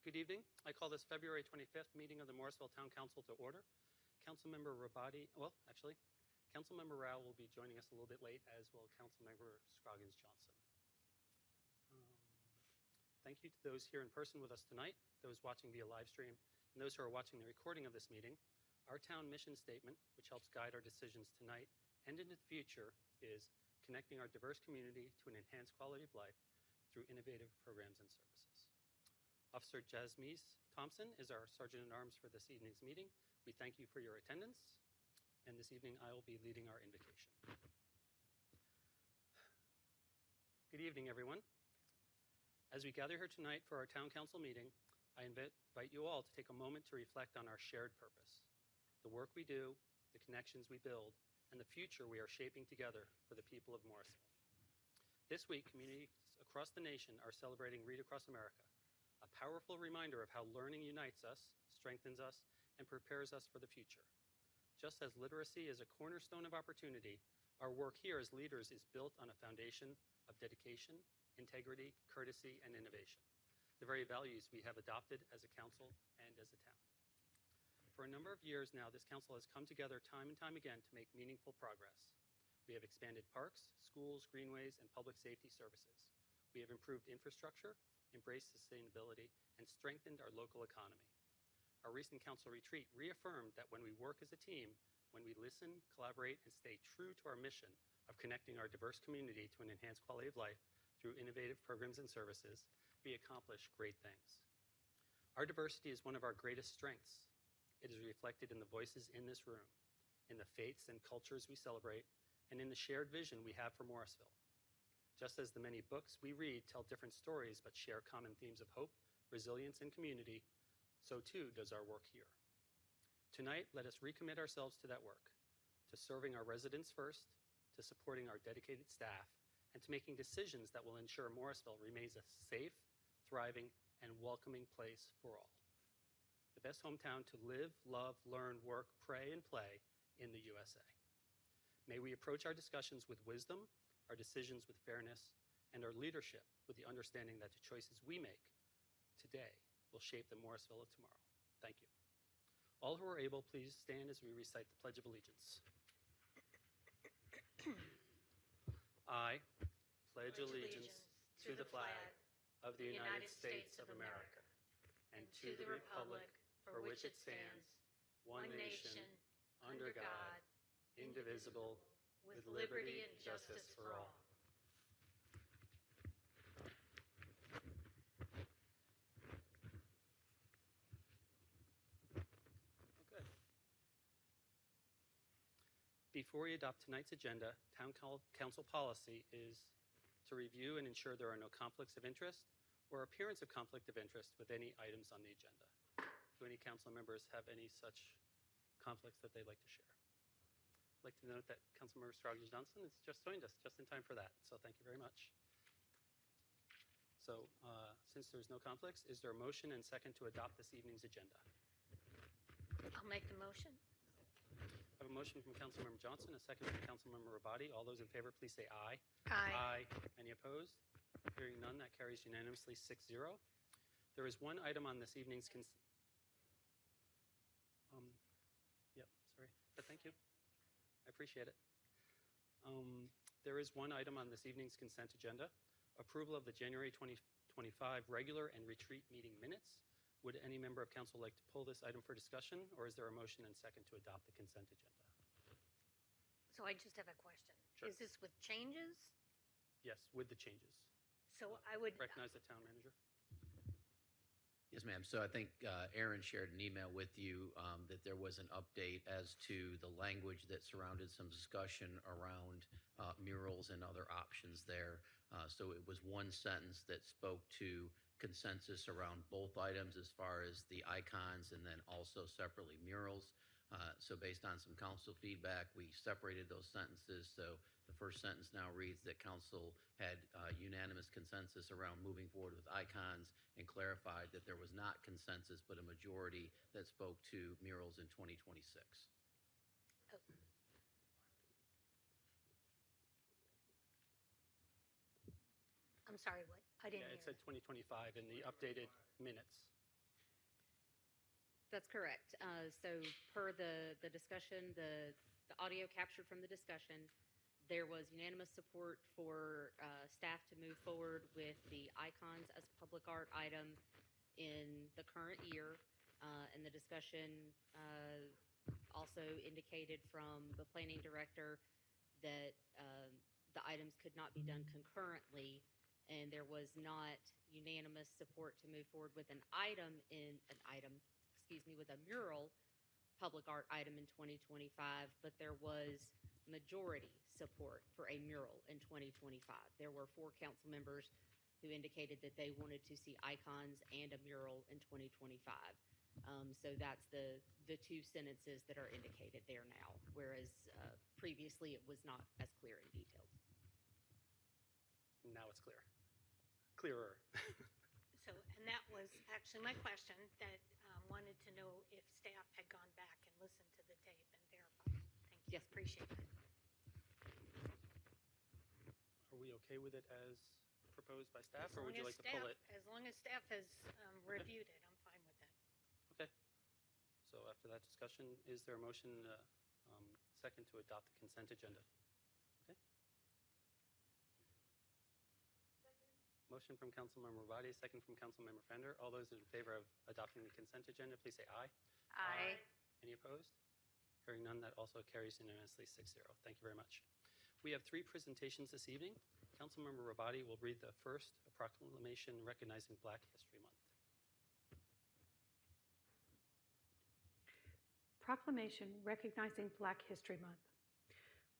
Good evening. I call this February 25th meeting of the Morrisville Town Council to order. Councilmember Rabadi, Councilmember Rao will be joining us a little bit late, as will Councilmember Scroggins-Johnson. Thank you to those here in person with us tonight, those watching via live stream, and those who are watching the recording of this meeting. Our town mission statement, which helps guide our decisions tonight and into the future, is connecting our diverse community to an enhanced quality of life through innovative programs and services. Officer Jasmise Thompson is our Sergeant-at-Arms for this evening's meeting. We thank you for your attendance, and this evening I will be leading our invocation. Good evening, everyone. As we gather here tonight for our Town Council meeting, I invite you all to take a moment to reflect on our shared purpose, the work we do, the connections we build, and the future we are shaping together for the people of Morrisville. This week, communities across the nation are celebrating Read Across America, a powerful reminder of how learning unites us, strengthens us, and prepares us for the future. Just as literacy is a cornerstone of opportunity, our work here as leaders is built on a foundation of dedication, integrity, courtesy, and innovation, the very values we have adopted as a council and as a town. For a number of years now, this council has come together time and time again to make meaningful progress. We have expanded parks, schools, greenways, and public safety services. We have improved infrastructure, embraced sustainability, and strengthened our local economy. Our recent council retreat reaffirmed that when we work as a team, when we listen, collaborate, and stay true to our mission of connecting our diverse community to an enhanced quality of life through innovative programs and services, we accomplish great things. Our diversity is one of our greatest strengths. It is reflected in the voices in this room, in the faiths and cultures we celebrate, and in the shared vision we have for Morrisville. Just as the many books we read tell different stories but share common themes of hope, resilience, and community, so too does our work here. Tonight, let us recommit ourselves to that work, to serving our residents first, to supporting our dedicated staff, and to making decisions that will ensure Morrisville remains a safe, thriving, and welcoming place for all. The best hometown to live, love, learn, work, pray, and play in the USA. May we approach our discussions with wisdom, our decisions with fairness, and our leadership with the understanding that the choices we make today will shape the Morrisville of tomorrow. Thank you. All who are able, please stand as we recite the Pledge of Allegiance. I pledge allegiance to the flag of the United States of America and to the republic for which it stands, one nation, under God, indivisible, with liberty and justice for all. Okay. Before we adopt tonight's agenda, Town Council policy is to review and ensure there are no conflicts of interest or appearance of conflict of interest with any items on the agenda. Do any council members have any such conflicts that they'd like to share? I'd like to note that Councilmember Scroggins-Johnson has just joined us just in time for that, so thank you very much. So since there's no conflicts, is there a motion and second to adopt this evening's agenda? I'll make the motion. I have a motion from Councilmember Johnson, a second from Councilmember Rabadi. All those in favor, please say aye. Aye. Any opposed? Hearing none, that carries unanimously 6-0. There is one item on this evening's but thank you. I appreciate it. There is one item on this evening's consent agenda, approval of the January 2025 regular and retreat meeting minutes. Would any member of council like to pull this item for discussion, or is there a motion and second to adopt the consent agenda? So I just have a question. Sure. Is this with changes? Yes, with the changes. So I would recognize the town manager. Yes, ma'am. So I think Aaron shared an email with you that there was an update as to the language that surrounded some discussion around murals and other options there. So it was one sentence that spoke to consensus around both items as far as the icons and then also separately murals. So based on some council feedback, we separated those sentences. So the first sentence now reads that council had unanimous consensus around moving forward with icons and clarified that there was not consensus, but a majority that spoke to murals in 2026. Oh. I'm sorry, what? I didn't hear. It said 2025 in the updated minutes. That's correct. So per the discussion, the audio captured from the discussion, there was unanimous support for staff to move forward with the icons as public art item in the current year. And the discussion also indicated from the planning director that the items could not be done concurrently, and there was not unanimous support to move forward with with a mural public art item in 2025, but there was majority support for a mural in 2025. There were 4 council members who indicated that they wanted to see icons and a mural in 2025. So that's the 2 sentences that are indicated there now, whereas previously it was not as clear and detailed. Now it's clear. Clearer. So, and that was actually my question, that wanted to know if staff had gone back and listened to the tape and verified. Thank you. Yes. Appreciate that. Are we okay with it as proposed by staff, or would you like to pull it? As long as staff has reviewed it, I'm fine with that. Okay. So after that discussion, is there a motion second to adopt the consent agenda? Okay. Motion from Councilmember Rabadi, second from Councilmember Fender. All those in favor of adopting the consent agenda, please say aye. Aye. Any opposed? Hearing none, that also carries unanimously 6-0. Thank you very much. We have 3 presentations this evening. Councilmember Rabadi will read the first, a proclamation recognizing Black History Month. Proclamation recognizing Black History Month.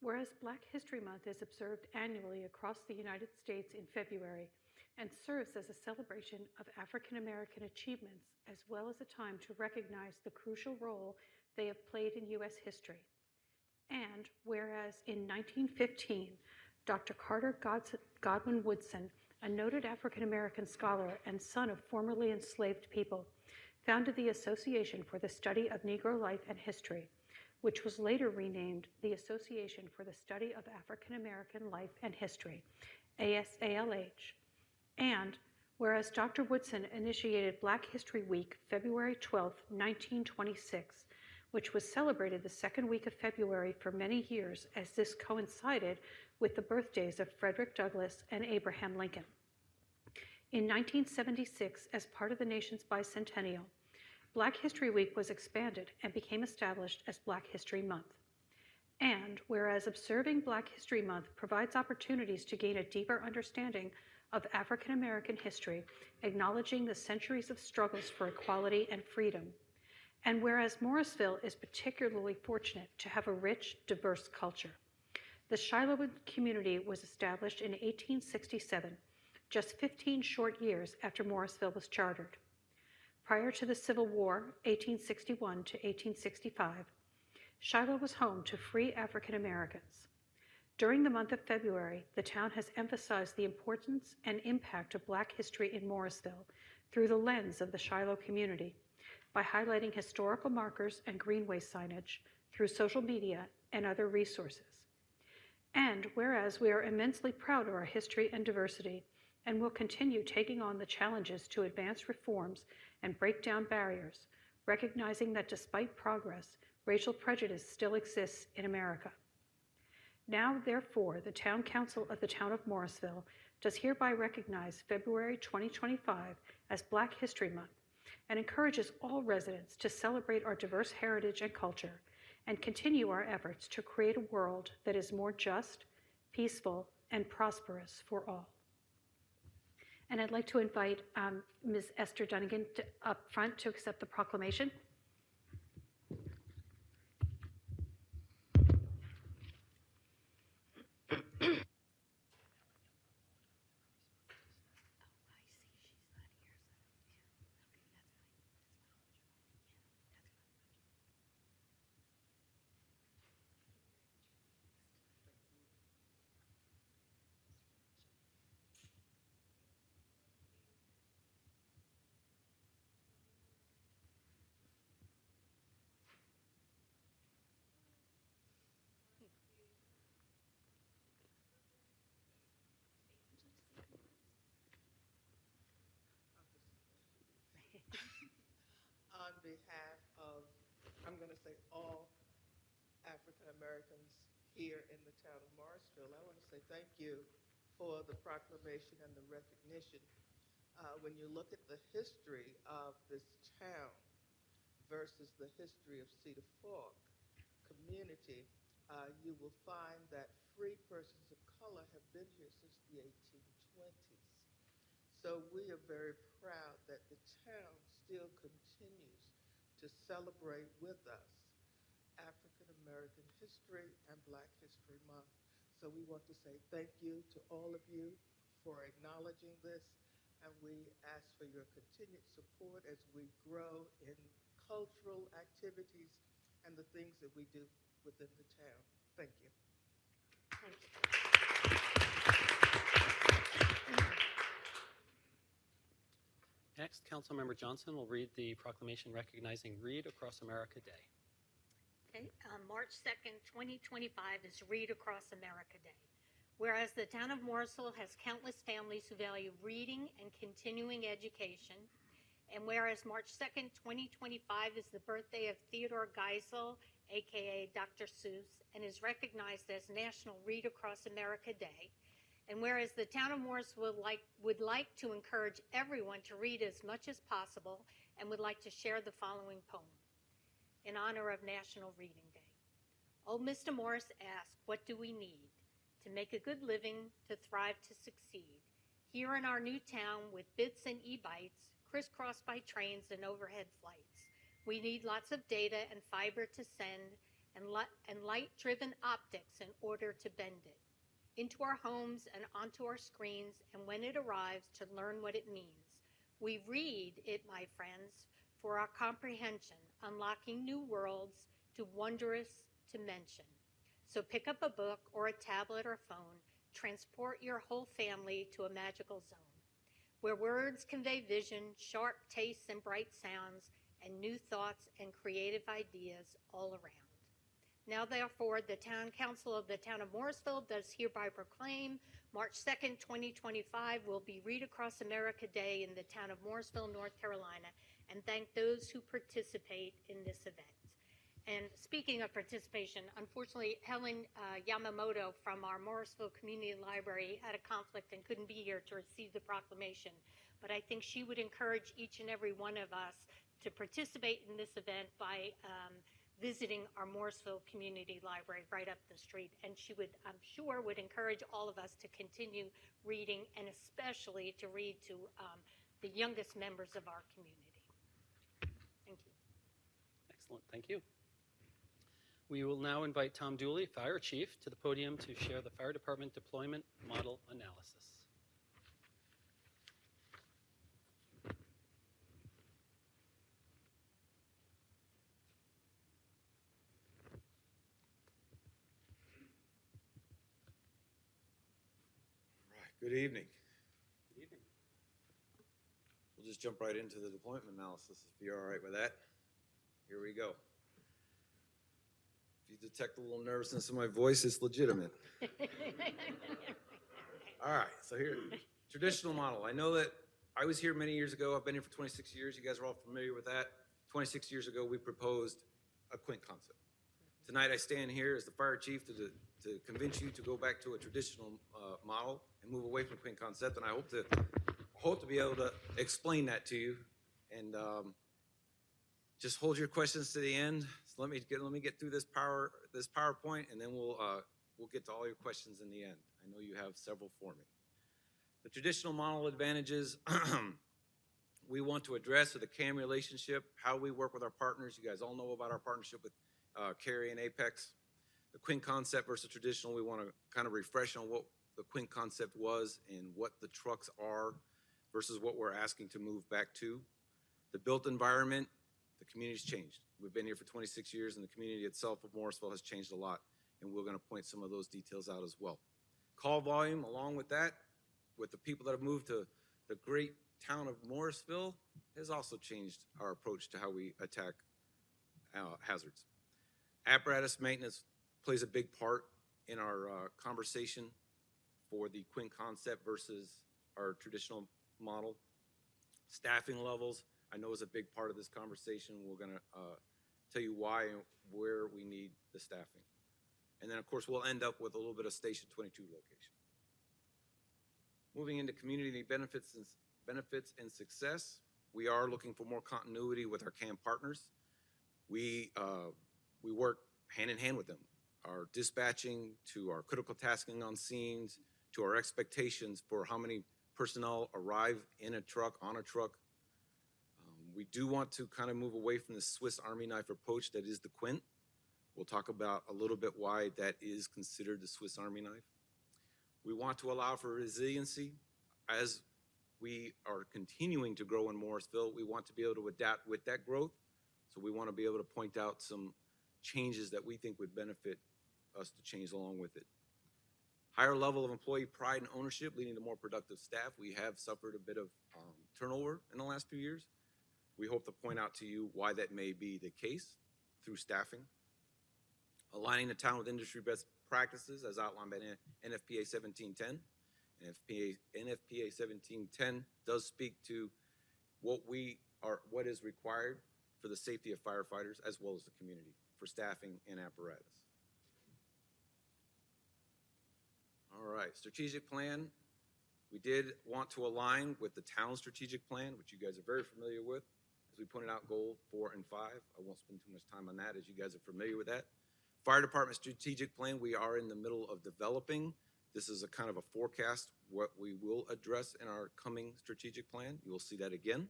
Whereas Black History Month is observed annually across the United States in February and serves as a celebration of African American achievements, as well as a time to recognize the crucial role they have played in U.S. history. And whereas in 1915, Dr. Carter Godwin Woodson, a noted African American scholar and son of formerly enslaved people, founded the Association for the Study of Negro Life and History, which was later renamed the Association for the Study of African American Life and History, ASALH. And whereas Dr. Woodson initiated Black History Week, February 12, 1926, which was celebrated the second week of February for many years, as this coincided with the birthdays of Frederick Douglass and Abraham Lincoln. In 1976, as part of the nation's bicentennial, Black History Week was expanded and became established as Black History Month. And whereas observing Black History Month provides opportunities to gain a deeper understanding of African American history, acknowledging the centuries of struggles for equality and freedom. And whereas Morrisville is particularly fortunate to have a rich, diverse culture. The Shiloh community was established in 1867, just 15 short years after Morrisville was chartered. Prior to the Civil War, 1861 to 1865, Shiloh was home to free African Americans. During the month of February, the town has emphasized the importance and impact of Black history in Morrisville through the lens of the Shiloh community by highlighting historical markers and greenway signage through social media and other resources. And whereas we are immensely proud of our history and diversity and will continue taking on the challenges to advance reforms and break down barriers, recognizing that despite progress, racial prejudice still exists in America. Now, therefore, the Town Council of the Town of Morrisville does hereby recognize February 2025 as Black History Month and encourages all residents to celebrate our diverse heritage and culture and continue our efforts to create a world that is more just, peaceful, and prosperous for all. And I'd like to invite Ms. Esther Dunnigan up front to accept the proclamation. On behalf I'm going to say all African Americans here in the town of Morrisville. I want to say thank you for the proclamation and the recognition. When you look at the history of this town versus the history of Cedar Fork community, you will find that free persons of color have been here since the 1820s. So we are very proud that the town still continues to celebrate with us African American History and Black History Month. So we want to say thank you to all of you for acknowledging this, and we ask for your continued support as we grow in cultural activities and the things that we do within the town. Thank you. Thank you. Next, Councilmember Johnson will read the proclamation recognizing Read Across America Day. Okay, March 2nd, 2025 is Read Across America Day. Whereas the town of Morrisville has countless families who value reading and continuing education, and whereas March 2nd, 2025 is the birthday of Theodore Geisel, aka Dr. Seuss, and is recognized as National Read Across America Day, and whereas the town of Morrisville would like to encourage everyone to read as much as possible and would like to share the following poem in honor of National Reading Day. Old Mr. Morris asked, what do we need to make a good living, to thrive, to succeed? Here in our new town with bits and e-bytes, crisscrossed by trains and overhead flights, we need lots of data and fiber to send and light-driven optics in order to bend it into our homes and onto our screens, and when it arrives, to learn what it means. We read it, my friends, for our comprehension, unlocking new worlds too wondrous to mention. So pick up a book or a tablet or phone, transport your whole family to a magical zone, where words convey vision, sharp tastes and bright sounds, and new thoughts and creative ideas all around. Now, therefore, the Town Council of the Town of Morrisville does hereby proclaim March 2nd, 2025 will be Read Across America Day in the town of Morrisville, North Carolina, and thank those who participate in this event. And speaking of participation, unfortunately, Helen Yamamoto from our Morrisville Community Library had a conflict and couldn't be here to receive the proclamation, but I think she would encourage each and every one of us to participate in this event by visiting our Morrisville Community Library right up the street. And she would, I'm sure, would encourage all of us to continue reading, and especially to read to the youngest members of our community. Thank you. Excellent, thank you. We will now invite Tom Dooley, Fire Chief, to the podium to share the Fire Department Deployment Model Analysis. Good evening. Good evening. We'll just jump right into the deployment analysis if you're all right with that. Here we go. If you detect a little nervousness in my voice, it's legitimate. All right, so here, traditional model. I know that I was here many years ago. I've been here for 26 years. You guys are all familiar with that. 26 years ago, we proposed a quint concept. Tonight, I stand here as the fire chief to convince you to go back to a traditional model and move away from quint concept. And I hope to be able to explain that to you. And just hold your questions to the end. So let me get through this PowerPoint, and then we'll get to all your questions in the end. I know you have several for me. The traditional model advantages we want to address are the CAM relationship, how we work with our partners. You guys all know about our partnership with Cary and Apex. The quint concept versus traditional, we want to kind of refresh on what the quint concept was and what the trucks are versus what we're asking to move back to. The built environment, the community's changed. We've been here for 26 years, and the community itself of Morrisville has changed a lot, and we're going to point some of those details out as well. Call volume, along with that, with the people that have moved to the great town of Morrisville, has also changed our approach to how we attack hazards. Apparatus maintenance plays a big part in our conversation for the quint concept versus our traditional model. Staffing levels, I know, is a big part of this conversation. We're going to tell you why and where we need the staffing. And then, of course, we'll end up with a little bit of Station 22 location. Moving into community benefits and success, we are looking for more continuity with our CAM partners. We work hand in hand with them. Our dispatching to our critical tasking on scenes, to our expectations for how many personnel arrive in a truck, on a truck. We do want to kind of move away from the Swiss Army knife approach that is the Quint. We'll talk about a little bit why that is considered the Swiss Army knife. We want to allow for resiliency. As we are continuing to grow in Morrisville, we want to be able to adapt with that growth. So we want to be able to point out some changes that we think would benefit us to change along with it. Higher level of employee pride and ownership leading to more productive staff. We have suffered a bit of turnover in the last few years. We hope to point out to you why that may be the case through staffing. Aligning the town with industry best practices as outlined by NFPA 1710. NFPA 1710 does speak to what is required for the safety of firefighters as well as the community for staffing and apparatus. All right, strategic plan. We did want to align with the town strategic plan, which you guys are very familiar with. As we pointed out, goal 4 and 5. I won't spend too much time on that as you guys are familiar with that. Fire department strategic plan, we are in the middle of developing. This is a kind of a forecast, what we will address in our coming strategic plan. You will see that again.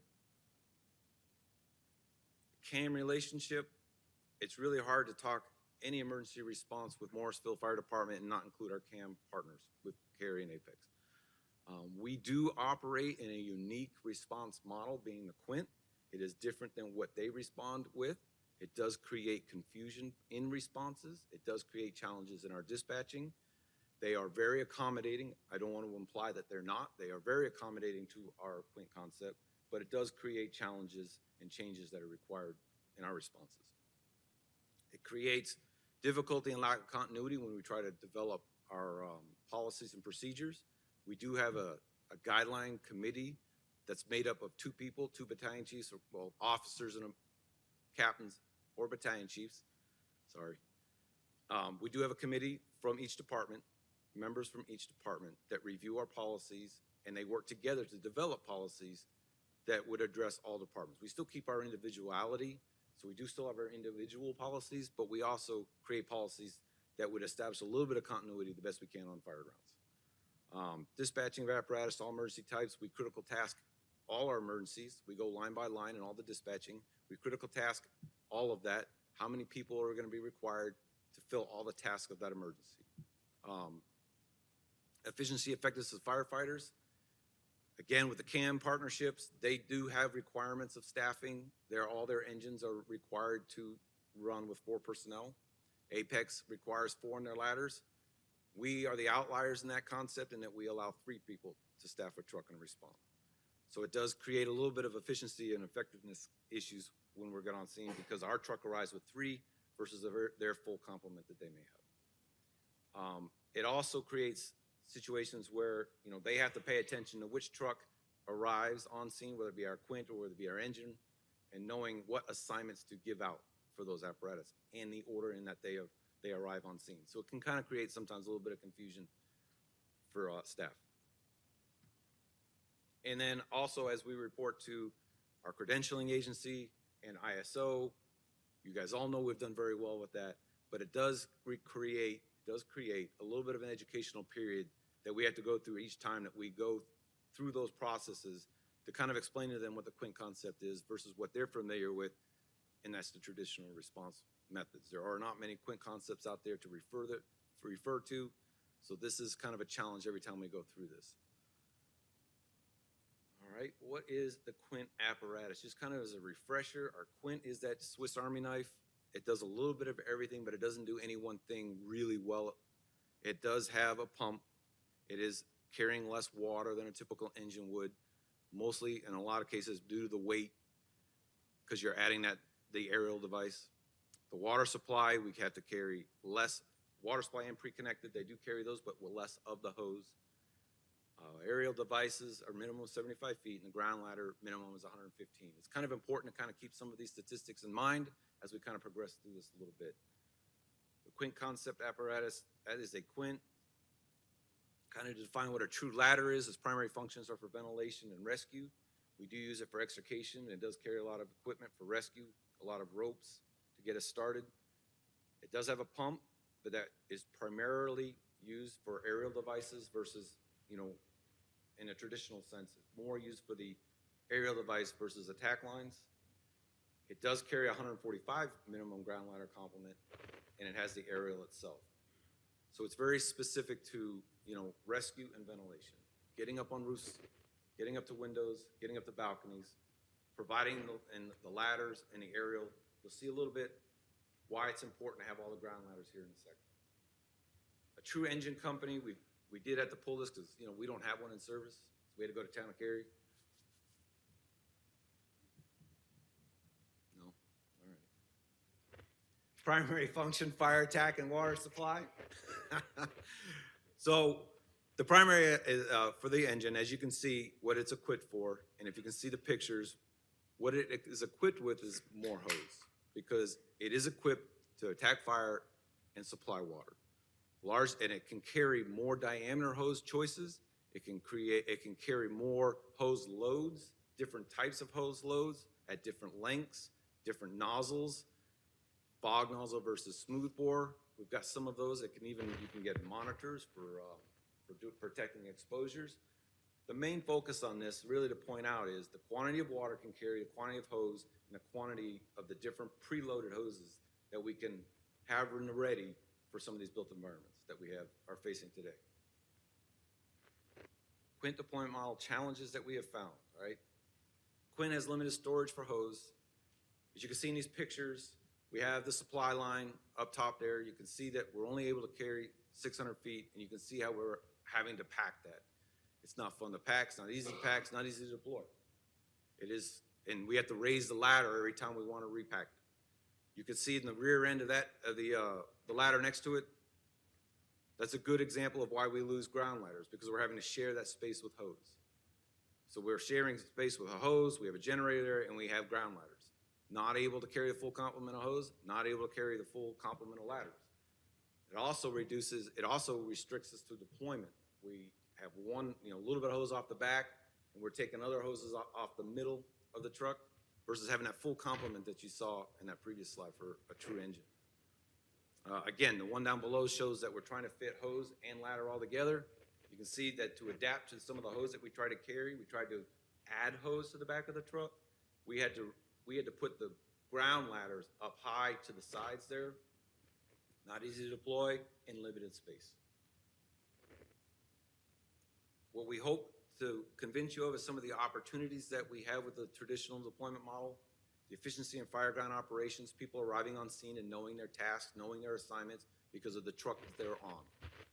CAM relationship, it's really hard to talk any emergency response with Morrisville Fire Department and not include our CAM partners with Carey and Apex. We do operate in a unique response model, being the Quint. It is different than what they respond with. It does create confusion in responses. It does create challenges in our dispatching. They are very accommodating. I don't want to imply that they're not. They are very accommodating to our Quint concept, but it does create challenges and changes that are required in our responses. It creates difficulty and lack of continuity when we try to develop our policies and procedures. We do have a guideline committee that's made up of 2 people, 2 battalion chiefs, or well, officers and captains or battalion chiefs. Sorry. We do have a committee from each department, members from each department that review our policies, and they work together to develop policies that would address all departments. We still keep our individuality, so we do still have our individual policies, but we also create policies that would establish a little bit of continuity the best we can on fire grounds. Dispatching of apparatus to all emergency types, we critical task all our emergencies. We go line by line in all the dispatching. We critical task all of that. How many people are going to be required to fill all the tasks of that emergency? Efficiency, effectiveness of firefighters. Again, with the CAM partnerships, they do have requirements of staffing. All their engines are required to run with 4 personnel. Apex requires 4 in their ladders. We are the outliers in that concept in that we allow 3 people to staff a truck and respond. So it does create a little bit of efficiency and effectiveness issues when we're on scene because our truck arrives with 3 versus their full complement that they may have. It also creates situations where they have to pay attention to which truck arrives on scene, whether it be our Quint or whether it be our engine, and knowing what assignments to give out for those apparatus and the order in that they arrive on scene. So it can kind of create sometimes a little bit of confusion for staff. And then also as we report to our credentialing agency and ISO, you guys all know we've done very well with that, but it does create a little bit of an educational period that we have to go through each time that we go through those processes to kind of explain to them what the Quint concept is versus what they're familiar with, and that's the traditional response methods. There are not many Quint concepts out there to refer to, so this is kind of a challenge every time we go through this. All right, what is the Quint apparatus? Just kind of as a refresher, our Quint is that Swiss Army knife. It does a little bit of everything, but it doesn't do any one thing really well. It does have a pump. It is carrying less water than a typical engine would, mostly in a lot of cases due to the weight, because you're adding the aerial device. The water supply, we have to carry less water supply and pre-connected. They do carry those, but with less of the hose. Aerial devices are minimum 75 feet, and the ground ladder minimum is 115. It's kind of important to kind of keep some of these statistics in mind as we kind of progress through this a little bit. The quint concept apparatus, that is a quint. Kind of to define what a true ladder is, its primary functions are for ventilation and rescue. We do use it for extrication, and it does carry a lot of equipment for rescue, a lot of ropes to get us started. It does have a pump, but that is primarily used for aerial devices versus, in a traditional sense, more used for the aerial device versus attack lines. It does carry 145 minimum ground ladder complement, and it has the aerial itself. So it's very specific to, rescue and ventilation. Getting up on roofs, getting up to windows, getting up to balconies, providing the ladders and the aerial. You'll see a little bit why it's important to have all the ground ladders here in a second. A true engine company, we did have to pull this because, we don't have one in service. So we had to go to town and carry. No? All right. Primary function, fire attack and water supply. So the primary is, for the engine, as you can see, what it's equipped for, and if you can see the pictures, what it is equipped with is more hose, because it is equipped to attack fire and supply water. And it can carry more diameter hose choices. It can carry more hose loads, different types of hose loads at different lengths, different nozzles, bog nozzle versus smooth bore. We've got some of those that you can get monitors for protecting exposures. The main focus on this, really to point out, is the quantity of water can carry, the quantity of hose, and the quantity of the different preloaded hoses that we can have in the ready for some of these built environments that we are facing today. Quint deployment model challenges that we have found, right? Quint has limited storage for hose. As you can see in these pictures, we have the supply line up top there. You can see that we're only able to carry 600 feet, and you can see how we're having to pack that. It's not fun to pack, it's not easy to pack, it's not easy to deploy. It is, and we have to raise the ladder every time we want to repack it. You can see in the rear end of that, the ladder next to it, that's a good example of why we lose ground ladders, because we're having to share that space with hose. So we're sharing space with a hose, we have a generator there, and we have ground ladders. Not able to carry the full complement of hose, not able to carry the full complement of ladders. It also restricts us to deployment. We have one, a little bit of hose off the back, and we're taking other hoses off the middle of the truck versus having that full complement that you saw in that previous slide for a true engine. Again, the one down below shows that we're trying to fit hose and ladder all together. You can see that to adapt to some of the hose that we try to carry, we tried to add hose to the back of the truck. We had to put the ground ladders up high to the sides there. Not easy to deploy in limited space. What we hope to convince you of is some of the opportunities that we have with the traditional deployment model, the efficiency in fireground operations, people arriving on scene and knowing their tasks, knowing their assignments because of the truck that they're on,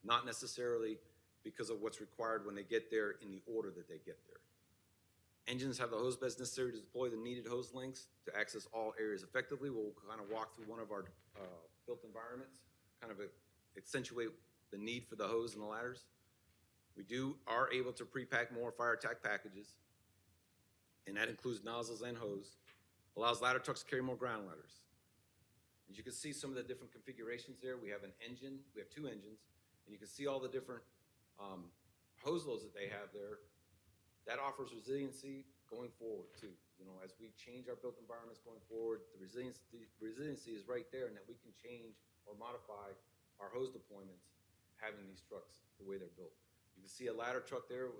not necessarily because of what's required when they get there in the order that they get there. Engines have the hose beds necessary to deploy the needed hose lengths to access all areas effectively. We'll kind of walk through one of our built environments, kind of accentuate the need for the hose and the ladders. We are able to pre-pack more fire attack packages, and that includes nozzles and hose. Allows ladder trucks to carry more ground ladders. As you can see some of the different configurations there, we have an engine, we have two engines, and you can see all the different hose loads that they have there. That offers resiliency going forward too. As we change our built environments going forward, the resiliency is right there, and that we can change or modify our hose deployments having these trucks the way they're built. You can see a ladder truck there,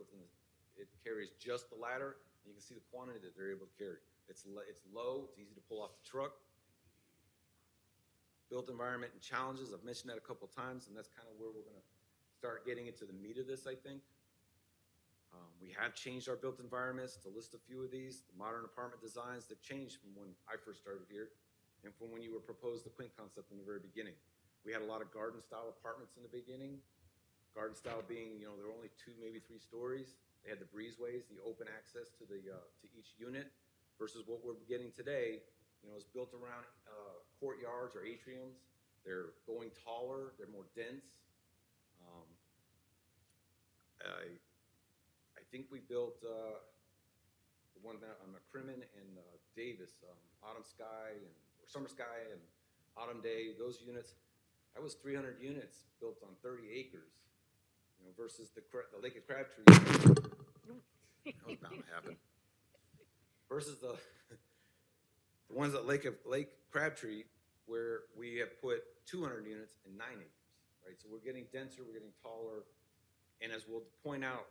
it carries just the ladder, and you can see the quantity that they're able to carry. It's low, it's easy to pull off the truck. Built environment and challenges, I've mentioned that a couple of times, and that's kind of where we're going to start getting into the meat of this, I think. We have changed our built environments. To list a few of these, the modern apartment designs, they've changed from when I first started here and from when you were proposed the Quint concept in the very beginning. We had a lot of garden-style apartments in the beginning. Garden style being, there were only 2, maybe 3 stories. They had the breezeways, the open access to each unit, versus what we're getting today, is built around courtyards or atriums. They're going taller, they're more dense. think we built the one that on McCrimmon and Davis, Autumn Sky or Summer Sky and Autumn Day, those units. That was 300 units built on 30 acres, versus the Lake of Crabtree. That was bound to happen. Versus the ones at Lake Crabtree, where we have put 200 units in 9 acres, right? So we're getting denser, we're getting taller, and as we'll point out,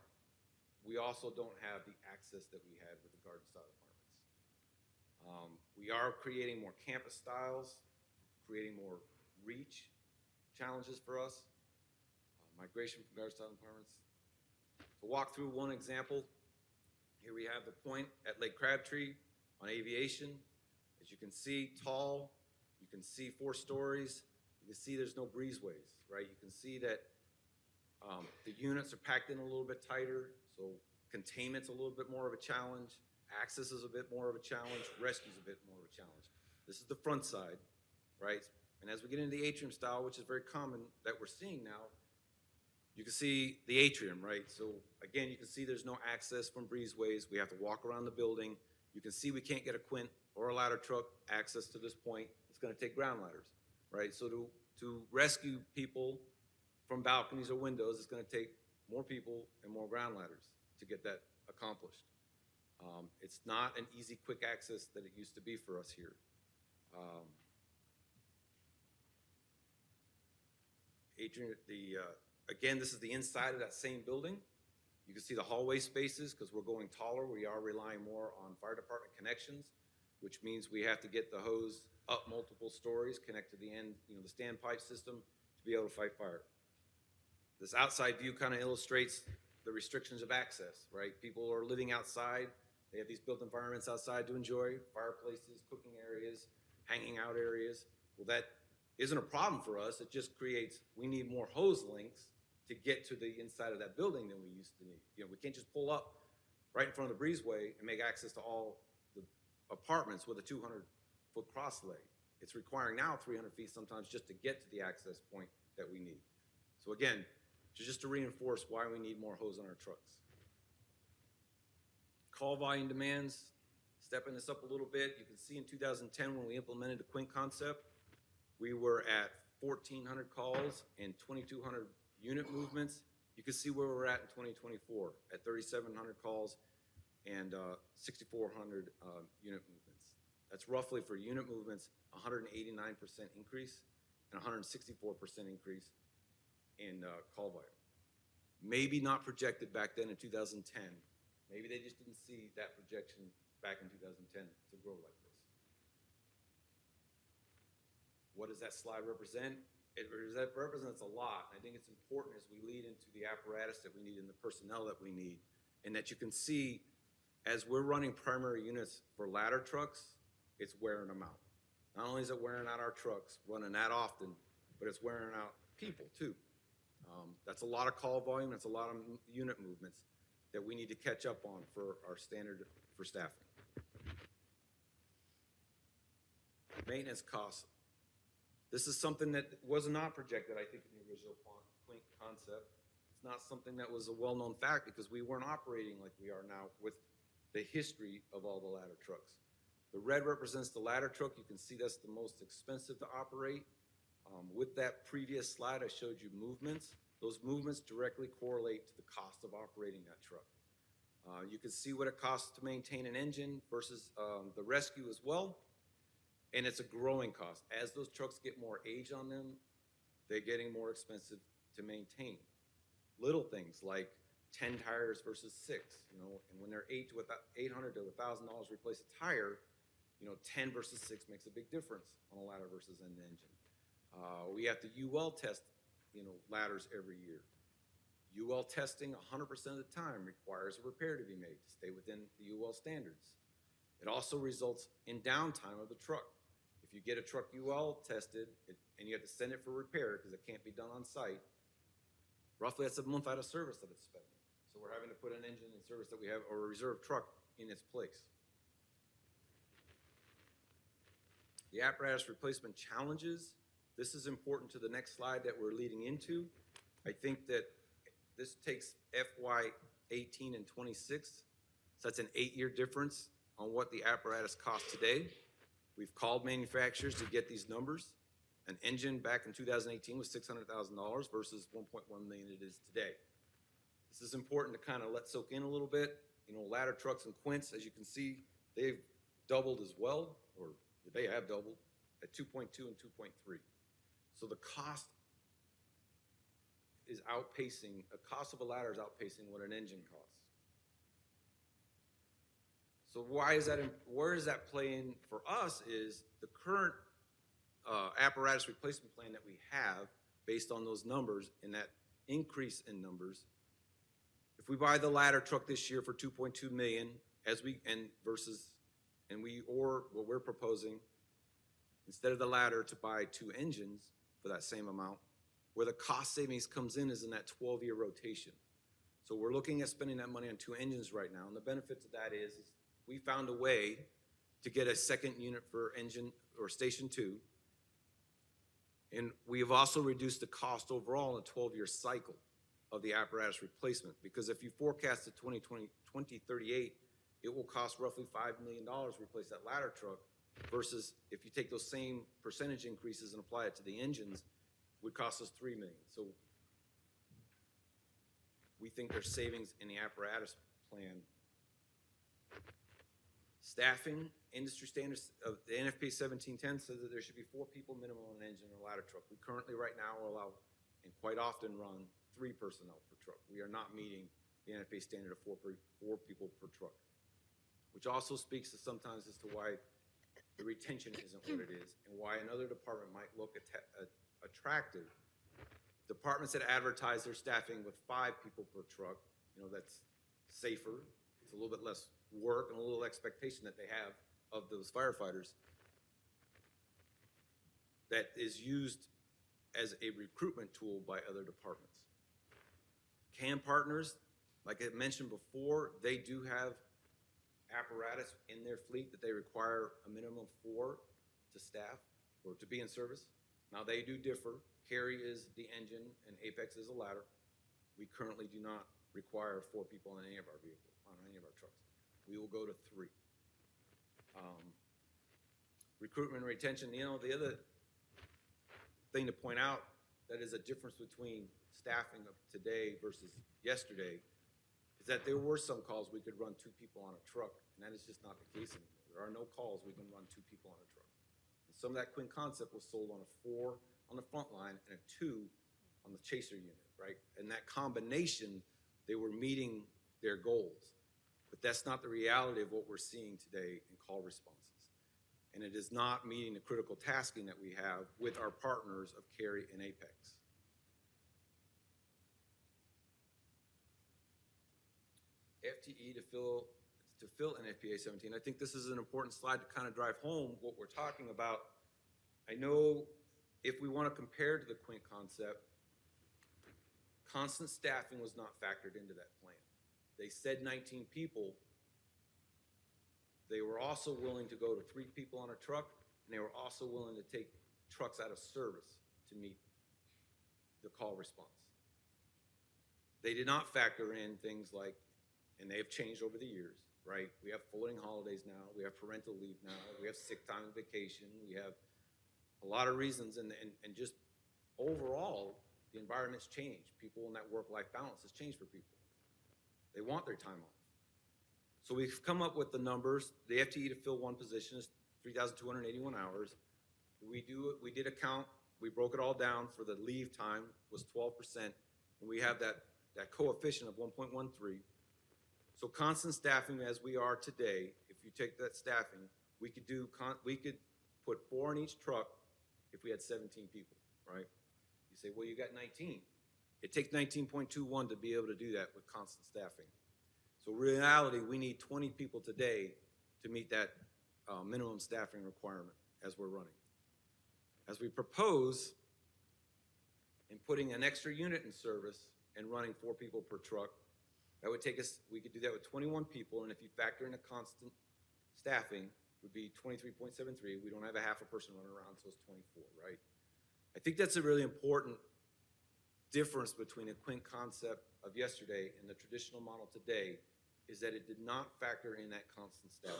we also don't have the access that we had with the garden style apartments. We are creating more campus styles, creating more reach challenges for us. Migration from garden style apartments. To walk through one example, here we have the point at Lake Crabtree on aviation. As you can see, tall, you can see 4 stories, you can see there's no breezeways, right? You can see that the units are packed in a little bit tighter, so containment's a little bit more of a challenge, access is a bit more of a challenge, rescue's a bit more of a challenge. This is the front side, right? And as we get into the atrium style, which is very common that we're seeing now, you can see the atrium, right? So again, you can see there's no access from breezeways. We have to walk around the building. You can see we can't get a quint or a ladder truck access to this point. It's gonna take ground ladders, right? So to rescue people from balconies or windows, it's gonna take more people and more ground ladders to get that accomplished. It's not an easy, quick access that it used to be for us here. Atrium, again, this is the inside of that same building. You can see the hallway spaces because we're going taller. We are relying more on fire department connections, which means we have to get the hose up multiple stories, connect to the end, the standpipe system to be able to fight fire. This outside view kind of illustrates the restrictions of access, right? People are living outside. They have these built environments outside to enjoy, fireplaces, cooking areas, hanging out areas. Well, that isn't a problem for us. It just creates, we need more hose links to get to the inside of that building than we used to need. We can't just pull up right in front of the breezeway and make access to all the apartments with a 200-foot cross lay. It's requiring now 300 feet sometimes just to get to the access point that we need. So again, just to reinforce why we need more hose on our trucks. Call volume demands, stepping this up a little bit. You can see in 2010 when we implemented the Quint concept, we were at 1,400 calls and 2,200 unit movements. You can see where we're at in 2024 at 3,700 calls and 6,400 unit movements. That's roughly for unit movements, 189% increase and 164% increase in call volume. Maybe not projected back then in 2010. Maybe they just didn't see that projection back in 2010 to grow like this. What does that slide represent? It represents a lot. I think it's important as we lead into the apparatus that we need and the personnel that we need, and that you can see as we're running primary units for ladder trucks, it's wearing them out. Not only is it wearing out our trucks, running that often, but it's wearing out people too. That's a lot of call volume. That's a lot of unit movements that we need to catch up on for our standard for staffing. Maintenance costs. This is something that was not projected, I think, in the original Quint concept. It's not something that was a well-known fact because we weren't operating like we are now with the history of all the ladder trucks. The red represents the ladder truck. You can see that's the most expensive to operate. With that previous slide, I showed you movements. Those movements directly correlate to the cost of operating that truck. You can see what it costs to maintain an engine versus the rescue as well. And it's a growing cost. As those trucks get more age on them, they're getting more expensive to maintain. Little things like 10 tires versus 6, and when they're $800 to $1,000 replace a tire, 10 versus 6 makes a big difference on a ladder versus an engine. We have to UL test, ladders every year. UL testing 100% of the time requires a repair to be made to stay within the UL standards. It also results in downtime of the truck. If you get a truck UL tested and you have to send it for repair because it can't be done on site, roughly that's a month out of service that it's spending. So we're having to put an engine in service that we have or a reserve truck in its place. The apparatus replacement challenges. This is important to the next slide that we're leading into. I think that this takes FY 2018 and 26. So that's an 8-year difference on what the apparatus costs today. We've called manufacturers to get these numbers. An engine back in 2018 was $600,000 versus $1.1 million it is today. This is important to kind of let soak in a little bit. You know, ladder trucks and quints, as you can see, they've doubled as well, or they have doubled at 2.2 and 2.3. So the cost is outpacing, the cost of a ladder is outpacing what an engine costs. So why is that, where does that play in for us is the current apparatus replacement plan that we have based on those numbers and that increase in numbers. If we buy the ladder truck this year for $2.2 million or what we're proposing, instead of the ladder to buy 2 engines for that same amount, where the cost savings comes in is in that 12-year rotation. So we're looking at spending that money on 2 engines right now, and the benefit to that is we found a way to get a second unit for engine or station 2. And we have also reduced the cost overall in a 12-year cycle of the apparatus replacement, because if you forecast to 2038, it will cost roughly $5 million to replace that ladder truck, versus if you take those same percentage increases and apply it to the engines, it would cost us $3 million. So we think there's savings in the apparatus plan. Staffing, industry standards of the NFP 1710 says that there should be 4 people minimum on an engine or ladder truck. We currently right now allow and quite often run 3 personnel per truck. We are not meeting the NFP standard of 4 people per truck, which also speaks to sometimes as to why the retention isn't what it is and why another department might look attractive. Departments that advertise their staffing with 5 people per truck, you know, that's safer. It's a little bit less work and a little expectation that they have of those firefighters. That is used as a recruitment tool by other departments. CAM partners, like I mentioned before, they do have apparatus in their fleet that they require a minimum of 4 to staff or to be in service. Now they do differ. Carry is the engine and Apex is a ladder. We currently do not require 4 people on any of our vehicles, on any of our trucks. We will go to 3. Recruitment and retention, you know, the other thing to point out that is a difference between staffing of today versus yesterday is that there were some calls we could run 2 people on a truck, and that is just not the case anymore. There are no calls we can run 2 people on a truck. And some of that Quinn concept was sold on a 4 on the front line and a 2 on the chaser unit, right? And that combination, they were meeting their goals. But that's not the reality of what we're seeing today in call responses. And it is not meeting the critical tasking that we have with our partners of Carry and Apex. FTE to fill NFPA 17. I think this is an important slide to kind of drive home what we're talking about. I know if we want to compare to the Quint concept, constant staffing was not factored into that plan. They said 19 people. They were also willing to go to 3 people on a truck, and they were also willing to take trucks out of service to meet the call response. They did not factor in things like, and they have changed over the years, right? We have floating holidays now. We have parental leave now. We have sick time and vacation. We have a lot of reasons, and just overall, the environment's changed. People in that work-life balance has changed for people. They want their time off. So we've come up with the numbers. The FTE to fill 1 position is 3,281 hours. We did a count. We broke it all down for the leave time was 12%, and we have that coefficient of 1.13. So constant staffing as we are today, if you take that staffing, we could put 4 in each truck if we had 17 people, right? You say, well, you got 19. It takes 19.21 to be able to do that with constant staffing. So in reality, we need 20 people today to meet that minimum staffing requirement as we're running. As we propose in putting an extra unit in service and running 4 people per truck, that would take us, we could do that with 21 people, and if you factor in a constant staffing, would be 23.73. We don't have a half a person running around, so it's 24, right? I think that's a really important difference between a Quint concept of yesterday and the traditional model today is that it did not factor in that constant staffing.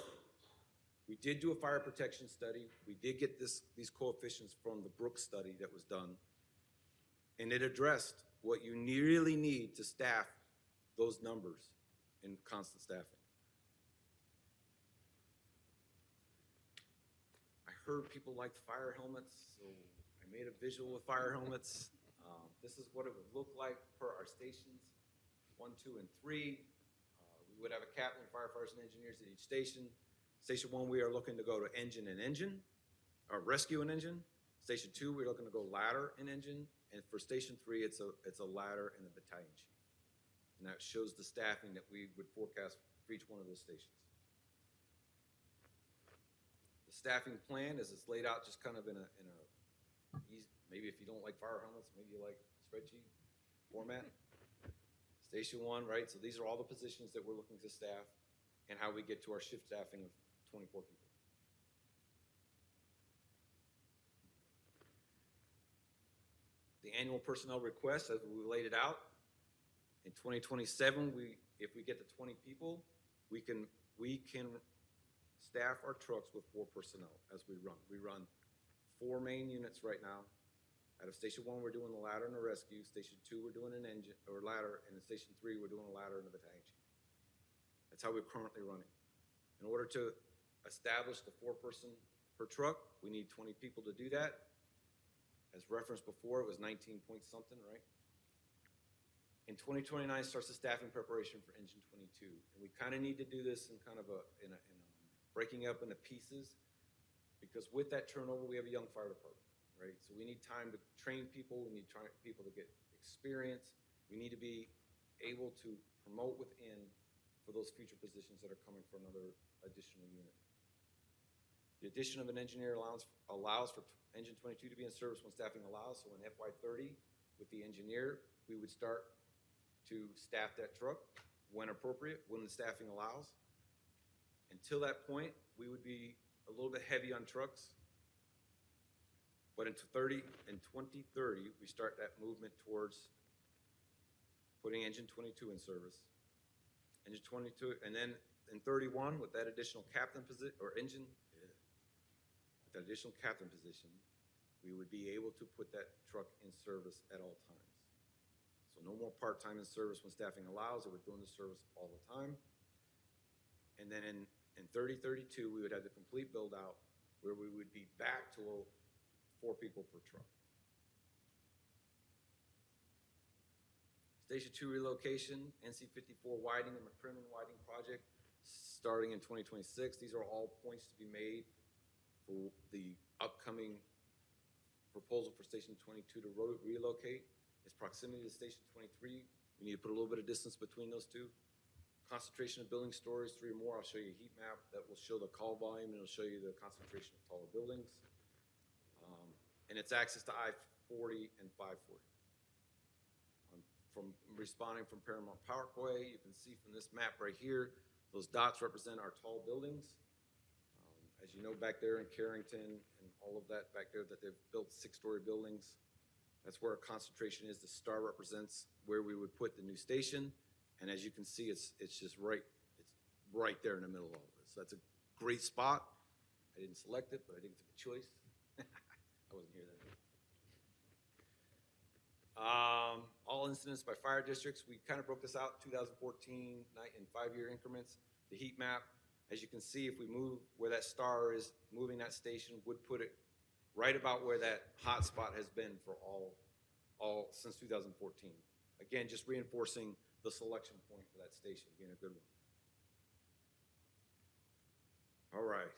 We did do a fire protection study. We did get these coefficients from the Brooks study that was done, and it addressed what you really need to staff those numbers in constant staffing. I heard people liked fire helmets, so I made a visual with fire helmets. This is what it would look like per our stations, 1, 2, and 3. We would have a captain, firefighters, and engineers at each station. Station 1, we are looking to go to engine and engine, or rescue and engine. Station 2, we're looking to go ladder and engine. And for Station 3, it's a ladder and a battalion chief. And that shows the staffing that we would forecast for each one of those stations. The staffing plan, as it's laid out, just kind of in a easy, maybe if you don't like fire helmets, maybe you like spreadsheet format. Station 1, right? So these are all the positions that we're looking to staff and how we get to our shift staffing of 24 people. The annual personnel request, as we laid it out, in 2027, if we get to 20 people, we can staff our trucks with 4 personnel as we run. We run 4 main units right now. Out of Station 1, we're doing the ladder and the rescue. Station 2, we're doing an engine or ladder, and in Station 3, we're doing a ladder and a battalion chief. That's how we're currently running. In order to establish the 4-person per truck, we need 20 people to do that. As referenced before, it was 19 point something, right? In 2029 starts the staffing preparation for Engine 22, and we kind of need to do this in kind of in a breaking up into pieces, because with that turnover, we have a young fire department, right? So we need time to train people. We need people to get experience. We need to be able to promote within for those future positions that are coming for another additional unit. The addition of an engineer allows for Engine 22 to be in service when staffing allows. So in FY30, with the engineer, we would start to staff that truck when appropriate, when the staffing allows. Until that point, we would be a little bit heavy on trucks. But in 2030, we start that movement towards putting Engine 22 in service. Engine 22, and then in 31, with that additional captain position, or engine, with that additional captain position, we would be able to put that truck in service at all times. So no more part-time in service when staffing allows, it would go into service all the time. And then in 3032, we would have the complete build-out where we would be back to 4 people per truck. Station 2 relocation, NC 54 widening and McCrimmon widening project starting in 2026. These are all points to be made for the upcoming proposal for Station 22 to relocate. Its proximity to Station 23. We need to put a little bit of distance between those two. Concentration of building stories, 3 or more. I'll show you a heat map that will show the call volume, and it'll show you the concentration of taller buildings. And it's access to I-40 and 540. From responding from Paramount Parkway, you can see from this map right here, those dots represent our tall buildings. As you know, back there in Carrington and all of that back there, that they've built 6-story buildings. That's where our concentration is. The star represents where we would put the new station. And as you can see, it's just right there in the middle of all of this. So that's a great spot. I didn't select it, but I think it's a good choice. I wasn't here then. All incidents by fire districts. We kind of broke this out 2014 in 5-year increments. The heat map, as you can see, if we move where that star is, moving that station would put it right about where that hot spot has been for all since 2014. Again, just reinforcing the selection point for that station being a good one. All right.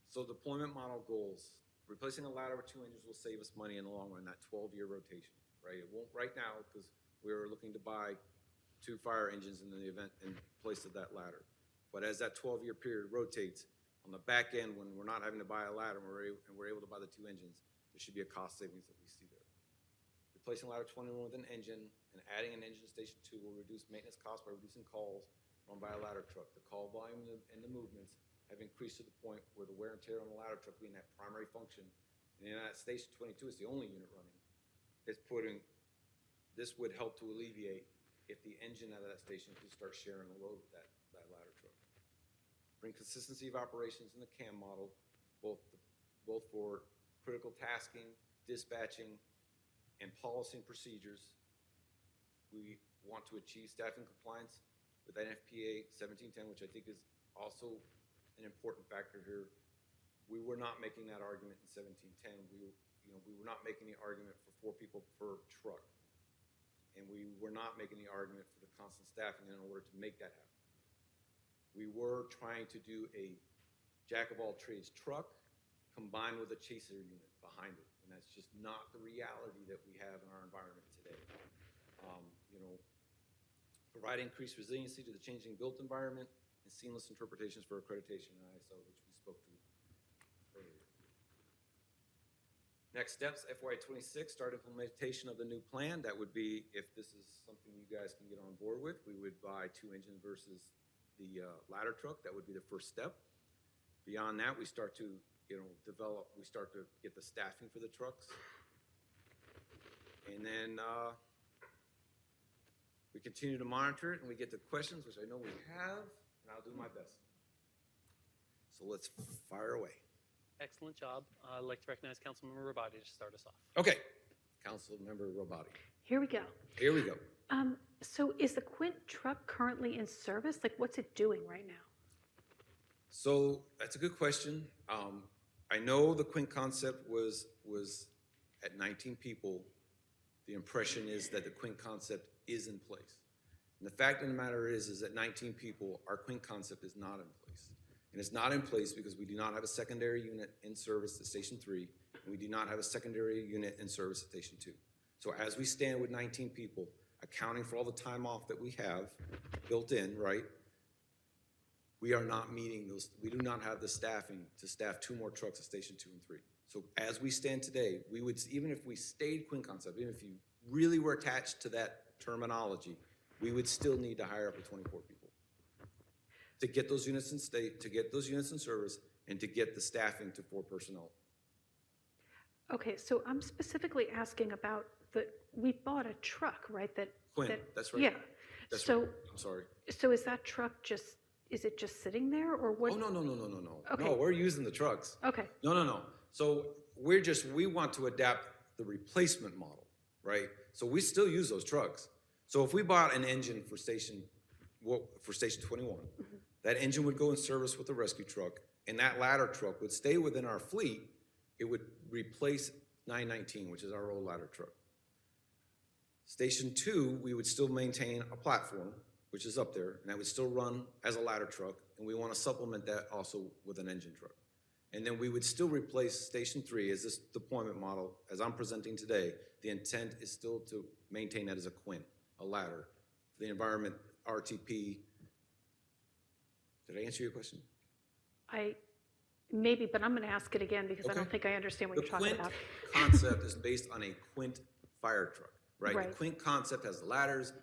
So deployment model goals. Replacing a ladder with 2 engines will save us money in the long run, that 12-year rotation, right? It won't right now because we're looking to buy 2 fire engines in the event in place of that ladder. But as that 12-year period rotates, on the back end, when we're not having to buy a ladder and we're able to buy the 2 engines, there should be a cost savings that we see there. Replacing ladder 21 with an engine and adding an engine to Station 2 will reduce maintenance costs by reducing calls run by a ladder truck. The call volume and the movements have increased to the point where the wear and tear on the ladder truck being that primary function, and in that Station 22 is the only unit running, this would help to alleviate if the engine out of that station could start sharing a load with that ladder truck. Bring consistency of operations in the CAM model, both for critical tasking, dispatching, and policy and procedures. We want to achieve staffing compliance with NFPA 1710, which I think is also an important factor here. We were not making that argument in 1710. We were not making the argument for 4 people per truck. And we were not making the argument for the constant staffing in order to make that happen. We were trying to do a jack of all trades truck combined with a chaser unit behind it. And that's just not the reality that we have in our environment today. Provide increased resiliency to the changing built environment and seamless interpretations for accreditation in ISO, which we spoke to earlier. Next steps, FY26, start implementation of the new plan. That would be, if this is something you guys can get on board with, we would buy 2 engines versus the ladder truck. That would be the first step. Beyond that, we start to get the staffing for the trucks. And then we continue to monitor it and we get the questions, which I know we have, and I'll do my best. So let's fire away. Excellent job. I'd like to recognize Councilmember Rabati to start us off. Okay, Councilmember Robati. Here we go. Here we go. So is the Quint truck currently in service? Like, what's it doing right now? So that's a good question. I know the Quint concept was at 19 people. The impression is that the Quint concept is in place. And the fact of the matter is at 19 people, our Quint concept is not in place. And it's not in place because we do not have a secondary unit in service at Station 3, and we do not have a secondary unit in service at Station 2. So as we stand with 19 people, accounting for all the time off that we have built in, right, we are not meeting those. We do not have the staffing to staff 2 more trucks at Station 2 and 3. So as we stand today, we would, even if we stayed Quint concept, even if you really were attached to that terminology, we would still need to hire up to 24 people to get those units in state, to get those units in service, and to get the staffing to 4 personnel. Okay, so I'm specifically asking about we bought a truck, right? Quint, that's right. Yeah. That's so, right. I'm sorry. So is that truck is it just sitting there, or what? Oh, no. Okay. No, we're using the trucks. Okay. No. So we want to adapt the replacement model, right? So we still use those trucks. So if we bought an engine for Station 21, that engine would go in service with the rescue truck, and that ladder truck would stay within our fleet. It would replace 919, which is our old ladder truck. Station 2, we would still maintain a platform, which is up there, and that would still run as a ladder truck, and we want to supplement that also with an engine truck. And then we would still replace Station 3 as this deployment model. As I'm presenting today, the intent is still to maintain that as a Quint, a ladder. For the environment, RTP. Did I answer your question? Maybe, but I'm going to ask it again because I don't think I understand what you're talking about. The Quint concept is based on a Quint fire truck, right? Right. The Quint concept has the ladders,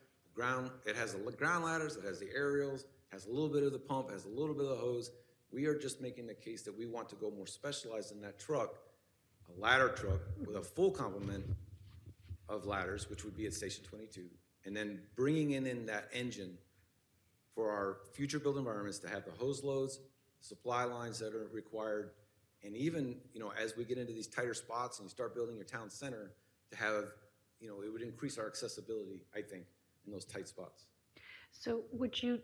it has the ground ladders, it has the aerials, has a little bit of the pump, has a little bit of the hose. We are just making the case that we want to go more specialized in that truck, a ladder truck with a full complement of ladders, which would be at Station 22, and then bringing in that engine for our future build environments to have the hose loads, supply lines that are required, and even, as we get into these tighter spots and you start building your town center, to have, it would increase our accessibility, I think, in those tight spots. So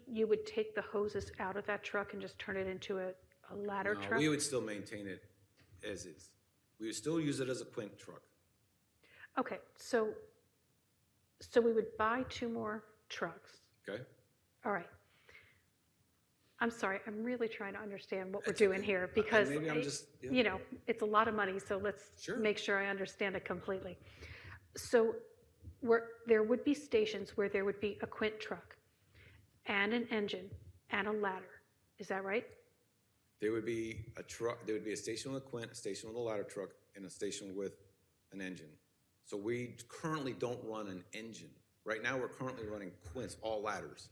you would take the hoses out of that truck and just turn it into a ladder truck? We would still maintain it as is. We would still use it as a Quint truck. Okay, so we would buy 2 more trucks. Okay. All right. I'm sorry, I'm really trying to understand what we're doing here because, maybe I'm just, it's a lot of money, so let's make sure I understand it completely. So there would be stations where there would be a Quint truck and an engine and a ladder. Is that right? There would be a truck, there would be a station with a Quint, a station with a ladder truck, and a station with an engine. So we currently don't run an engine. Right now, we're currently running Quints, all ladders.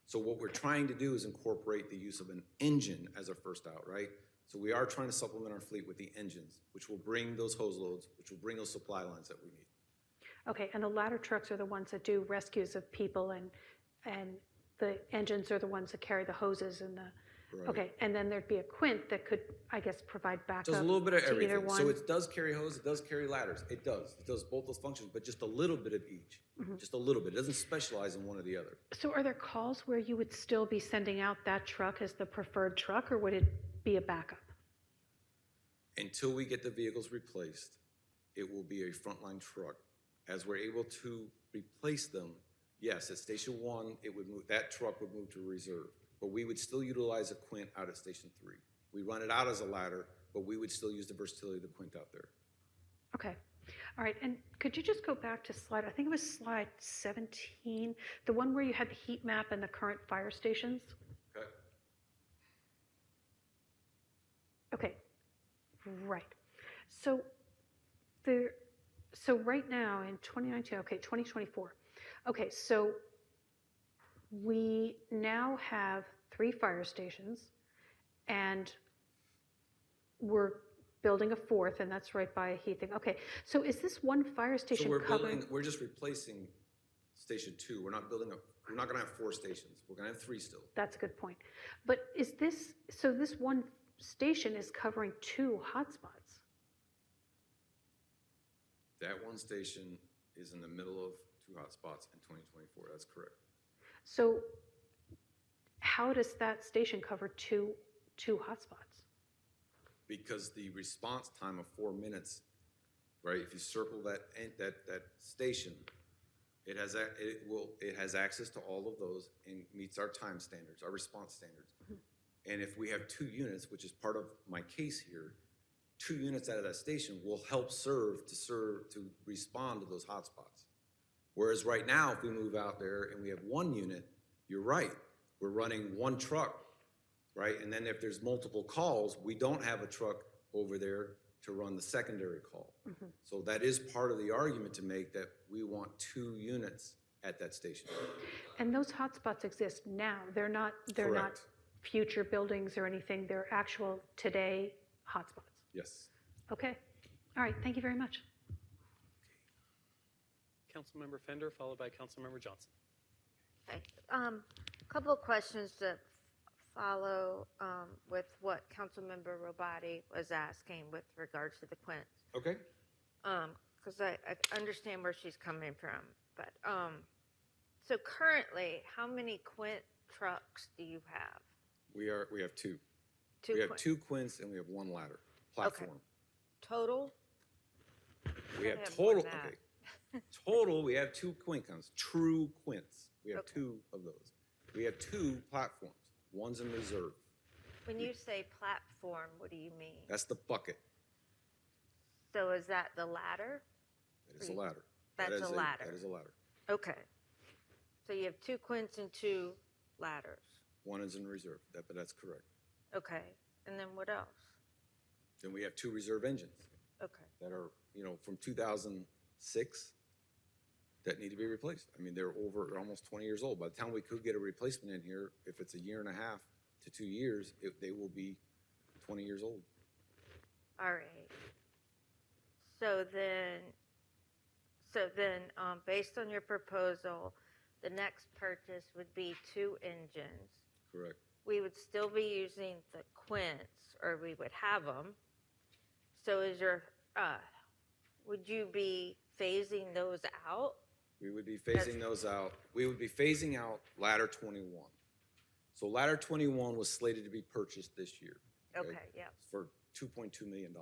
So what we're trying to do is incorporate the use of an engine as a first out, right? So we are trying to supplement our fleet with the engines, which will bring those hose loads, which will bring those supply lines that we need. Okay, and the ladder trucks are the ones that do rescues of people, and the engines are the ones that carry the hoses and the, Right. okay, and then there'd be a quint that could, I guess, provide backup Does a little bit of to either everything. one. So it does carry hose, it does carry ladders. It does. It does both those functions, but just a little bit of each. Just a little bit. It doesn't specialize in one or the other. So are there calls where you would still be sending out that truck as the preferred truck, or would it be a backup? Until we get the vehicles replaced, it will be a frontline truck. As we're able to replace them, yes, at Station 1, it would move, that truck would move to reserve. But we would still utilize a quint out at Station 3. We run it out as a ladder, but we would still use the versatility of the quint out there. Okay. All right, and could you just go back to slide, I think it was slide 17, the one where you had the heat map and the current fire stations? Okay. Okay, right. So right now in 2019, okay, 2024. Okay, so we now have 3 fire stations, and we're building a 4th, and that's right by a heat thing. Okay, so is this one fire station So covering? we're just replacing Station 2. We're not gonna have 4 stations. We're gonna have 3 still. That's a good point. But is this, so this one station is covering 2 hotspots? That one station is in the middle of 2 hotspots in 2024. That's correct. So how does that station cover two hotspots? Because the response time of 4 minutes, right? If you circle that station, it has access to all of those and meets our time standards, our response standards. And if we have 2 units, which is part of my case here, 2 units out of that station will help to respond to those hotspots. Whereas right now, if we move out there and we have 1 unit, you're right, we're running 1 truck, right? And then if there's multiple calls, we don't have a truck over there to run the secondary call. So that is part of the argument to make, that we want 2 units at that station. And those hotspots exist now. They're not Correct. future buildings or anything. They're actual today hotspots. Yes. Okay. All right. Thank you very much. Councilmember Fender, followed by Councilmember Johnson. Okay. Couple of questions to follow with what Councilmember Robati was asking with regards to the quints. Okay. Because I understand where she's coming from. But so currently, how many quint trucks do you have? We have 2. Two We have quint- 2 quints and we have 1 ladder platform. Total? We have have more total, than that. okay. Total, we have 2 quint counts, true quints. We have Okay. 2 of those. We have 2 platforms. One's in reserve. When you say platform, what do you mean? That's the bucket. So is that the ladder? That is a ladder. That's That is a ladder. That is a ladder. Okay. So you have 2 quints and 2 ladders. 1 is in reserve. That's correct. Okay. And then what else? Then we have 2 reserve engines Okay. that are, from 2006 that need to be replaced. I mean, they're almost 20 years old. By the time we could get a replacement in here, if it's a year and a half to 2 years, they will be 20 years old. All right. So then, based on your proposal, the next purchase would be 2 engines. Correct. We would still be using the quints, or we would have them. So would you be phasing those out? We would be phasing those out. We would be phasing out ladder 21. So ladder 21 was slated to be purchased this year. Okay, yeah. For $2.2 million.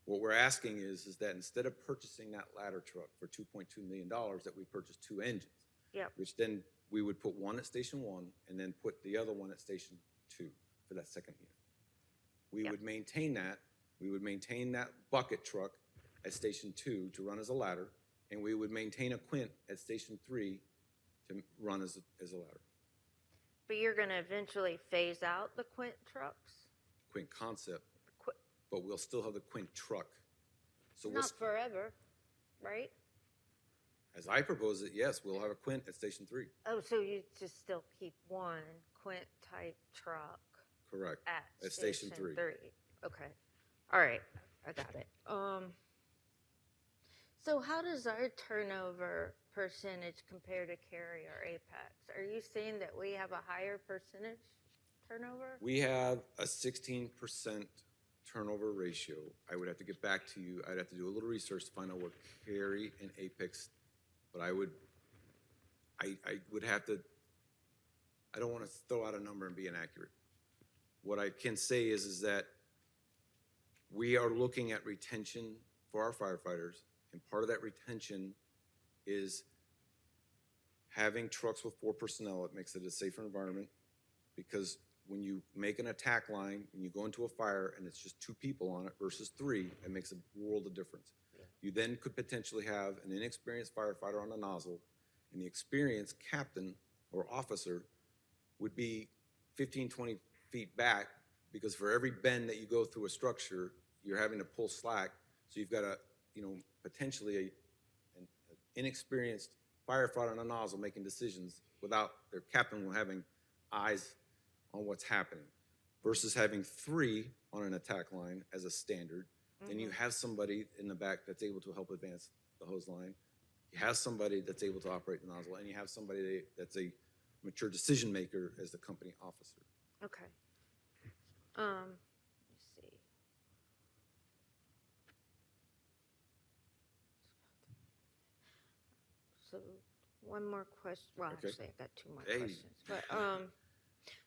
What we're asking is that instead of purchasing that ladder truck for $2.2 million, that we purchase 2 engines. Yep. Which then we would put one at Station 1 and then put the other one at Station 2 for that second unit. We Yep. would maintain that. We would maintain that bucket truck at Station 2 to run as a ladder, and we would maintain a quint at Station 3 to run as a ladder. But you're going to eventually phase out the quint trucks? Quint concept, Qu- but we'll still have the quint truck. So Not forever, right? as I propose it, yes, we'll have a quint at Station 3. Oh, so you just still keep one quint type truck Correct. at Station 3. Okay. All right. I got it. So how does our turnover percentage compare to Cary or Apex? Are you saying that we have a higher percentage turnover? We have a 16% turnover ratio. I would have to get back to you. I'd have to do a little research to find out what Cary and Apex, but I would have to, I don't want to throw out a number and be inaccurate. What I can say is that we are looking at retention for our firefighters, and part of that retention is having trucks with 4 personnel. It makes it a safer environment, because when you make an attack line and you go into a fire and it's just 2 people on it versus 3, it makes a world of difference. Yeah. You then could potentially have an inexperienced firefighter on the nozzle, and the experienced captain or officer would be 15, 20 feet back, because for every bend that you go through a structure, you're having to pull slack. So you've got a, potentially an inexperienced firefighter on a nozzle making decisions without their captain having eyes on what's happening, versus having 3 on an attack line as a standard. Mm-hmm. Then you have somebody in the back that's able to help advance the hose line. You have somebody that's able to operate the nozzle, and you have somebody that's a mature decision maker as the company officer. Okay. Let's see. So one more question. Well, okay. Actually, I got 2 more questions. But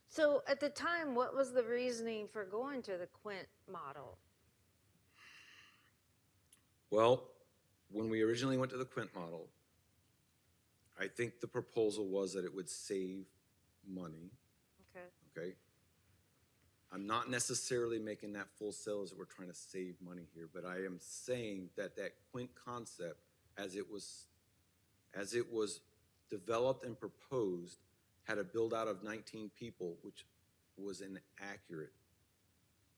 so at the time, what was the reasoning for going to the Quint model? Well, when we originally went to the Quint model, I think the proposal was that it would save money. Okay. Okay. I'm not necessarily making that full sell as we're trying to save money here, but I am saying that that Quint concept, as it was developed and proposed, had a build out of 19 people, which was inaccurate.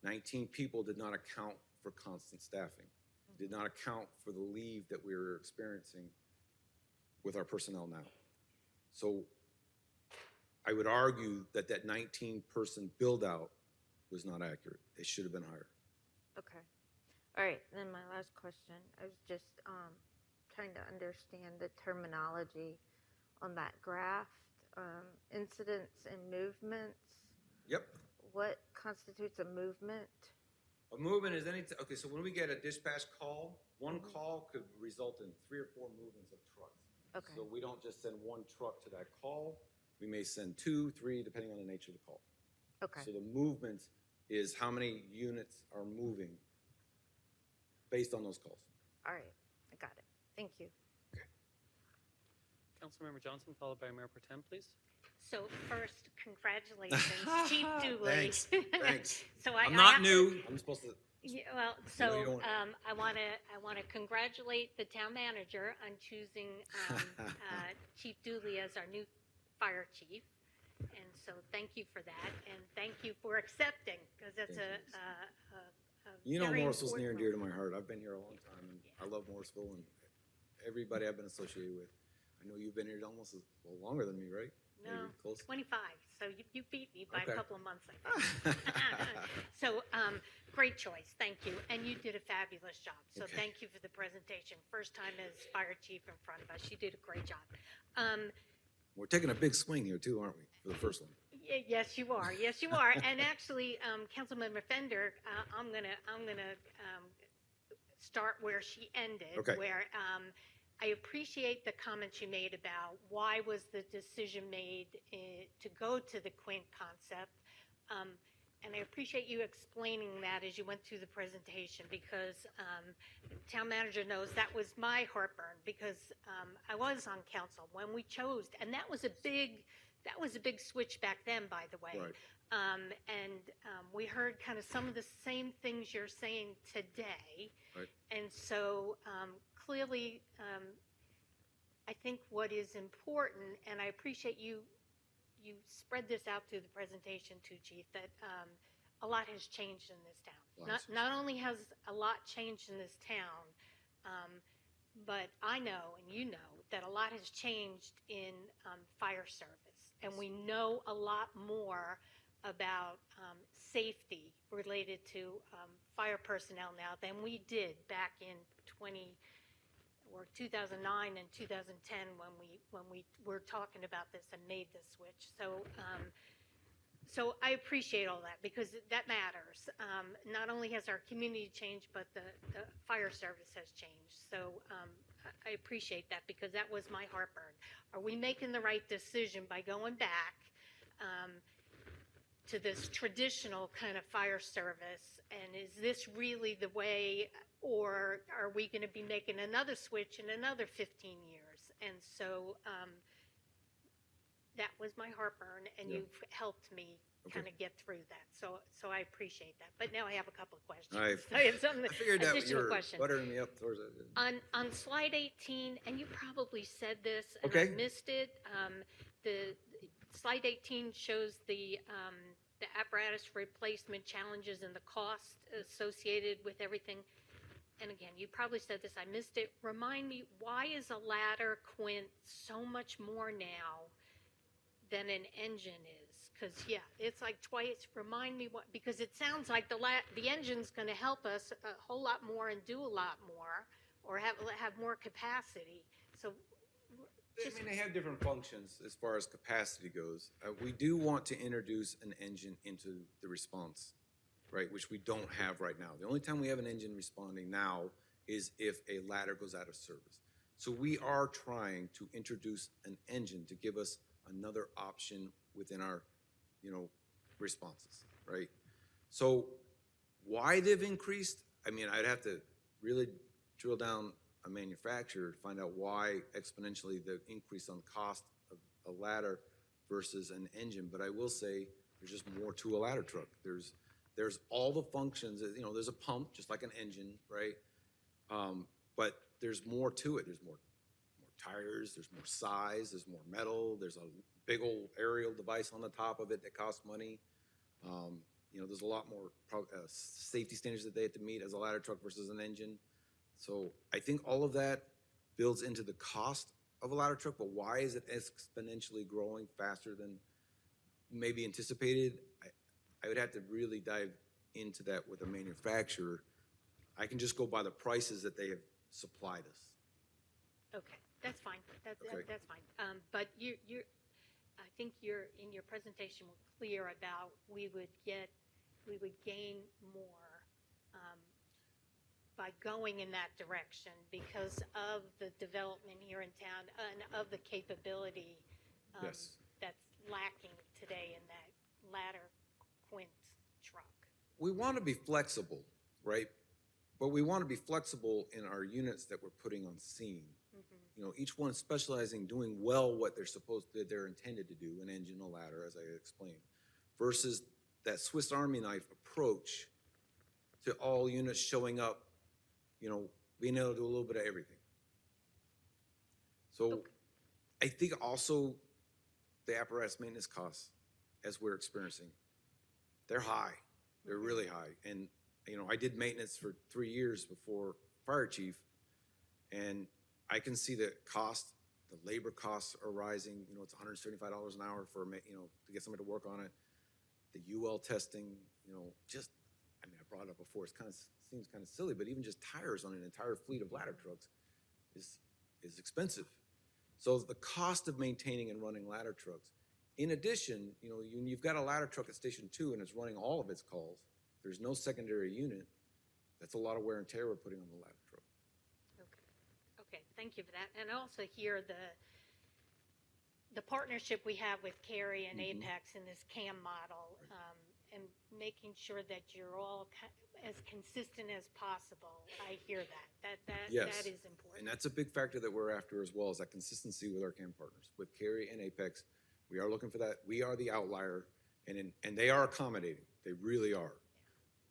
19 people did not account for constant staffing, did not account for the leave that we were experiencing with our personnel now. So I would argue that that 19-person build out was not accurate. It should have been higher. Okay. All right. Then my last question, I was just trying to understand the terminology on that graph, incidents and movements. Yep. What constitutes a movement? A movement is any, okay, so when we get a dispatch call, one call could result in 3 or 4 movements of trucks. Okay. So we don't just send 1 truck to that call. We may send 2, 3, depending on the nature of the call. Okay. So the movement is how many units are moving based on those calls. All right. I got it. Thank you. Okay. Councilmember Johnson, followed by Mayor Pro Tem, please. So first, congratulations, Chief Dooley. Thanks. Thanks. So I'm not new. I'm supposed to. Yeah, well, so I want to congratulate the town manager on choosing Chief Dooley as our new fire chief, and so thank you for that, and thank you for accepting, because that's a very Morrisville's near and dear to important my heart. I've been here a long time, and I love Morrisville and everybody I've been associated with. I know you've been here almost longer than me, right? No, maybe close. 25. So you beat me by Okay. a couple of months, I think. So great choice. Thank you. And you did a fabulous job. So Okay. thank you for the presentation. First time as fire chief in front of us. You did a great job. We're taking a big swing here too, aren't we, for the first one? Yes, you are. Yes, you are. And actually, Councilmember Fender, I'm gonna start where she ended. Okay. Where I appreciate the comments you made about why was the decision made to go to the Quint concept. And I appreciate you explaining that as you went through the presentation, because town manager knows that was my heartburn, because I was on council when we chose, and that was a big switch back then, by the way. Right. And we heard kind of some of the same things you're saying today. Right. And so clearly, I think what is important, and I appreciate you spread this out through the presentation too, Chief, that a lot has changed in this town. Not only has a lot changed in this town, but I know, and you know, that a lot has changed in fire service. And we know a lot more about safety related to fire personnel now than we did back in or 2009 and 2010 when we were talking about this and made the switch. So I appreciate all that because that matters. Not only has our community changed, but the fire service has changed. So I appreciate that because that was my heartburn. Are we making the right decision by going back to this traditional kind of fire service? And is this really the way, or are we going to be making another switch in another 15 years? And so that was my heartburn, and Yeah. you've helped me Okay. kind of get through that. So I appreciate that. But now I have a couple of questions. I have some I figured that you additional were questions. buttering me up towards it. On slide 18, and you probably said this, and Okay. I missed it. The slide 18 shows the apparatus replacement challenges and the cost associated with everything. And again, you probably said this, I missed it. Remind me, why is a ladder quint so much more now than an engine is? Because, yeah, it's like twice. Remind me what, because it sounds like the engine's going to help us a whole lot more and do a lot more, or have more capacity. So just, I mean, they have different functions as far as capacity goes. We do want to introduce an engine into the response, right, which we don't have right now. The only time we have an engine responding now is if a ladder goes out of service. So we are trying to introduce an engine to give us another option within our, responses, right? So why they've increased, I mean, I'd have to really drill down a manufacturer to find out why exponentially the increase on cost of a ladder versus an engine. But I will say there's just more to a ladder truck. There's all the functions, there's a pump, just like an engine, right? But there's more to it. There's more tires, there's more size, there's more metal, there's a big old aerial device on the top of it that costs money. There's a lot more safety standards that they have to meet as a ladder truck versus an engine. So I think all of that builds into the cost of a ladder truck, but why is it exponentially growing faster than maybe anticipated? I would have to really dive into that with a manufacturer. I can just go by the prices that they have supplied us. okay, that's fine. That's fine. But I think in your presentation were clear about we would gain more by going in that direction because of the development here in town and of the capability Yes. that's lacking today in that ladder quint truck. We want to be flexible, right? But we want to be flexible in our units that we're putting on scene. Each one specializing, doing well what they're intended to do, an engine, a ladder, as I explained, versus that Swiss Army knife approach to all units showing up, being able to do a little bit of everything. So Okay. I think also the apparatus maintenance costs, as we're experiencing, they're high. They're really high. And, I did maintenance for 3 years before fire chief, and I can see the labor costs are rising. It's $175 an hour to get somebody to work on it. The UL testing, I brought it up before. Seems kind of silly, but even just tires on an entire fleet of ladder trucks is expensive. So the cost of maintaining and running ladder trucks. In addition, you've got a ladder truck at Station 2 and it's running all of its calls. There's no secondary unit. That's a lot of wear and tear we're putting on the ladder truck. Okay, thank you for that. And I also hear the partnership we have with Cary and Apex in this CAM model, and making sure that you're all as consistent as possible. I hear that. Yes. That is important. And that's a big factor that we're after as well, is that consistency with our CAM partners. With Cary and Apex, we are looking for that. We are the outlier, and they are accommodating. They really are.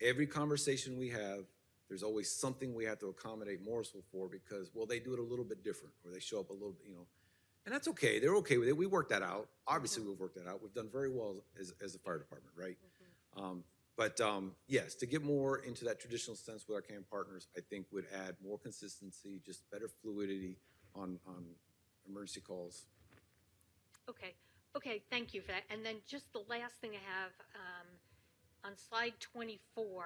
Every conversation we have, there's always something we have to accommodate Morrisville for because, well, they do it a little bit different, or they show up a little bit, and that's okay. They're okay with it. We worked that out. Obviously, we've worked that out. We've done very well as the fire department, right? But yes, to get more into that traditional sense with our CAM partners, I think would add more consistency, just better fluidity on emergency calls. Okay, thank you for that. And then just the last thing I have, on slide 24,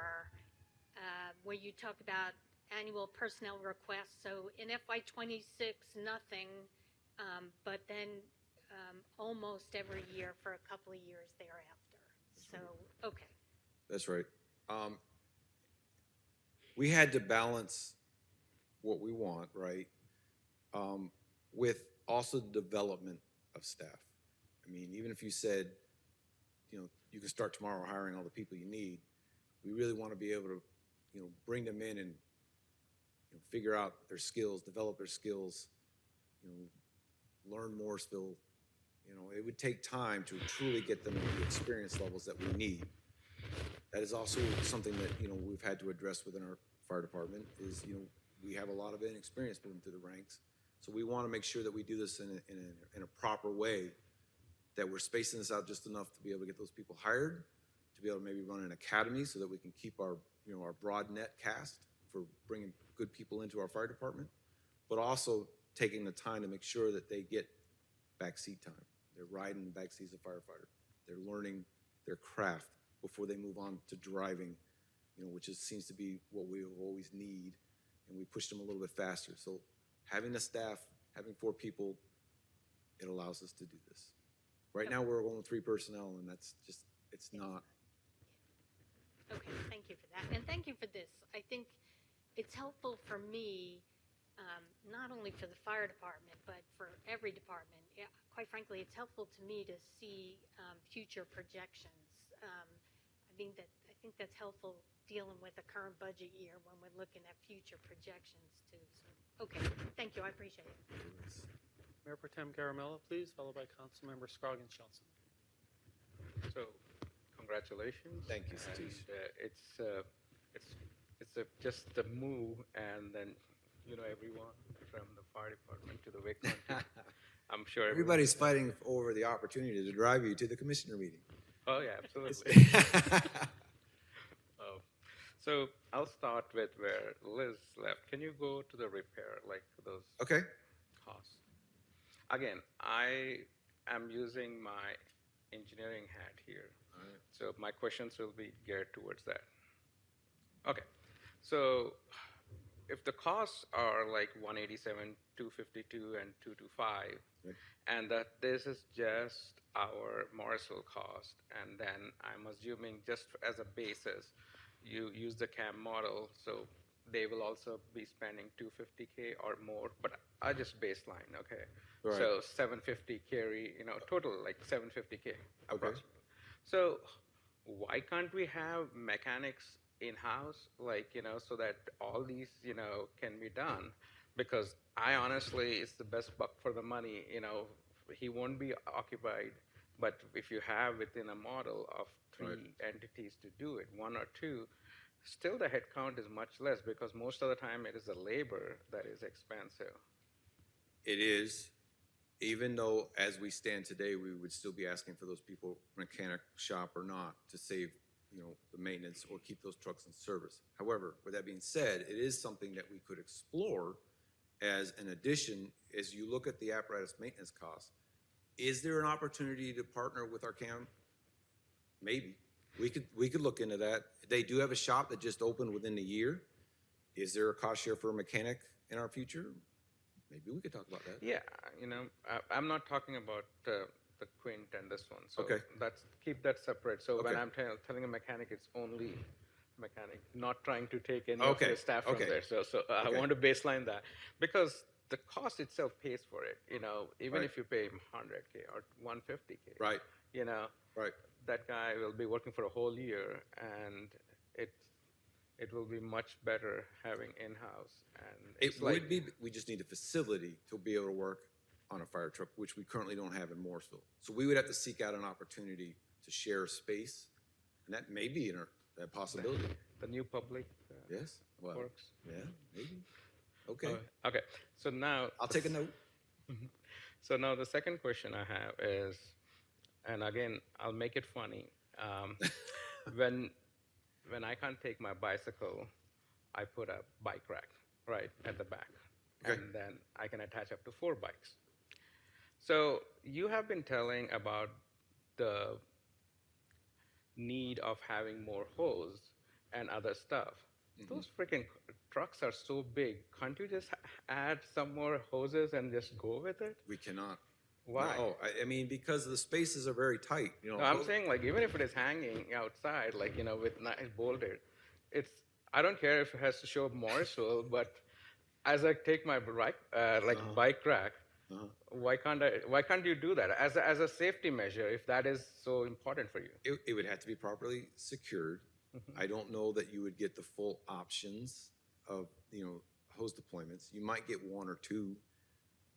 where you talk about annual personnel requests. So in FY '26, nothing, but then almost every year for a couple of years thereafter. So, okay. That's right. We had to balance what we want, right, with also the development of staff. I mean, even if you said, you can start tomorrow hiring all the people you need, we really want to be able to, bring them in and figure out their skills, develop their skills, learn Morrisville. It would take time to truly get them to the experience levels that we need. That is also something that, we've had to address within our fire department is, we have a lot of inexperience moving through the ranks. So we want to make sure that we do this in a proper way, that we're spacing this out just enough to be able to get those people hired, to be able to maybe run an academy so that we can keep our broad net cast for bringing good people into our fire department, but also taking the time to make sure that they get backseat time. They're riding the backseat as a firefighter. They're learning their craft before they move on to driving, which seems to be what we always need, and we push them a little bit faster. So having the staff, having 4 people, it allows us to do this. Right now, we're only 3 personnel, and that's just, it's not. Okay, thank you for that. And thank you for this. I think it's helpful for me, not only for the fire department, but for every department. Yeah, quite frankly, it's helpful to me to see future projections. I think that's helpful dealing with the current budget year when we're looking at future projections too. So, okay, thank you. I appreciate it. Mayor Pro Tem Garamella, please, followed by Councilmember Scroggins-Shelton. So, congratulations. Thank you, Satish. And just the move, and then everyone from the fire department to the WIC. I'm sure Everybody's fighting over the opportunity to drive you to the commissioner meeting. Oh yeah, absolutely. So I'll start with where Liz left. Can you go to the repair, like those Okay. costs? Again, I am using my engineering hat here. All right. So my questions will be geared towards that. Okay, so if the costs are like 187, 252, and 225, Right. and that this is just our Morrisville cost, and then I'm assuming just as a basis, you use the CAM model, so they will also be spending 250K or more, but I just baseline, okay? Right. So 750 carry, total like 750K Okay. approximately. So why can't we have mechanics in-house, so that all these, can be done? Because I honestly, it's the best buck for the money, he won't be occupied, but if you have within a model of 3 Right. entities to do it, 1 or 2, still the headcount is much less because most of the time it is the labor that is expensive. It is, even though as we stand today, we would still be asking for those people, mechanic shop or not, to save, the maintenance or keep those trucks in service. However, with that being said, it is something that we could explore as an addition as you look at the apparatus maintenance costs. Is there an opportunity to partner with our CAM? Maybe. We could look into that. They do have a shop that just opened within the year. Is there a cost share for a mechanic in our future? Maybe we could talk about that. Yeah, I'm not talking about the Quint and this one. So Okay. keep that separate. So when Okay. I'm telling a mechanic, it's only mechanic, not trying to take any Okay. of the staff from Okay. there. So I Okay. want to baseline that because the cost itself pays for it. Even Right. if you pay 100K or 150K, Right, right. that guy will be working for a whole year, and it will be much better having in-house. And It it's like, would be, we just need a facility to be able to work on a fire truck, which we currently don't have in Morrisville. So we would have to seek out an opportunity to share space, and that may be a possibility. the new public Yes, well, works. yeah, maybe. Okay, Okay. So now I'll take a note. So now the second question I have is, and again, I'll make it funny. When I can't take my bicycle, I put a bike rack right at the back, Okay. and then I can attach up to 4 bikes. So you have been telling about the need of having more hose and other stuff, those freaking trucks are so big. Can't you just add some more hoses and just go with it? We cannot. Why? No, I mean, because the spaces are very tight, you know. No, I'm saying like even if it is hanging outside, like with nice bolted, it's I don't care if it has to show up Morrisville, but as I take my bike rack, why can't you do that as a safety measure if that is so important for you? It would have to be properly secured. I don't know that you would get the full options of, hose deployments. You might get one or two.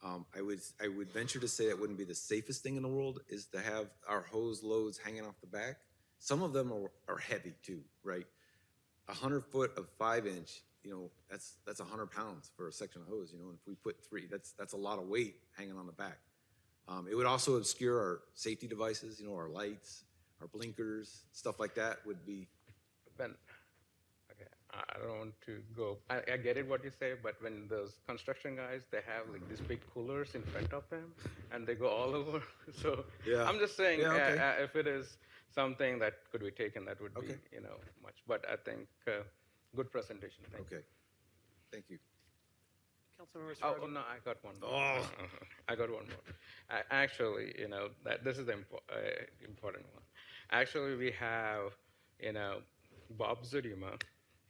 I would venture to say that wouldn't be the safest thing in the world is to have our hose loads hanging off the back. Some of them are heavy too, right? 100 foot of 5-inch, that's 100 pounds for a section of hose, and if we put 3, that's a lot of weight hanging on the back. It would also obscure our safety devices, our lights, our blinkers, stuff like that would be. Ben, okay, I don't want to go. I get it what you say, but when those construction guys, they have like these big coolers in front of them, and they go all over. So Yeah. I'm just saying, Yeah, okay. if it is something that could be taken, that would Okay. be much. But I think good presentation. Thank you. Okay, thank you. Councilmember Oh Scargill? no, I got one more. Oh. I got one more. Actually, that this is the important one. Actually, we have Bob Zudima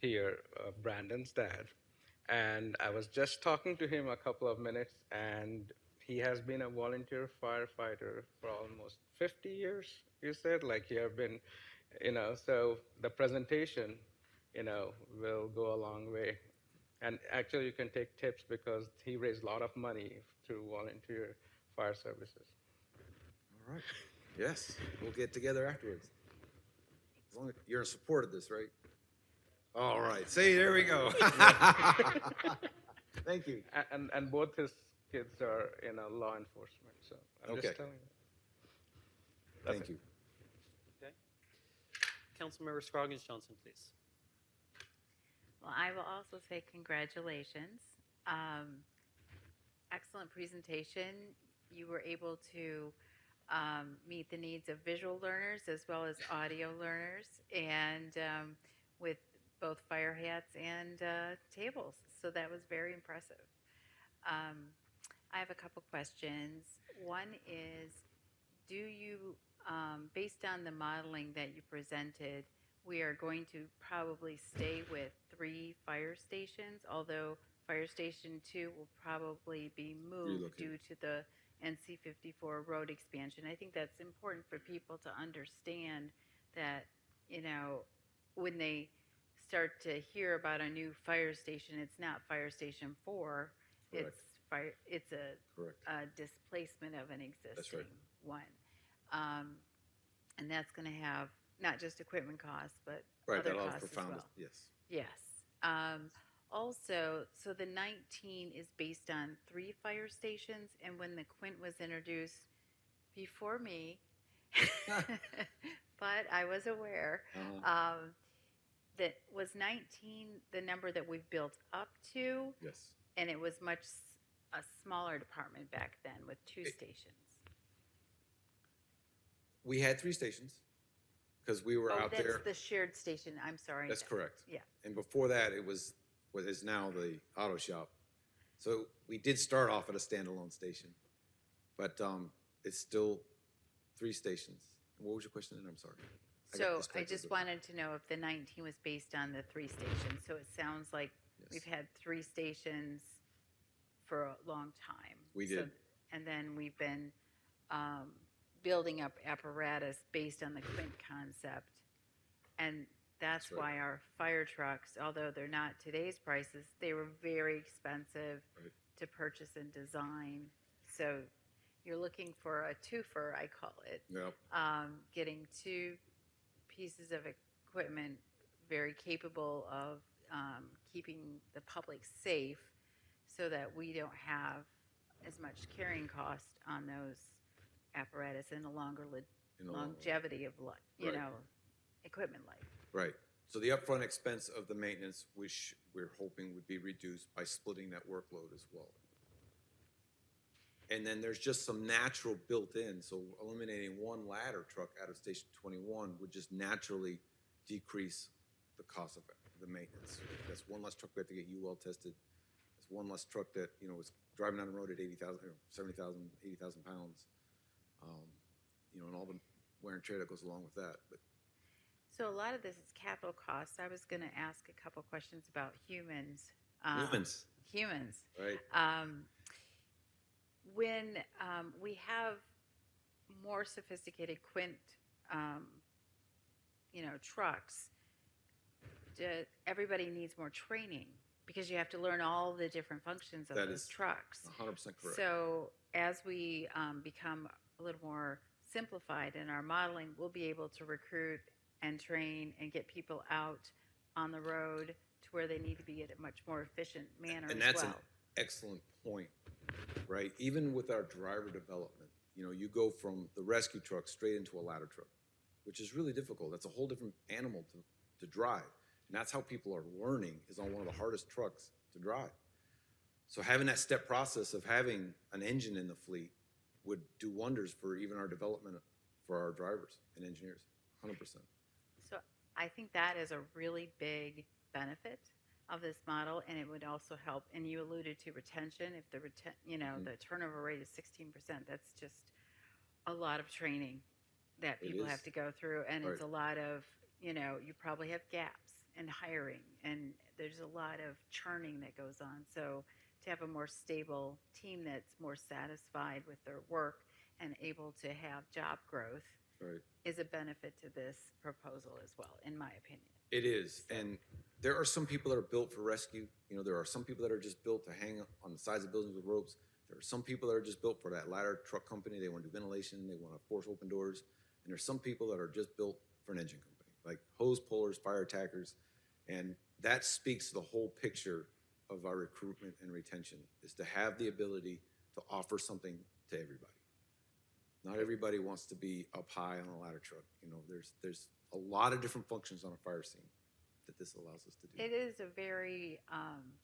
here, Brandon's dad, and I was just talking to him a couple of minutes, and he has been a volunteer firefighter for almost 50 years. You said like he have been, so the presentation, will go a long way. And actually, you can take tips because he raised a lot of money through volunteer fire services. All right. Yes, we'll get together afterwards. As long as you're in support of this, right? All right. See, there we go. Thank you. And both his kids are in law enforcement, so I'm Okay. just telling you. That's Thank it. you. Okay. Councilmember Scroggins Johnson, please. Well, I will also say congratulations. Excellent presentation. You were able to meet the needs of visual learners as well as audio learners, and with both fire hats and tables. So that was very impressive. I have a couple questions. One is, do you, based on the modeling that you presented, we are going to probably stay with 3 fire stations, although Fire Station 2 will probably be moved due to the NC 54 road expansion. I think that's important for people to understand that, when they start to hear about a new fire station, it's not Fire Station 4, Correct. it's a Correct. displacement of an existing right. one. And that's going to have not just equipment costs, but Right, other that'll have costs as profound, well. yes. Yes. Also, so the 19 is based on 3 fire stations, and when the Quint was introduced before me, but I was aware, that was 19 the number that we've built up to, Yes. and it was a smaller department back then with 2 stations. We had 3 stations because we were out that's there. the shared station. I'm sorry. That's correct. Yeah. And before that, it was what is now the auto shop. So we did start off at a standalone station, but it's still 3 stations. What was your question? And I'm sorry. So I just wanted to know if the 19 was based on the 3 stations. So it sounds like Yes. we've had 3 stations for a long time. We did. And then we've been building up apparatus based on the Quint concept. And that's That's right. why our fire trucks, although they're not today's prices, they were very expensive Right. to purchase and design. So you're looking for a twofer, I call it. Yep. Getting 2 pieces of equipment very capable of keeping the public safe so that we don't have as much carrying cost on those apparatus and the longer In the long run. longevity of Right. equipment life. Right. So the upfront expense of the maintenance, which we're hoping would be reduced by splitting that workload as well. And then there's just some natural built in. So eliminating 1 ladder truck out of Station 21 would just naturally decrease the cost of the maintenance. That's one less truck we have to get UL tested. That's one less truck that, you know, is driving down the road at 80,000, 70,000, 80,000 pounds. You know, and all the wear and tear that goes along with that. But So a lot of this is capital costs. I was going to ask a couple questions about humans. Humans. right? When we have more sophisticated quint, trucks, everybody needs more training because you have to learn all the different functions of That those is trucks. 100% correct. So as we become a little more simplified in our modeling, we'll be able to recruit and train and get people out on the road to where they need to be at a much more efficient manner And as that's well. an excellent point, right? Even with our driver development, you know, you go from the rescue truck straight into a ladder truck, which is really difficult. That's a whole different animal to drive. And that's how people are learning, is on one of the hardest trucks to drive. So having that step process of having an engine in the fleet would do wonders for even our development for our drivers and engineers, 100%. So I think that is a really big benefit of this model, and it would also help. And you alluded to retention. If the the turnover rate is 16%, that's just a lot of training that people have to go through, and it's a lot of you probably have gaps in hiring, and there's a lot of churning that goes on. So to have a more stable team that's more satisfied with their work and able to have job growth is a benefit to this proposal as well, in my opinion. It is. And there are some people that are built for rescue. You know, there are some people that are just built to hang on the sides of buildings with ropes. There are some people that are just built for that ladder truck company. They want to do ventilation. They want to force open doors. And there's some people that are just built for an engine company, like hose pullers, fire attackers. And that speaks to the whole picture of our recruitment and retention, is to have the ability to offer something to everybody. Not everybody wants to be up high on a ladder truck. You know, there's a lot of different functions on a fire scene that this allows us to do. It is a very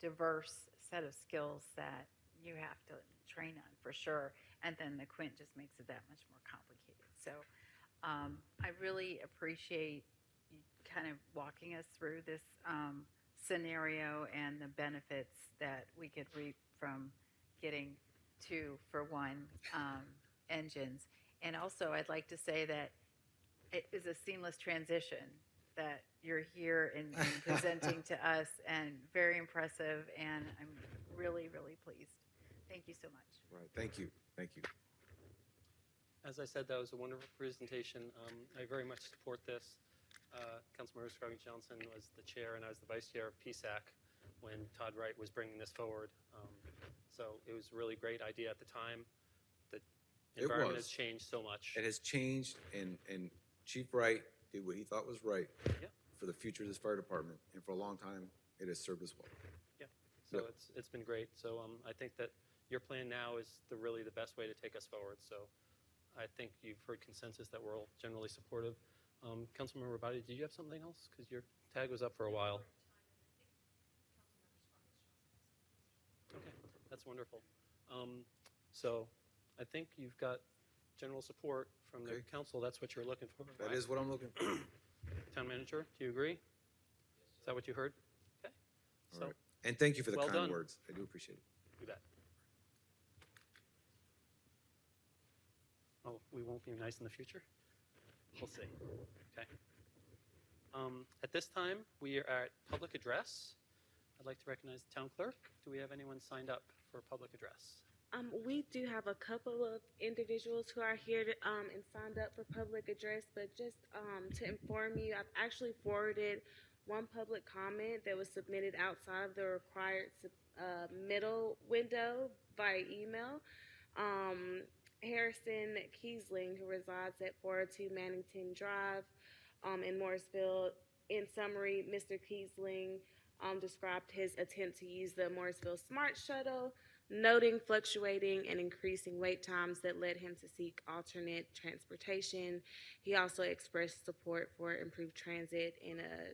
diverse set of skills that you have to train on for sure. And then the quint just makes it that much more complicated. So I really appreciate you kind of walking us through this scenario and the benefits that we could reap from getting 2 for 1 engines. And also, I'd like to say that it is a seamless transition that you're here and presenting to us, and very impressive, and I'm really, really pleased. Thank you so much. Right. Thank you. Thank you. As I said, that was a wonderful presentation. I very much support this. Councilmember Scroggins-Johnson was the chair, and I was the vice chair of PSAC when Todd Wright was bringing this forward. So it was a really great idea at the time. The environment has changed so much. It has changed, and Chief Wright did what he thought was right for the future of this fire department, and for a long time, it has served us well. Yeah, so it's been great. So I think that your plan now is really the best way to take us forward. So I think you've heard consensus that we're all generally supportive. Councilmember Abadi, did you have something else? Because your tag was up for a while. Okay, that's wonderful. So I think you've got general support from the council. That's what you're looking for. That is what I'm looking for. Town manager, do you agree? Is that what you heard? Okay. All right. And thank you for the well kind done. words. I do appreciate it. You bet. Oh, we won't be nice in the future? We'll see. Okay. At this time, we are at public address. I'd like to recognize the town clerk. Do we have anyone signed up for public address? We do have a couple of individuals who are here and signed up for public address, but just to inform you, I've actually forwarded one public comment that was submitted outside of the required middle window via email. Harrison Kiesling, who resides at 402 Mannington Drive in Morrisville. In summary, Mr. Kiesling described his attempt to use the Morrisville Smart Shuttle, noting fluctuating and increasing wait times that led him to seek alternate transportation. He also expressed support for improved transit in a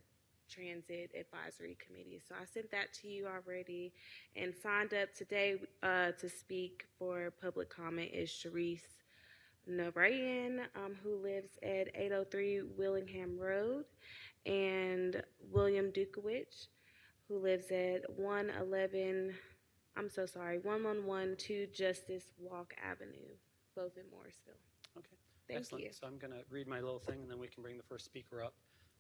transit advisory committee. So I sent that to you already, and signed up today to speak for public comment is Sharice Narayan, who lives at 803 Willingham Road. and William Dukowicz, who lives at 1112 Justice Walk Avenue, both in Morrisville. Okay. Thank Excellent. you. So I'm going to read my little thing, and then we can bring the first speaker up.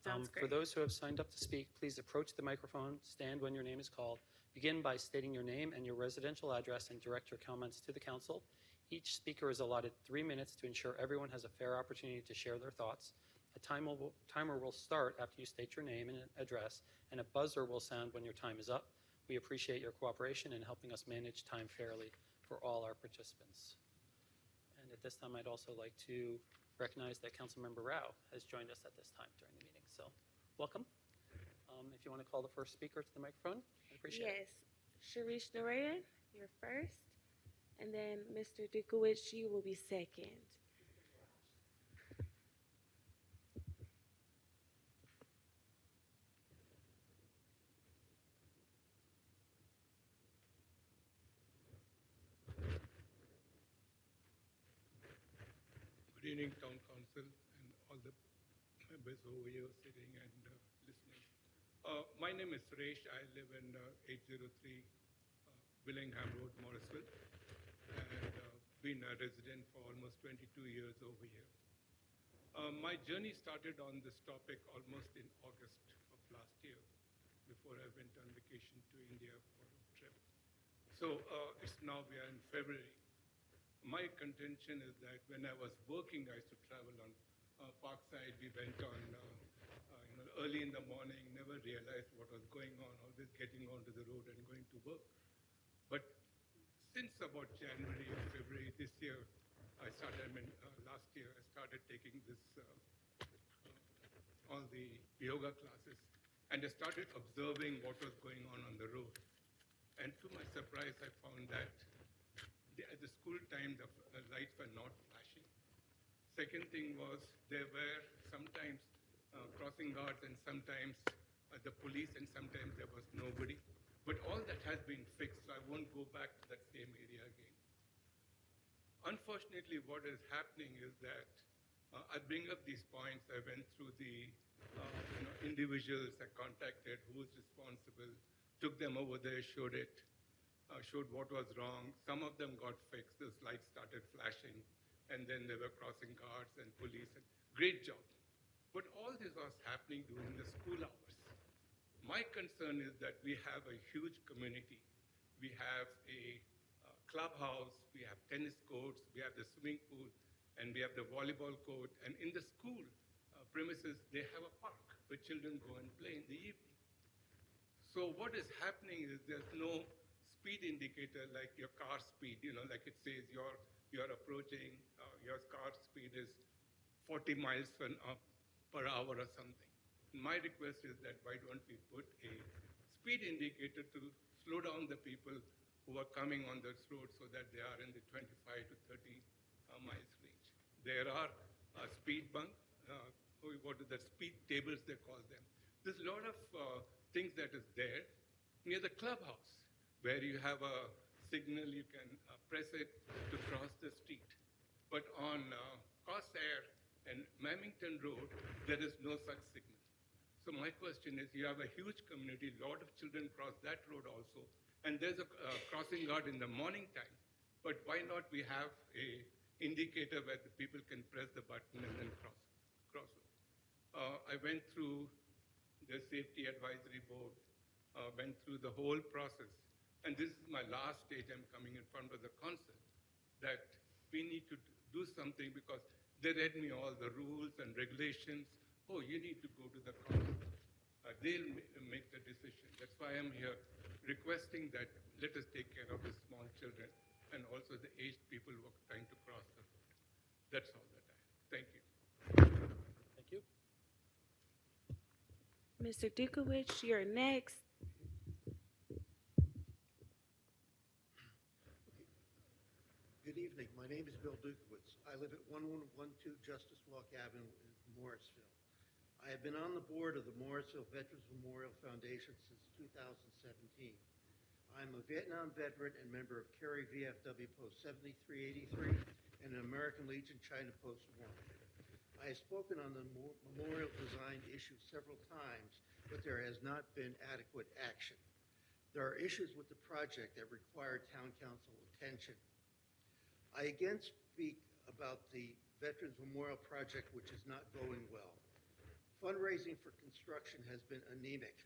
Sounds For great. those who have signed up to speak, please approach the microphone, stand when your name is called. Begin by stating your name and your residential address and direct your comments to the council. Each speaker is allotted 3 minutes to ensure everyone has a fair opportunity to share their thoughts. A timer will start after you state your name and address, and a buzzer will sound when your time is up. We appreciate your cooperation in helping us manage time fairly for all our participants. And at this time, I'd also like to recognize that Councilmember Rao has joined us at this time during the meeting. So welcome. If you want to call the first speaker to the microphone, I appreciate it. Yes, Sharice Norea, you're first, and then Mr. Dukowicz, you will be second. Good evening, Town Council and all the members over here sitting and listening. My name is Suresh. I live in 803 Willingham Road, Morrisville, and been a resident for almost 22 years over here. My journey started on this topic almost in August of last year, before I went on vacation to India for a trip. So it's now we are in February. My contention is that when I was working, I used to travel on Parkside. We went on early in the morning, never realized what was going on, always getting onto the road and going to work. But since about January or February this year, last year, I started taking this, all the yoga classes, and I started observing what was going on the road. And to my surprise, I found that at the school time, the lights were not flashing. Second thing was there were sometimes crossing guards and sometimes the police and sometimes there was nobody. But all that has been fixed, so I won't go back to that same area again. Unfortunately, what is happening is that I bring up these points. I went through the individuals I contacted, who was responsible, took them over there, showed it. Showed what was wrong. Some of them got fixed. The lights started flashing, and then there were crossing guards and police. And great job. But all this was happening during the school hours. My concern is that we have a huge community. We have a clubhouse, we have tennis courts, we have the swimming pool, and we have the volleyball court. And in the school premises, they have a park where children go and play in the evening. So what is happening is there's no speed indicator like your car speed, like it says you're approaching, your car speed is 40 miles per hour or something. My request is that why don't we put a speed indicator to slow down the people who are coming on this road so that they are in the 25 to 30 miles range. There are speed bumps, what is that, speed tables they call them. There's a lot of things that is there near the clubhouse, where you have a signal, you can press it to cross the street. But on Corsair and Mamington Road, there is no such signal. So my question is, you have a huge community, a lot of children cross that road also, and there's a crossing guard in the morning time. But why not we have a indicator where the people can press the button and then cross it. I went through the Safety Advisory Board, went through the whole process. And this is my last stage. I'm coming in front of the council that we need to do something because they read me all the rules and regulations. Oh, you need to go to the council. They'll make the decision. That's why I'm here requesting that let us take care of the small children and also the aged people who are trying to cross the road. That's all that I have. Thank you. Thank you. Mr. Dukowicz, you're next. Good evening. My name is Bill Dukowicz. I live at 1112 Justice Walk Avenue in Morrisville. I have been on the board of the Morrisville Veterans Memorial Foundation since 2017. I'm a Vietnam veteran and member of Cary VFW Post 7383 and an American Legion China Post 1. I have spoken on the memorial design issue several times, but there has not been adequate action. There are issues with the project that require town council attention. I again speak about the Veterans Memorial Project, which is not going well. Fundraising for construction has been anemic.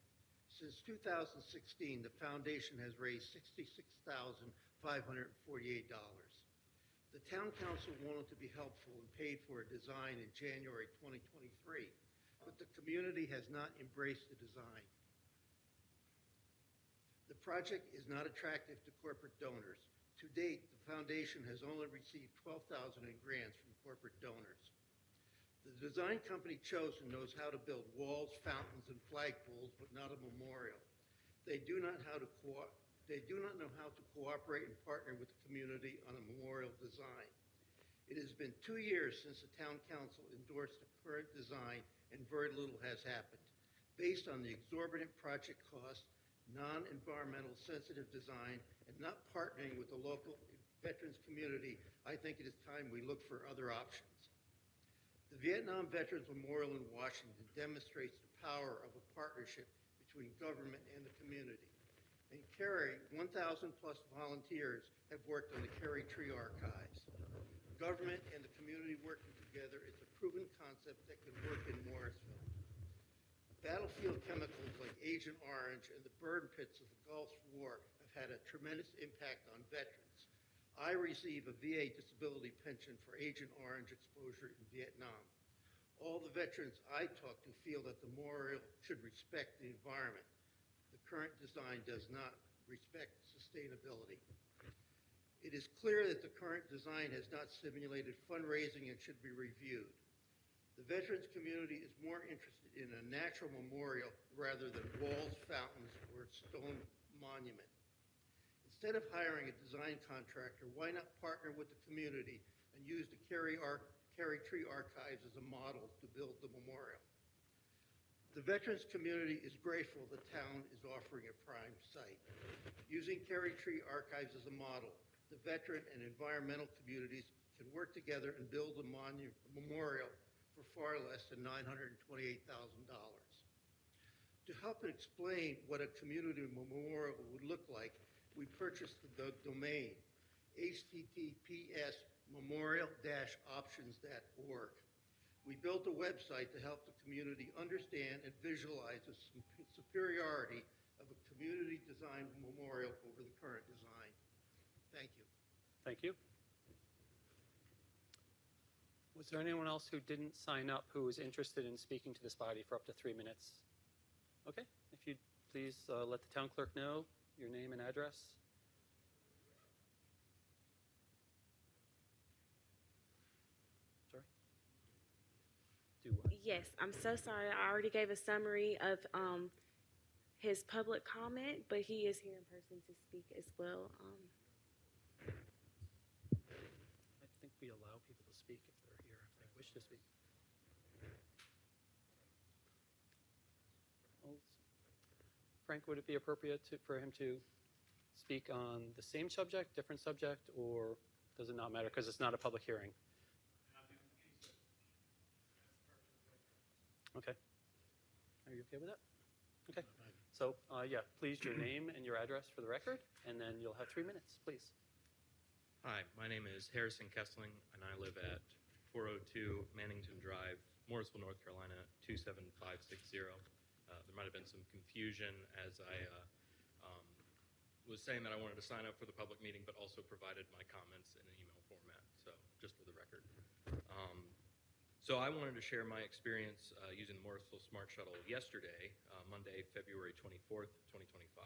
Since 2016, the foundation has raised $66,548. The town council wanted to be helpful and paid for a design in January 2023, but the community has not embraced the design. The project is not attractive to corporate donors. To date, the foundation has only received $12,000 in grants from corporate donors. The design company chosen knows how to build walls, fountains, and flagpoles, but not a memorial. They do not know how to cooperate and partner with the community on a memorial design. It has been 2 years since the town council endorsed the current design, and very little has happened. Based on the exorbitant project cost, non-environmental sensitive design, and not partnering with the local veterans community, I think it is time we look for other options. The Vietnam Veterans Memorial in Washington demonstrates the power of a partnership between government and the community. In Cary, 1,000 plus volunteers have worked on the Cary Tree Archives. Government and the community working together is a proven concept that can work in Morrisville. Battlefield chemicals like Agent Orange and the burn pits of the Gulf War have had a tremendous impact on veterans. I receive a VA disability pension for Agent Orange exposure in Vietnam. All the veterans I talk to feel that the memorial should respect the environment. The current design does not respect sustainability. It is clear that the current design has not stimulated fundraising and should be reviewed. The veterans community is more interested in a natural memorial rather than walls, fountains, or stone monument. Instead of hiring a design contractor, why not partner with the community and use the Cary Tree Archives as a model to build the memorial? The veterans community is grateful the town is offering a prime site. Using Cary Tree Archives as a model, the veteran and environmental communities can work together and build a memorial for far less than $928,000. To help explain what a community memorial would look like, we purchased the domain https://memorial-options.org. We built a website to help the community understand and visualize the superiority of a community-designed memorial over the current design. Thank you. Thank you. Was there anyone else who didn't sign up who was interested in speaking to this body for up to 3 minutes? Okay, if you'd please let the town clerk know your name and address. Sorry? Do what? Yes, I'm so sorry. I already gave a summary of his public comment, but he is here in person to speak as well. I think we allow people to speak if they're here, if they wish to speak. Well, Frank, would it be appropriate for him to speak on the same subject, different subject, or does it not matter because it's not a public hearing? Okay. Are you okay with that? Okay. So, yeah, please your name and your address for the record, and then you'll have 3 minutes, please. Hi, my name is Harrison Kessling, and I live at 402 Mannington Drive, Morrisville, North Carolina, 27560. There might have been some confusion as I was saying that I wanted to sign up for the public meeting, but also provided my comments in an email format, so just for the record. So I wanted to share my experience using the Morrisville Smart Shuttle yesterday, Monday, February 24th, 2025.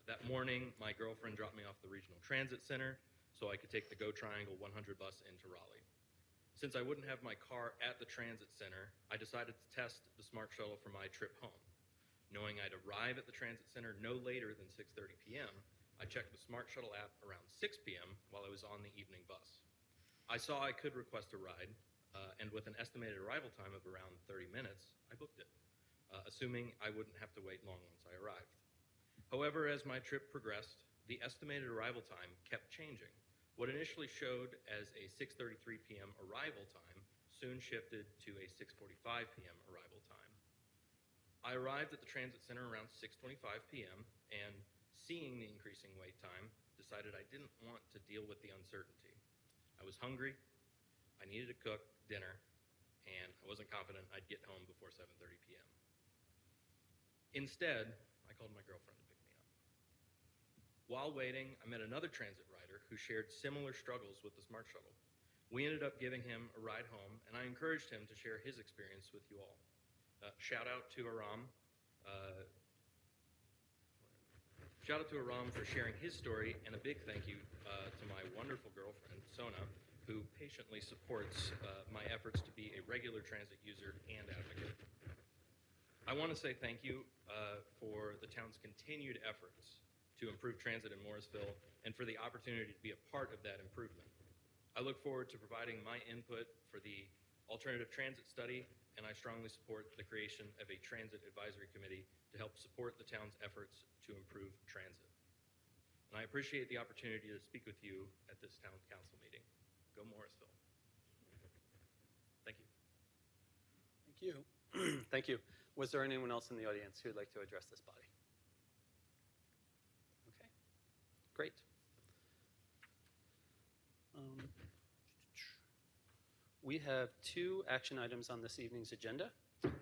That morning, my girlfriend dropped me off at the Regional Transit Center so I could take the Go Triangle 100 bus into Raleigh. Since I wouldn't have my car at the transit center, I decided to test the Smart Shuttle for my trip home. Knowing I'd arrive at the transit center no later than 6:30 p.m., I checked the Smart Shuttle app around 6 p.m. while I was on the evening bus. I saw I could request a ride, and with an estimated arrival time of around 30 minutes, I booked it, assuming I wouldn't have to wait long once I arrived. However, as my trip progressed, the estimated arrival time kept changing. What initially showed as a 6:33 p.m. arrival time soon shifted to a 6:45 p.m. arrival time. I arrived at the transit center around 6:25 p.m. and, seeing the increasing wait time, decided I didn't want to deal with the uncertainty. I was hungry, I needed to cook dinner, and I wasn't confident I'd get home before 7:30 p.m. Instead, I called my girlfriend to pick me up. While waiting, I met another transit rider who shared similar struggles with the Smart Shuttle. We ended up giving him a ride home, and I encouraged him to share his experience with you all. Shout out to Aram. Shout out to Aram for sharing his story, and a big thank you to my wonderful girlfriend, Sona, who patiently supports my efforts to be a regular transit user and advocate. I want to say thank you for the town's continued efforts to improve transit in Morrisville and for the opportunity to be a part of that improvement. I look forward to providing my input for the alternative transit study, and I strongly support the creation of a transit advisory committee to help support the town's efforts to improve transit. And I appreciate the opportunity to speak with you at this town council meeting. Go Morrisville. Thank you. Thank you. Thank you. Was there anyone else in the audience who would like to address this body? Okay, great. We have 2 action items on this evening's agenda.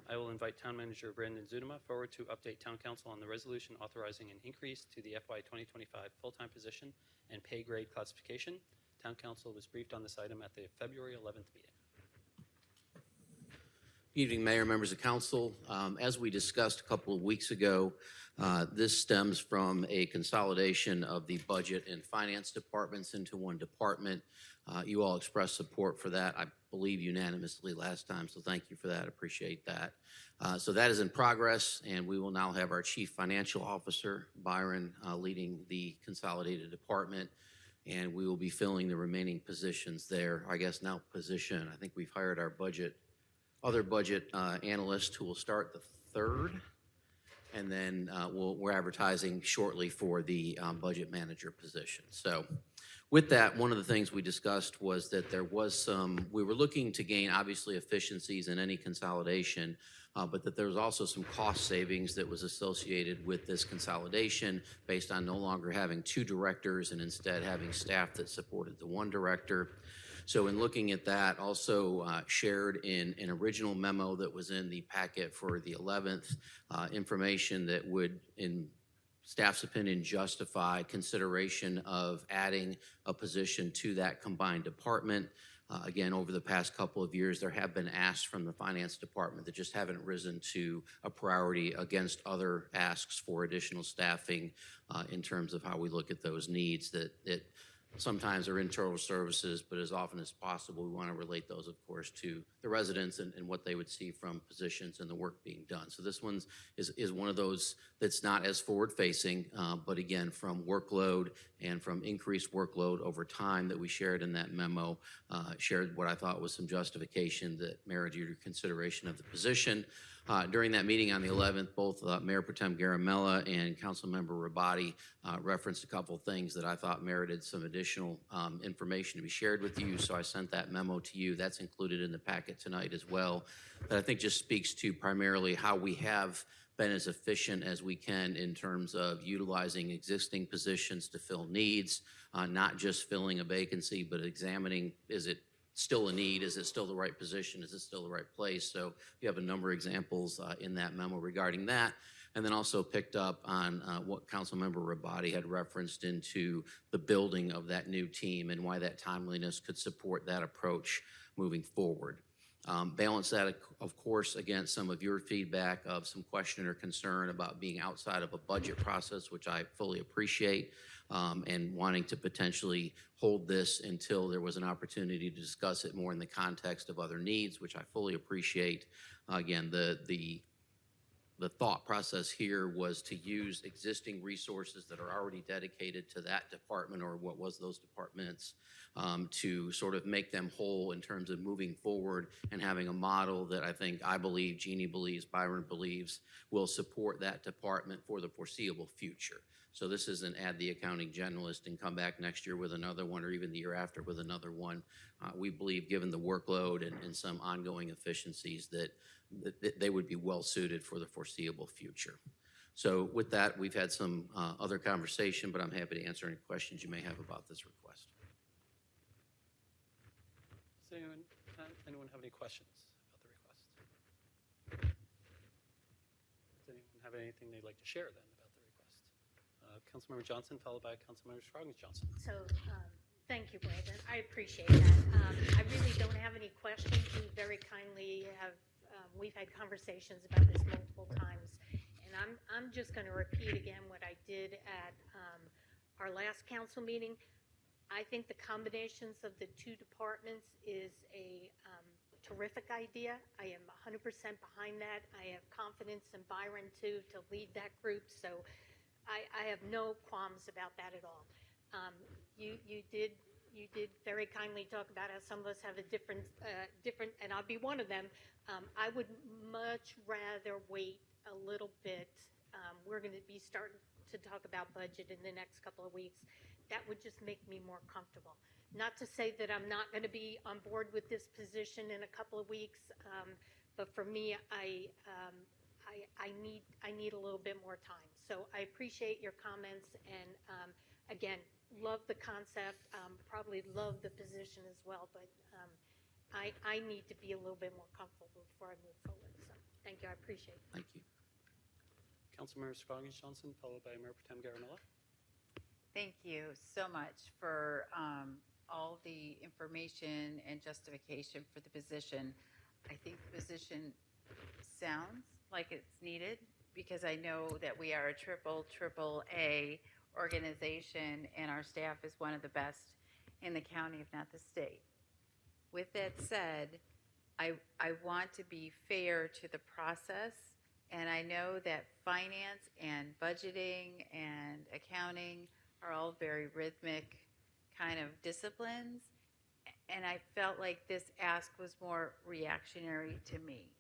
I will invite Town Manager Brandon Zudema forward to update Town Council on the resolution authorizing an increase to the FY 2025 full-time position and pay grade classification. Town Council was briefed on this item at the February 11th meeting. Good evening, Mayor, members of council. As we discussed a couple of weeks ago, this stems from a consolidation of the budget and finance departments into one department. You all expressed support for that, I believe unanimously last time, so thank you for that. Appreciate that. So that is in progress, and we will now have our Chief Financial Officer, Byron, leading the consolidated department, and we will be filling the remaining positions there. I guess now position, I think we've hired our other budget analyst who will start the 3rd, and then we're advertising shortly for the budget manager position. So with that, one of the things we discussed was that we were looking to gain obviously efficiencies in any consolidation, but that there was also some cost savings that was associated with this consolidation based on no longer having 2 directors and instead having staff that supported the 1 director. So in looking at that, also shared in an original memo that was in the packet for the 11th, information that would, in staff's opinion, justify consideration of adding a position to that combined department. Again, over the past couple of years, there have been asks from the finance department that just haven't risen to a priority against other asks for additional staffing in terms of how we look at those needs that sometimes are internal services, but as often as possible, we want to relate those, of course, to the residents and what they would see from positions and the work being done. So this one is one of those that's not as forward-facing, but again, from workload and from increased workload over time that we shared in that memo, shared what I thought was some justification that merited your consideration of the position. During that meeting on the 11th, both Mayor Pro Tem Garamella and Councilmember Rabati referenced a couple of things that I thought merited some additional information to be shared with you, so I sent that memo to you. That's included in the packet tonight as well. That I think just speaks to primarily how we have been as efficient as we can in terms of utilizing existing positions to fill needs, not just filling a vacancy, but examining, is it still a need? Is it still the right position? Is it still the right place? So you have a number of examples in that memo regarding that. And then also picked up on what Councilmember Rabati had referenced into the building of that new team and why that timeliness could support that approach moving forward. Balance that, of course, against some of your feedback of some question or concern about being outside of a budget process, which I fully appreciate, and wanting to potentially hold this until there was an opportunity to discuss it more in the context of other needs, which I fully appreciate. Again, the the thought process here was to use existing resources that are already dedicated to that department or what was those departments, to sort of make them whole in terms of moving forward and having a model that I believe, Jeannie believes, Byron believes will support that department for the foreseeable future. So this isn't add the accounting generalist and come back next year with another one or even the year after with another one. We believe, given the workload and some ongoing efficiencies, that they would be well suited for the foreseeable future. So with that, we've had some other conversation, but I'm happy to answer any questions you may have about this request. Does anyone have any questions about the request? Does anyone have anything they'd like to share then about the request? Councilmember Johnson, followed by Councilmember Scroggins-Johnson. So, thank you, Brandon. I appreciate that. I really don't have any questions. You very kindly have, we've had conversations about this multiple times. And I'm just going to repeat again what I did at our last council meeting. I think the combinations of the two departments is a terrific idea. I am 100% behind that. I have confidence in Byron, too, to lead that group. So I have no qualms about that at all. You did very kindly talk about how some of us have a different, and I'll be one of them. I would much rather wait a little bit. We're going to be starting to talk about budget in the next couple of weeks. That would just make me more comfortable. Not to say that I'm not going to be on board with this position in a couple of weeks, but for me, I need a little bit more time. So I appreciate your comments, and again, love the concept. Probably love the position as well, but I need to be a little bit more comfortable before I move forward. So thank you. I appreciate it. Thank you. Councilmember Scroggins-Johnson, followed by Mayor Pro Tem Garamella. Thank you so much for all the information and justification for the position. I think the position sounds like it's needed because I know that we are a triple A organization and our staff is one of the best in the county, if not the state. With that said, I want to be fair to the process, and I know that finance and budgeting and accounting are all very rhythmic kind of disciplines, and I felt like this ask was more reactionary to me.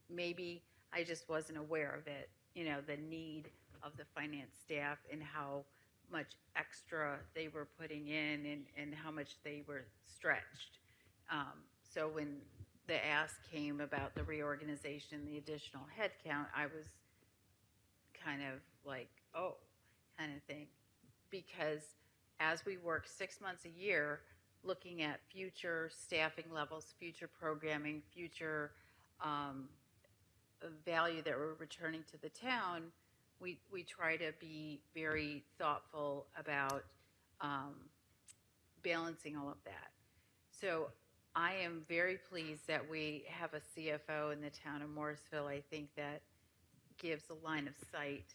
Maybe I just wasn't aware of it, the need of the finance staff and how much extra they were putting in and how much they were stretched. So when the ask came about the reorganization, the additional headcount, I was kind of like, oh, kind of thing. Because as we work 6 months a year, looking at future staffing levels, future programming, future value that we're returning to the town, we try to be very thoughtful about balancing all of that. So I am very pleased that we have a CFO in the town of Morrisville. I think that gives a line of sight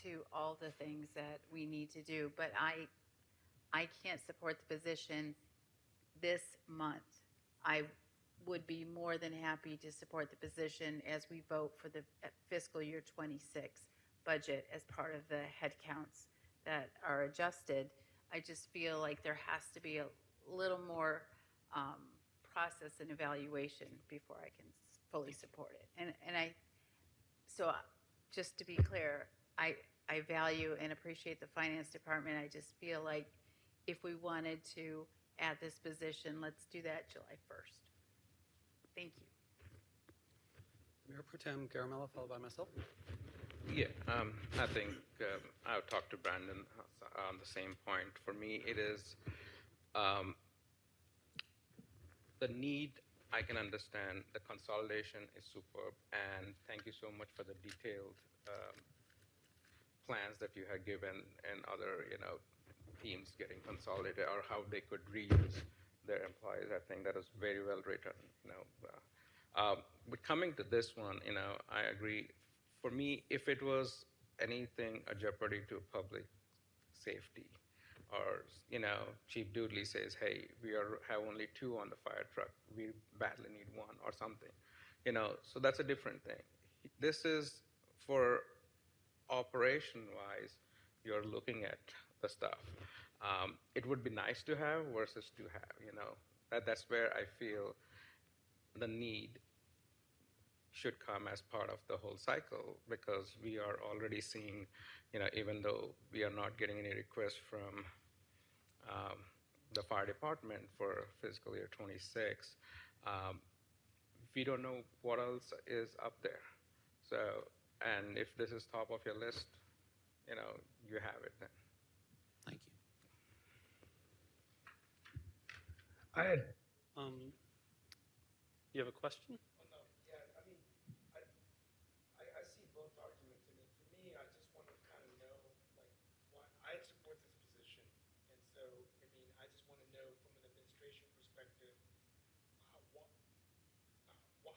to all the things that we need to do. But I can't support the position this month. I would be more than happy to support the position as we vote for the fiscal year 26 budget as part of the headcounts that are adjusted. I just feel like there has to be a little more process and evaluation before I can fully support it. So just to be clear, I value and appreciate the finance department. I just feel like if we wanted to add this position, let's do that July 1st. Thank you. Mayor Pro Tem Garamella, followed by myself. Yeah, I think I'll talk to Brandon on the same point. For me, it is the need. I can understand the consolidation is superb, and thank you so much for the detailed plans that you had given and other, teams getting consolidated or how they could reuse their employees. I think that was very well written. But coming to this one, I agree. For me, if it was anything a jeopardy to public safety, or Chief Doodley says, "Hey, we have only 2 on the fire truck. We badly need 1," or something, so that's a different thing. This is for operation-wise, you're looking at the stuff. It would be nice to have versus to have, you know. That's where I feel the need should come as part of the whole cycle, because we are already seeing, you know, even though we are not getting any requests from the fire department for fiscal year 26, we don't know what else is up there. So, and if this is top of your list, you know, you have it then. Thank you. I had, You have a question? well, no, yeah, I mean, I see both arguments. I mean, for me, I just want to kind of know, like, why I support this position. And so, I mean, I just want to know from an administration perspective,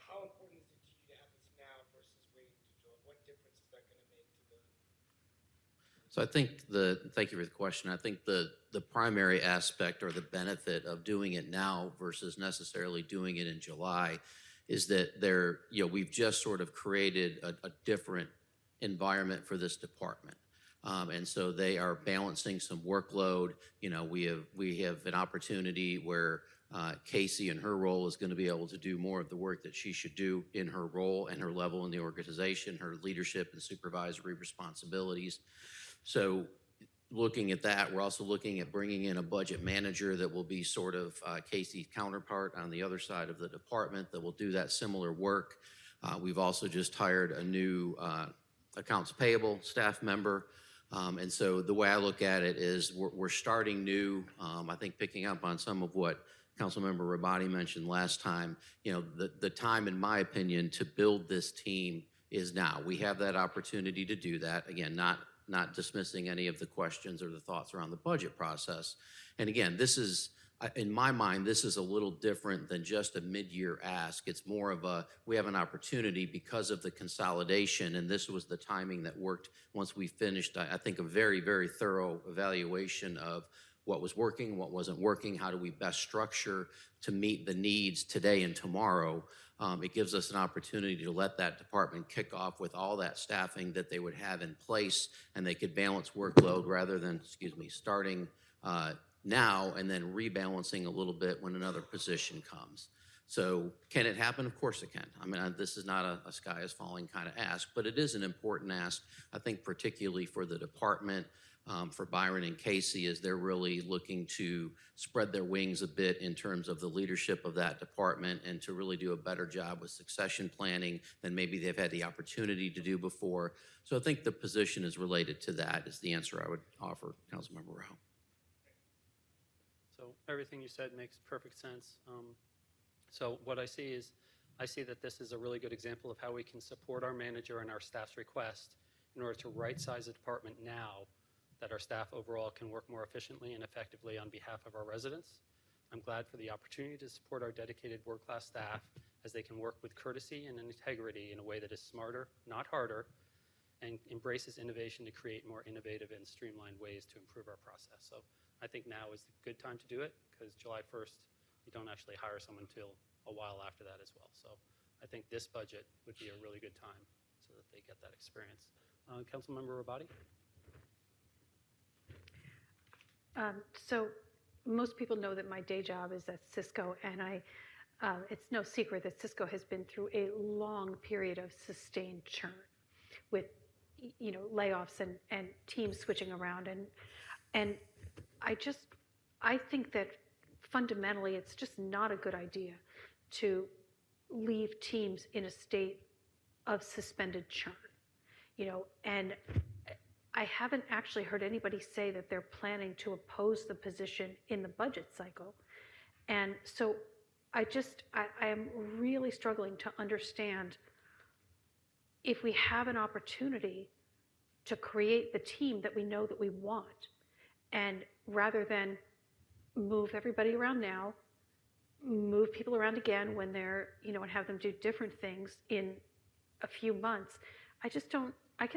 how important is it to you to have this now versus waiting to July? What difference is that going to make to the? So I think thank you for the question. I think the primary aspect or the benefit of doing it now versus necessarily doing it in July is that we've just sort of created a different environment for this department. And so they are balancing some workload. You know, we have an opportunity where Casey in her role is going to be able to do more of the work that she should do in her role and her level in the organization, her leadership and supervisory responsibilities. So looking at that, we're also looking at bringing in a budget manager that will be sort of Casey's counterpart on the other side of the department that will do that similar work. We've also just hired a new accounts payable staff member. And so the way I look at it is we're starting new. I think picking up on some of what Councilmember Rabati mentioned last time, you know, the time, in my opinion, to build this team is now. We have that opportunity to do that. Again, not dismissing any of the questions or the thoughts around the budget process. And again, this is, in my mind, this is a little different than just a mid-year ask. It's more of we have an opportunity because of the consolidation, and this was the timing that worked once we finished, I think, a very, very thorough evaluation of what was working, what wasn't working, how do we best structure to meet the needs today and tomorrow. It gives us an opportunity to let that department kick off with all that staffing that they would have in place, and they could balance workload rather than, starting now and then rebalancing a little bit when another position comes. So can it happen? Of course it can. I mean, this is not a sky is falling kind of ask, but it is an important ask, I think, particularly for the department, for Byron and Casey, as they're really looking to spread their wings a bit in terms of the leadership of that department and to really do a better job with succession planning than maybe they've had the opportunity to do before. So I think the position is related to that, is the answer I would offer, Councilmember Rao. So everything you said makes perfect sense. So what I see that this is a really good example of how we can support our manager and our staff's request in order to right-size the department now, that our staff overall can work more efficiently and effectively on behalf of our residents. I'm glad for the opportunity to support our dedicated world-class staff as they can work with courtesy and integrity in a way that is smarter, not harder, and embraces innovation to create more innovative and streamlined ways to improve our process. So I think now is a good time to do it, because July 1st, you don't actually hire someone until a while after that as well. So I think this budget would be a really good time so that they get that experience. Councilmember Rabati? So most people know that my day job is at Cisco, and it's no secret that Cisco has been through a long period of sustained churn with, you know, layoffs and teams switching around. And I think that fundamentally it's just not a good idea to leave teams in a state of suspended churn, you know, and I haven't actually heard anybody say that they're planning to oppose the position in the budget cycle. And so I am really struggling to understand, if we have an opportunity to create the team that we know that we want, and rather than move everybody around now, move people around again when they're, you know, and have them do different things in a few months, I guess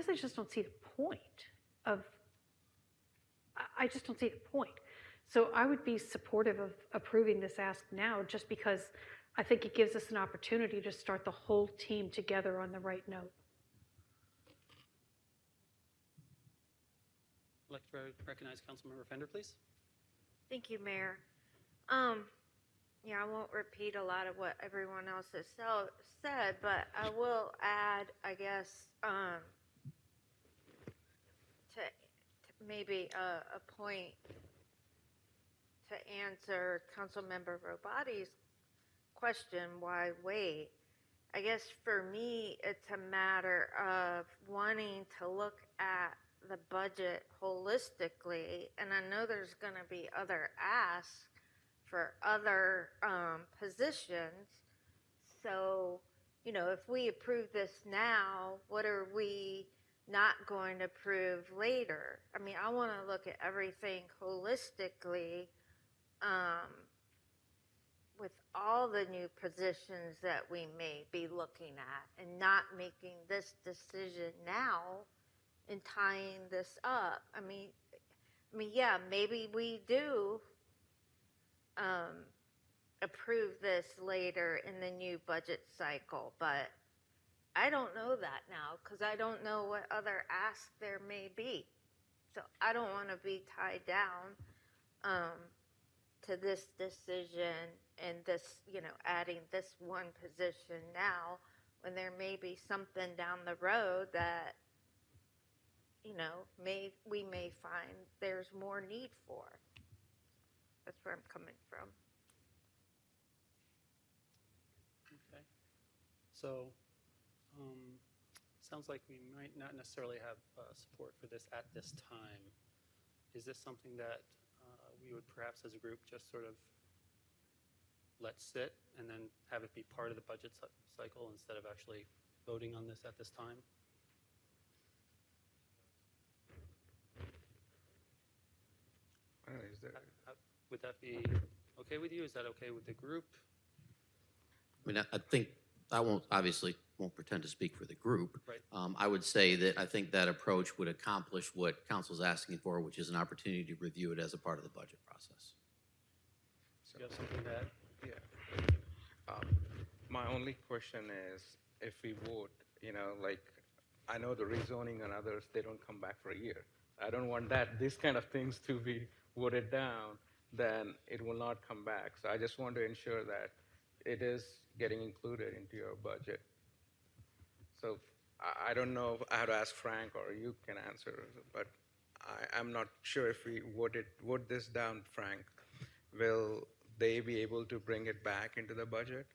I just don't see the point of, I just don't see the point. So I would be supportive of approving this ask now, just because I think it gives us an opportunity to start the whole team together on the right note. I'd like to recognize Councilmember Fender, please. Thank you, Mayor. Yeah, I won't repeat a lot of what everyone else has said, but I will add, I guess, to maybe a point to answer Councilmember Robati's question, why wait? I guess for me, it's a matter of wanting to look at the budget holistically, and I know there's going to be other asks for other positions. So, you know, if we approve this now, what are we not going to approve later? I mean, I want to look at everything holistically with all the new positions that we may be looking at, and not making this decision now and tying this up. I mean, yeah, maybe we do approve this later in the new budget cycle, but I don't know that now because I don't know what other asks there may be. So I don't want to be tied down to this decision and this, you know, adding this one position now when there may be something down the road that, you know, we may find there's more need for. That's where I'm coming from. Okay. So, sounds like we might not necessarily have support for this at this time. Is this something that we would perhaps as a group just sort of let sit and then have it be part of the budget cycle instead of actually voting on this at this time? Would that be okay with you? Is that okay with the group? I mean, I think I obviously won't pretend to speak for the group. Right. I would say that I think that approach would accomplish what council's asking for, which is an opportunity to review it as a part of the budget process. So you have something to add? Yeah. My only question is, if we vote, you know, like, I know the rezoning and others, they don't come back for a year. I don't want these kind of things to be voted down, then it will not come back. So I just want to ensure that it is getting included into your budget. So I don't know if I have to ask Frank or you can answer, but I'm not sure if we vote this down, Frank, will they be able to bring it back into the budget?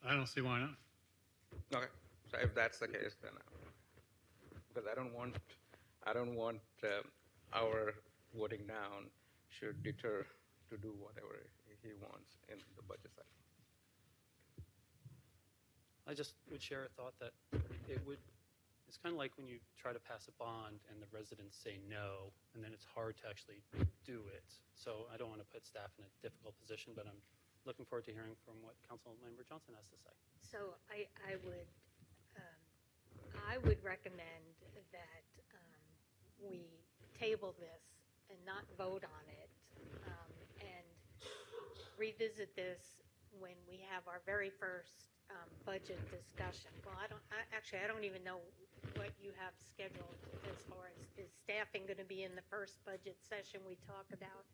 I don't see why not. Okay, so if that's the case, then because I don't want our voting down should deter to do whatever he wants in the budget cycle. I just would share a thought that it's kind of like when you try to pass a bond and the residents say no, and then it's hard to actually do it. So I don't want to put staff in a difficult position, but I'm looking forward to hearing from what Councilmember Johnson has to say. So I would recommend that we table this and not vote on it, and revisit this when we have our very first budget discussion. Well, I don't even know what you have scheduled as far as, is staffing going to be in the first budget session we talk about,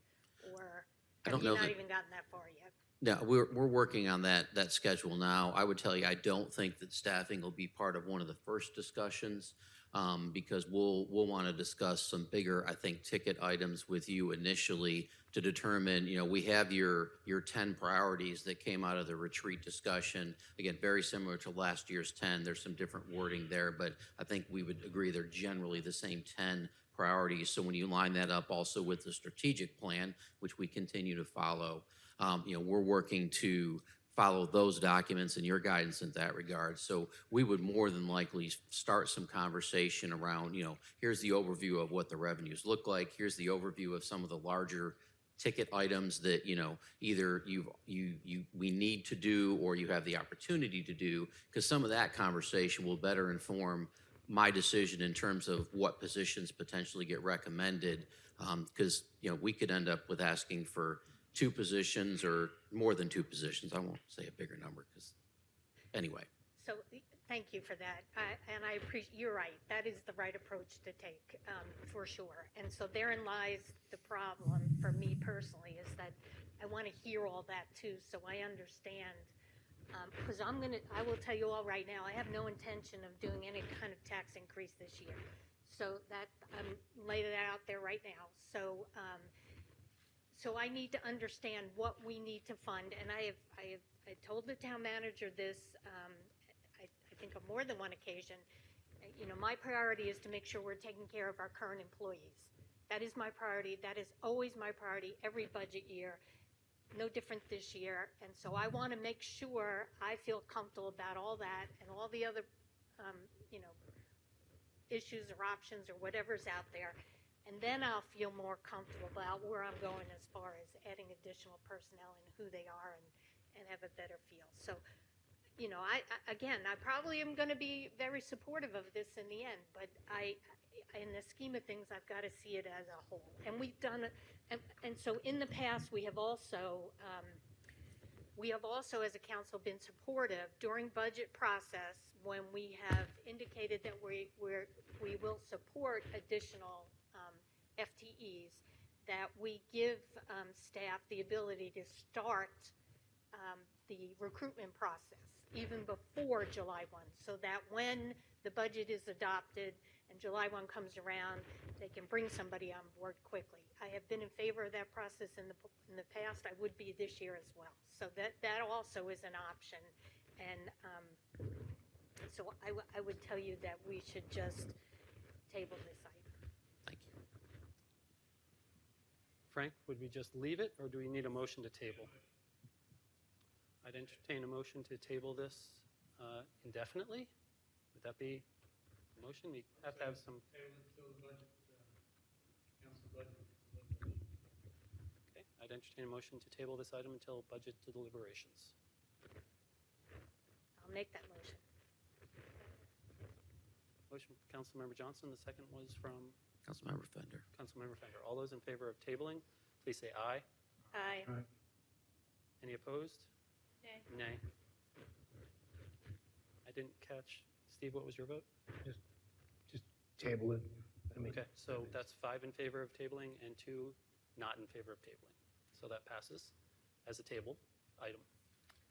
or have you not even gotten that far yet? No, we're working on that schedule now. I would tell you, I don't think that staffing will be part of one of the first discussions, because we'll want to discuss some bigger, I think, ticket items with you initially to determine, you know, we have your 10 priorities that came out of the retreat discussion. Again, very similar to last year's 10. There's some different wording there, but I think we would agree they're generally the same 10 priorities. So when you line that up also with the strategic plan, which we continue to follow, you know, we're working to follow those documents and your guidance in that regard. So we would more than likely start some conversation around, you know, here's the overview of what the revenues look like. Here's the overview of some of the larger ticket items that, you know, either we need to do or you have the opportunity to do, because some of that conversation will better inform my decision in terms of what positions potentially get recommended, because, you know, we could end up with asking for 2 positions or more than 2 positions. I won't say a bigger number because, anyway. So thank you for that. And I appreciate, you're right. That is the right approach to take, for sure. And so therein lies the problem for me personally, is that I want to hear all that too, so I understand. Because I will tell you all right now, I have no intention of doing any kind of tax increase this year. So that, I'm laying it out there right now. So, so I need to understand what we need to fund, and I told the town manager this, I think on more than one occasion. You know, my priority is to make sure we're taking care of our current employees. That is my priority. That is always my priority every budget year. No different this year. And so I want to make sure I feel comfortable about all that and all the other, you know, issues or options or whatever's out there. And then I'll feel more comfortable about where I'm going as far as adding additional personnel and who they are, and have a better feel. So, you know, I probably am going to be very supportive of this in the end, but in the scheme of things, I've got to see it as a whole. And we've done it, and so in the past, we have also as a council been supportive during budget process when we have indicated that we will support additional FTEs, that we give staff the ability to start the recruitment process even before July 1, so that when the budget is adopted and July 1 comes around, they can bring somebody on board quickly. I have been in favor of that process in the past. I would be this year as well. So that also is an option. And so I would tell you that we should just table this item. Thank you. Frank, would we just leave it, or do we need a motion to table? I'd entertain a motion to table this indefinitely. Would that be a motion? We have to have some. Okay, I'd entertain a motion to table this item until budget deliberations. I'll make that motion. Motion from Councilmember Johnson. The second was from Councilmember Fender. Councilmember Fender. All those in favor of tabling, please say aye. Aye. Any opposed? Nay. Nay. I didn't catch. Steve, what was your vote? Just table it. I mean, Okay, so that's 5 in favor of tabling and 2 not in favor of tabling. So that passes as a table item.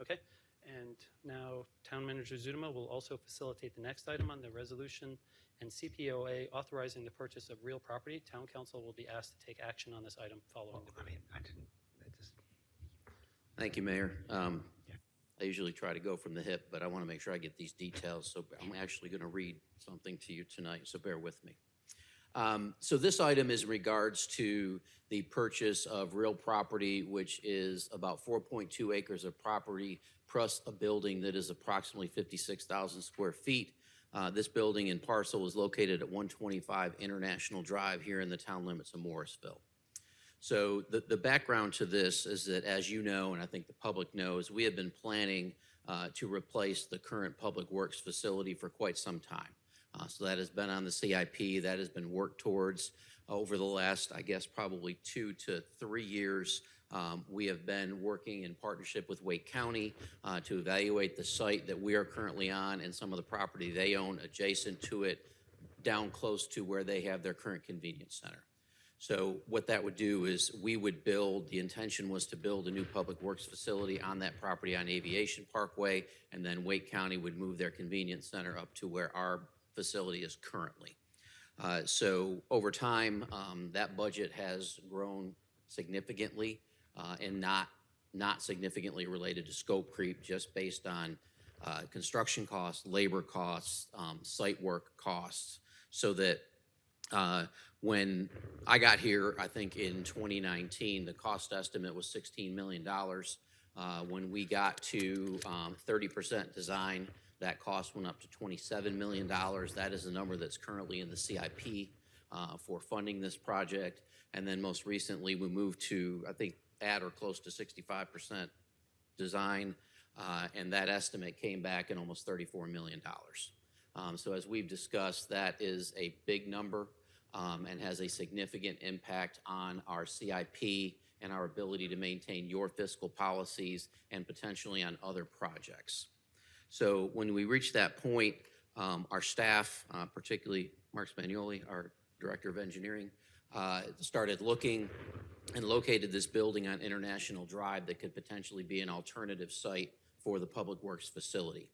Okay, and now Town Manager Zudema will also facilitate the next item on the resolution and CPOA authorizing the purchase of real property. Town Council will be asked to take action on this item following the meeting. Thank you, Mayor. I usually try to go from the hip, but I want to make sure I get these details, so I'm actually going to read something to you tonight, so bear with me. So this item is in regards to the purchase of real property, which is about 4.2 acres of property, plus a building that is approximately 56,000 square feet. This building and parcel is located at 125 International Drive here in the town limits of Morrisville. So the background to this is that, as you know, and I think the public knows, we have been planning to replace the current Public Works facility for quite some time. So that has been on the CIP, that has been worked towards over the last, I guess, probably 2 to 3 years. We have been working in partnership with Wake County to evaluate the site that we are currently on and some of the property they own adjacent to it, down close to where they have their current convenience center. So what that would do is we would build, the intention was to build a new public works facility on that property on Aviation Parkway, and then Wake County would move their convenience center up to where our facility is currently. So over time, that budget has grown significantly and not significantly related to scope creep, just based on construction costs, labor costs, site work costs, so that when I got here, I think in 2019, the cost estimate was $16 million. When we got to 30% design, that cost went up to $27 million. That is the number that's currently in the CIP for funding this project. And then most recently, we moved to, I think, at or close to 65% design, and that estimate came back in almost $34 million. So as we've discussed, that is a big number and has a significant impact on our CIP and our ability to maintain your fiscal policies and potentially on other projects. So when we reached that point, our staff, particularly Mark Spagnoli, our Director of Engineering, started looking and located this building on International Drive that could potentially be an alternative site for the Public Works facility.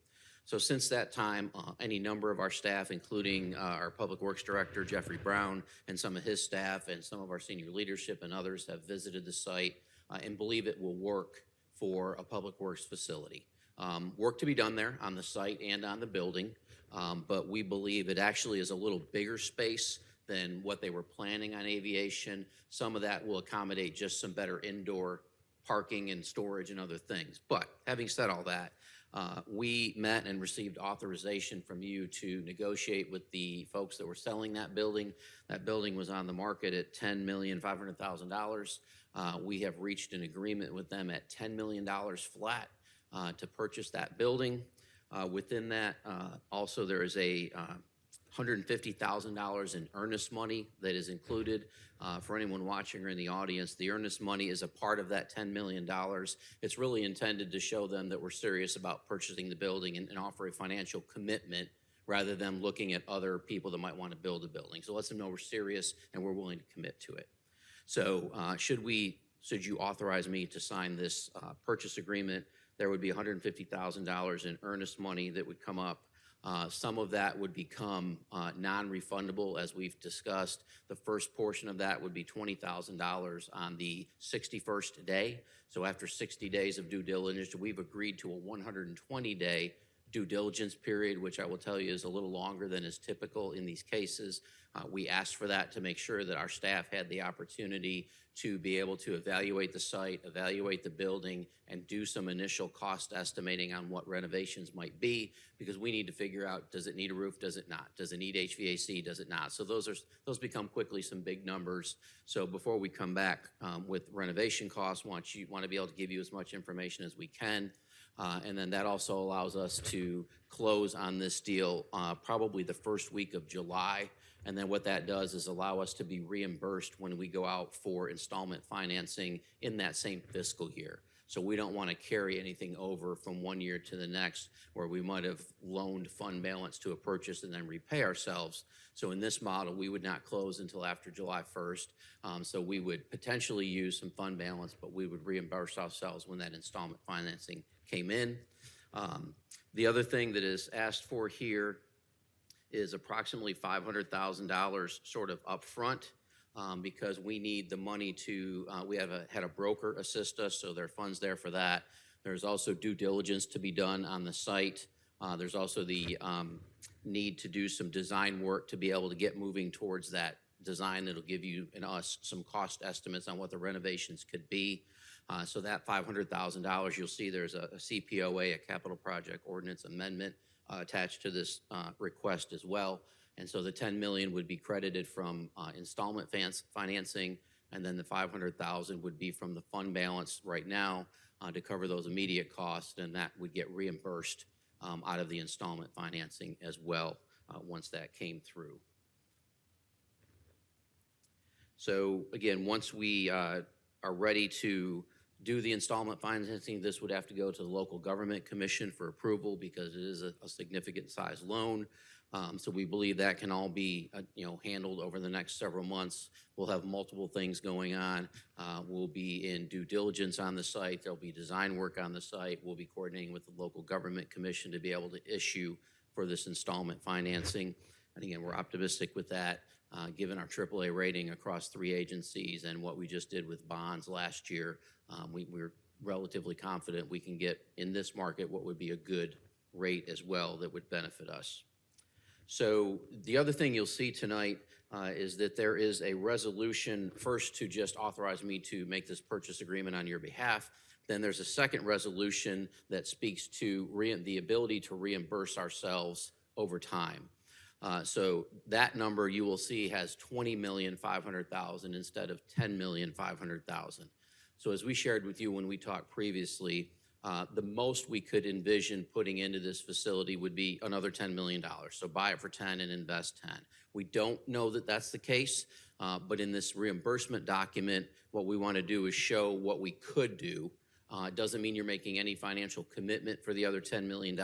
So since that time, any number of our staff, including our Public Works Director, Jeffrey Brown, and some of his staff, and some of our senior leadership and others have visited the site and believe it will work for a Public Works facility. Work to be done there on the site and on the building, but we believe it actually is a little bigger space than what they were planning on aviation. Some of that will accommodate just some better indoor parking and storage and other things. But having said all that, we met and received authorization from you to negotiate with the folks that were selling that building. That building was on the market at $10,500,000. We have reached an agreement with them at $10 million flat to purchase that building. Within that, also there is a $150,000 in earnest money that is included. For anyone watching or in the audience, the earnest money is a part of that $10 million. It's really intended to show them that we're serious about purchasing the building and offer a financial commitment rather than looking at other people that might want to build a building. So let them know we're serious and we're willing to commit to it. So should you authorize me to sign this purchase agreement, there would be $150,000 in earnest money that would come up. Some of that would become non-refundable, as we've discussed. The first portion of that would be $20,000 on the 61st day. So after 60 days of due diligence, we've agreed to a 120-day due diligence period, which I will tell you is a little longer than is typical in these cases. We asked for that to make sure that our staff had the opportunity to be able to evaluate the site, evaluate the building, and do some initial cost estimating on what renovations might be, because we need to figure out, does it need a roof, does it not? Does it need HVAC, does it not? So those become quickly some big numbers. So before we come back with renovation costs, want to be able to give you as much information as we can. And then that also allows us to close on this deal probably the first week of July. And then what that does is allow us to be reimbursed when we go out for installment financing in that same fiscal year. So we don't want to carry anything over from one year to the next where we might have loaned fund balance to a purchase and then repay ourselves. So in this model, we would not close until after July 1st. So we would potentially use some fund balance, but we would reimburse ourselves when that installment financing came in. The other thing that is asked for here is approximately $500,000 sort of upfront because we need the money to, we had a broker assist us, so there are funds there for that. There's also due diligence to be done on the site. There's also the need to do some design work to be able to get moving towards that design that'll give you and us some cost estimates on what the renovations could be. So that $500,000, you'll see there's a CPOA, a capital project ordinance amendment, attached to this request as well. And so the $10 million would be credited from installment financing, and then the $500,000 would be from the fund balance right now to cover those immediate costs, and that would get reimbursed out of the installment financing as well once that came through. So again, once we are ready to do the installment financing, this would have to go to the local government commission for approval because it is a significant size loan. So we believe that can all be handled over the next several months. We'll have multiple things going on. We'll be in due diligence on the site. There'll be design work on the site. We'll be coordinating with the local government commission to be able to issue for this installment financing. And again, we're optimistic with that, given our AAA rating across 3 agencies and what we just did with bonds last year. We're relatively confident we can get in this market what would be a good rate as well that would benefit us. So the other thing you'll see tonight is that there is a resolution first to just authorize me to make this purchase agreement on your behalf. Then there's a second resolution that speaks to the ability to reimburse ourselves over time. So that number you will see has $20,500,000 instead of $10,500,000. So as we shared with you when we talked previously, the most we could envision putting into this facility would be another $10 million. So buy it for 10 and invest 10. We don't know that that's the case, but in this reimbursement document, what we want to do is show what we could do It doesn't mean you're making any financial commitment for the other $10 million,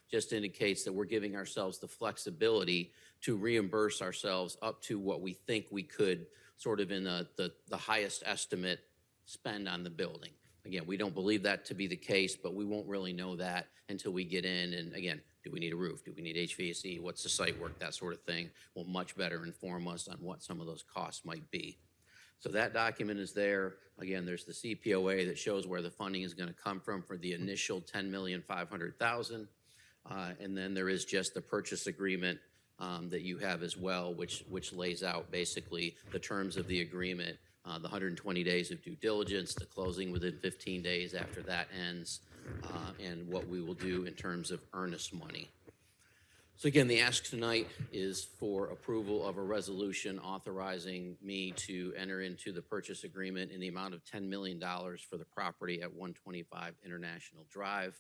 just indicates that we're giving ourselves the flexibility to reimburse ourselves up to what we think we could, sort of in the highest estimate spend on the building. Again, we don't believe that to be the case, but we won't really know that until we get in. And again, do we need a roof? Do we need HVAC? What's the site work? That sort of thing will much better inform us on what some of those costs might be. So that document is there. Again, there's the CPOA that shows where the funding is going to come from for the initial $10,500,000. And then there is just the purchase agreement that you have as well, which lays out basically the terms of the agreement, the 120 days of due diligence, the closing within 15 days after that ends, and what we will do in terms of earnest money. So again, the ask tonight is for approval of a resolution authorizing me to enter into the purchase agreement in the amount of $10 million for the property at 125 International Drive.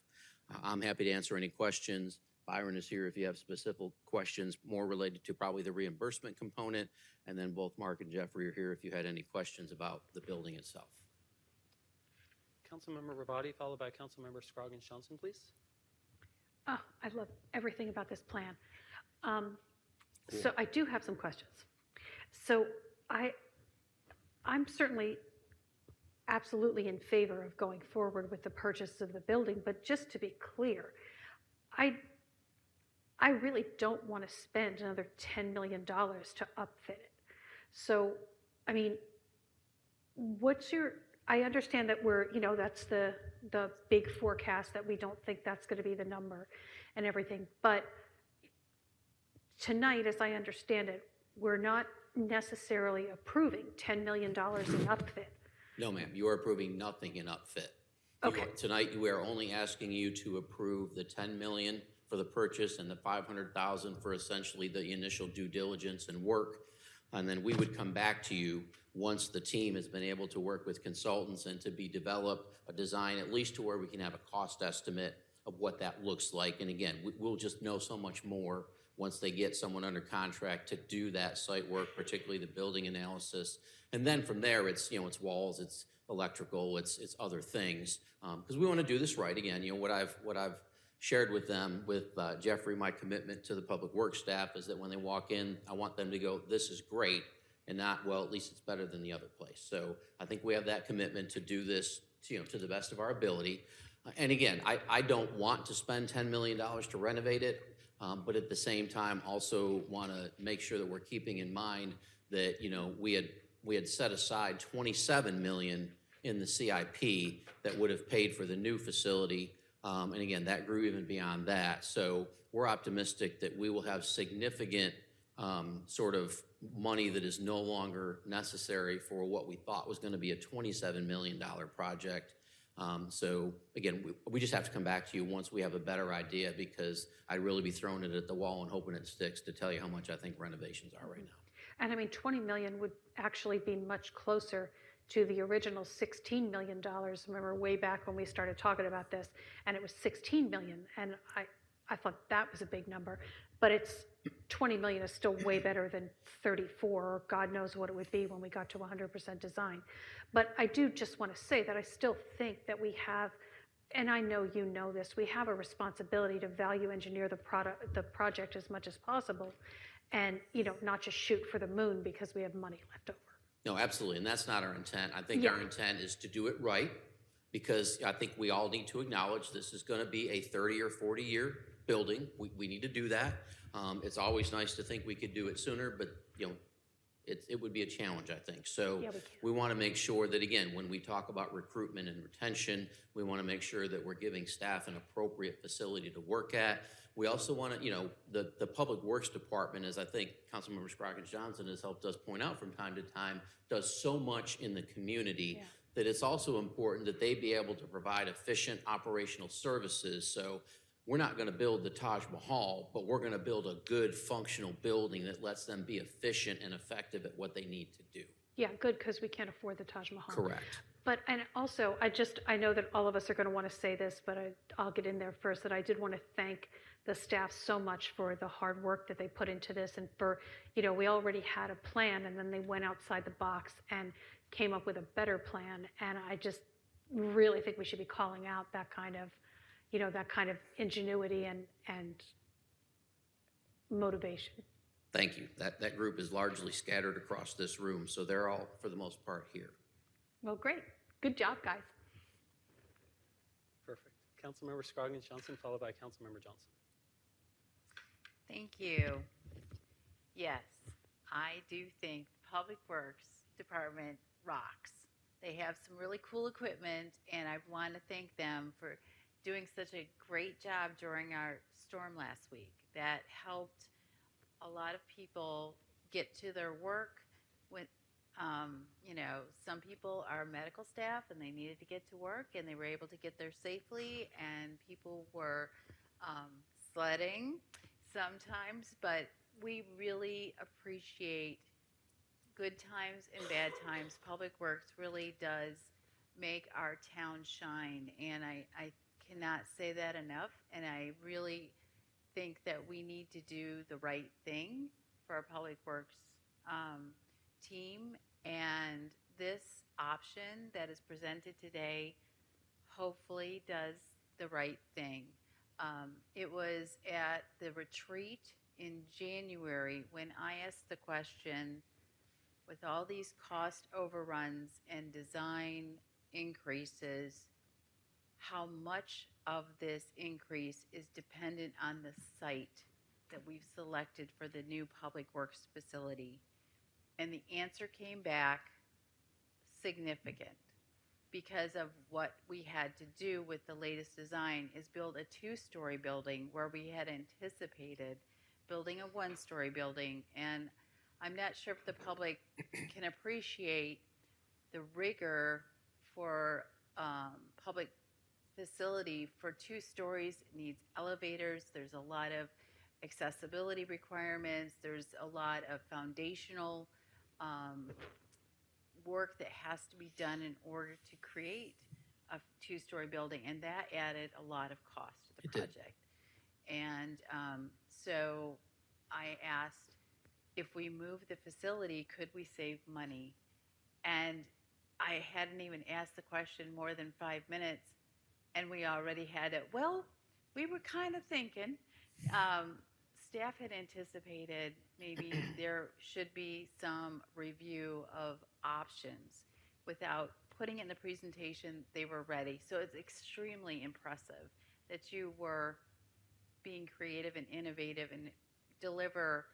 I'm happy to answer any questions. Byron is here if you have specific questions more related to probably the reimbursement component, and then both Mark and Jeffrey are here if you had any questions about the building itself. Councilmember Rabati, followed by Councilmember Scroggins Johnson, please. Oh, I love everything about this plan. So I do have some questions. So I'm certainly absolutely in favor of going forward with the purchase of the building, but just to be clear, I really don't want to spend another $10 million to upfit it. So, I mean, I understand that that's the big forecast, that we don't think that's going to be the number and everything. But tonight, as I understand it, we're not necessarily approving $10 million in upfit. No, ma'am, you are approving nothing in upfit. Okay. Tonight, we are only asking you to approve the $10 million for the purchase and the $500,000 for essentially the initial due diligence and work. And then we would come back to you once the team has been able to work with consultants and to be develop a design, at least to where we can have a cost estimate of what that looks like. And again, we'll just know so much more once they get someone under contract to do that site work, particularly the building analysis. And then from there, it's walls, it's electrical, it's other things. Because we want to do this right. Again, what I've shared with them, with Jeffrey, my commitment to the public works staff is that when they walk in, I want them to go, this is great, and not, well, at least it's better than the other place. So I think we have that commitment to do this, to the best of our ability. And again, I don't want to spend $10 million to renovate it, but at the same time, also want to make sure that we're keeping in mind that, we had set aside $27 million in the CIP that would have paid for the new facility. And again, that grew even beyond that. So we're optimistic that we will have significant sort of money that is no longer necessary for what we thought was going to be a $27 million project. So again, we just have to come back to you once we have a better idea, because I'd really be throwing it at the wall and hoping it sticks to tell you how much I think renovations are right now. And I mean, 20 million would actually be much closer to the original $16 million. Remember way back when we started talking about this, and it was 16 million, and I thought that was a big number, but it's 20 million is still way better than 34, or God knows what it would be when we got to 100% design. But I do just want to say that I still think that we have, and I know you know this, we have a responsibility to value engineer the project as much as possible, and not just shoot for the moon because we have money left over. No, absolutely, and that's not our intent. I think our intent is to do it right, because I think we all need to acknowledge this is going to be a 30 or 40-year building. We need to do that. It's always nice to think we could do it sooner, but it would be a challenge, I think. So we want to make sure that, again, when we talk about recruitment and retention, we want to make sure that we're giving staff an appropriate facility to work at. We also want to, the Public Works Department, as I think Councilmember Scroggins Johnson has helped us point out from time to time, does so much in the community that it's also important that they be able to provide efficient operational services. So we're not going to build the Taj Mahal, but we're going to build a good functional building that lets them be efficient and effective at what they need to do. Yeah, good, because we can't afford the Taj Mahal. Correct. But, and also, I know that all of us are going to want to say this, but I'll get in there first, that I did want to thank the staff so much for the hard work that they put into this, and for, we already had a plan, and then they went outside the box and came up with a better plan. And I just really think we should be calling out that kind of, that kind of ingenuity and motivation. Thank you. That group is largely scattered across this room, so they're all, for the most part, here. Well, great. Good job, guys. Perfect. Councilmember Scroggins Johnson, followed by Councilmember Johnson. Thank you. Yes, I do think the Public Works Department rocks. They have some really cool equipment, and I want to thank them for doing such a great job during our storm last week. That helped a lot of people get to their work. When, some people are medical staff and they needed to get to work, and they were able to get there safely, and people were sledding sometimes, but we really appreciate good times and bad times. Public Works really does make our town shine, and I cannot say that enough, and I really think that we need to do the right thing for our Public Works team, and this option that is presented today hopefully does the right thing. It was at the retreat in January when I asked the question, with all these cost overruns and design increases, how much of this increase is dependent on the site that we've selected for the new Public Works facility? And the answer came back significant, because of what we had to do with the latest design is build a 2-story building where we had anticipated building a 1-story building. And I'm not sure if the public can appreciate the rigor for public facility. For 2 stories, it needs elevators. There's a lot of accessibility requirements. There's a lot of foundational work that has to be done in order to create a 2-story building, and that added a lot of cost to the project. And so I asked, if we move the facility, could we save money? And I hadn't even asked the question more than 5 minutes, and we already had it. Well, we were kind of thinking. Staff had anticipated maybe there should be some review of options. Without putting it in the presentation, they were ready. So it's extremely impressive that you were being creative and innovative and deliver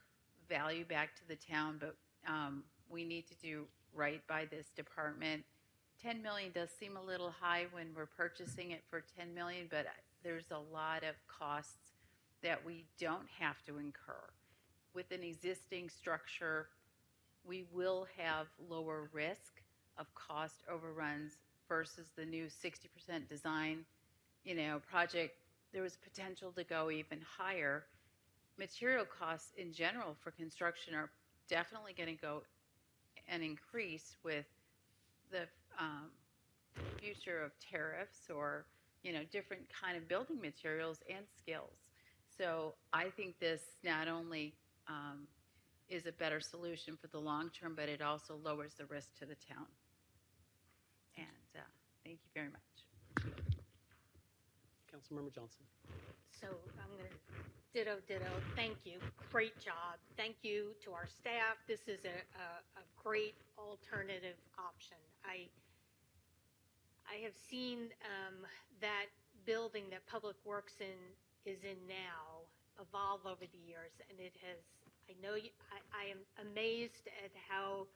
value back to the town, but we need to do right by this department. $10 million does seem a little high when we're purchasing it for $10 million, but there's a lot of costs that we don't have to incur. With an existing structure, we will have lower risk of cost overruns versus the new 60% design, project. There was potential to go even higher. Material costs in general for construction are definitely going to go and increase with the future of tariffs or, different kind of building materials and skills. So I think this not only is a better solution for the long term, but it also lowers the risk to the town. And thank you very much. Councilmember Johnson. So I'm going to ditto. Thank you. Great job. Thank you to our staff. This is a great alternative option. I have seen that building that Public Works is in now evolve over the years, and it has. I am amazed at how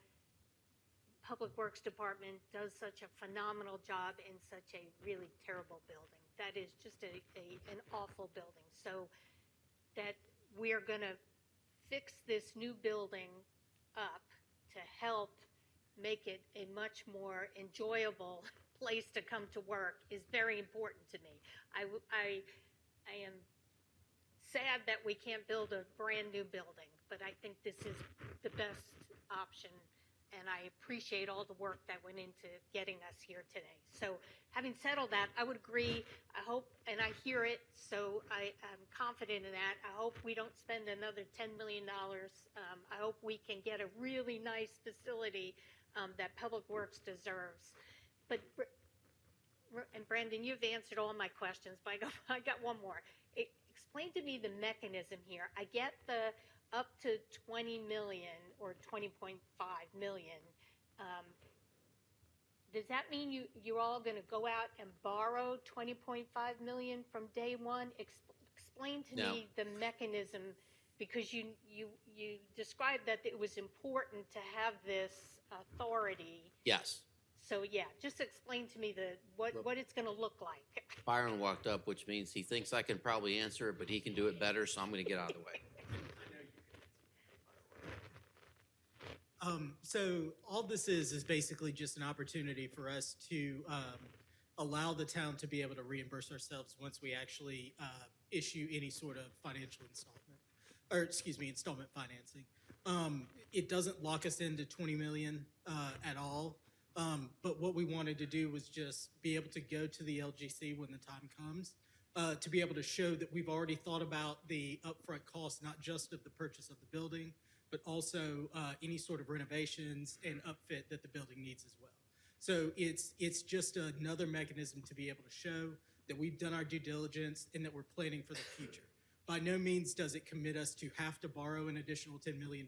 Public Works Department does such a phenomenal job in such a really terrible building. That is just an awful building. So that we are going to fix this new building up to help make it a much more enjoyable place to come to work is very important to me. I am sad that we can't build a brand new building, but I think this is the best option, and I appreciate all the work that went into getting us here today. So having settled that, I would agree. I hope, and I hear it, so I am confident in that. I hope we don't spend another $10 million. I hope we can get a really nice facility that Public Works deserves. But And Brandon, you've answered all my questions, but I got one more. Explain to me the mechanism here. I get the up to 20 million or 20.5 million. Does that mean you're all going to go out and borrow 20.5 million from day one? Explain to me the mechanism, because you described that it was important to have this authority. Yes. So yeah, just explain to me what it's going to look like. Byron walked up, which means he thinks I can probably answer it, but he can do it better, so I'm going to get out of the way. So all this is basically just an opportunity for us to allow the town to be able to reimburse ourselves once we actually issue any sort of financial installment, or excuse me, installment financing. It doesn't lock us into 20 million at all. But what we wanted to do was just be able to go to the LGC when the time comes to be able to show that we've already thought about the upfront cost, not just of the purchase of the building, but also any sort of renovations and upfit that the building needs as well. So it's just another mechanism to be able to show that we've done our due diligence and that we're planning for the future. By no means does it commit us to have to borrow an additional $10 million.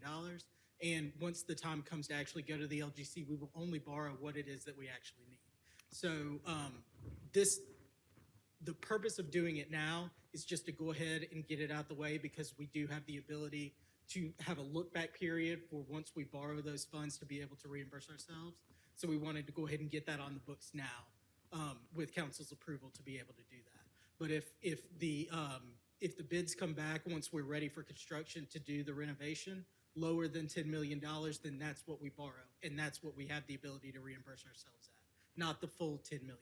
And once the time comes to actually go to the LGC, we will only borrow what it is that we actually need. So the purpose of doing it now is just to go ahead and get it out the way, because we do have the ability to have a look back period for once we borrow those funds to be able to reimburse ourselves. So we wanted to go ahead and get that on the books now with council's approval to be able to do that. But if the bids come back once we're ready for construction to do the renovation, lower than $10 million, then that's what we borrow. And that's what we have the ability to reimburse ourselves at, not the full $10 million.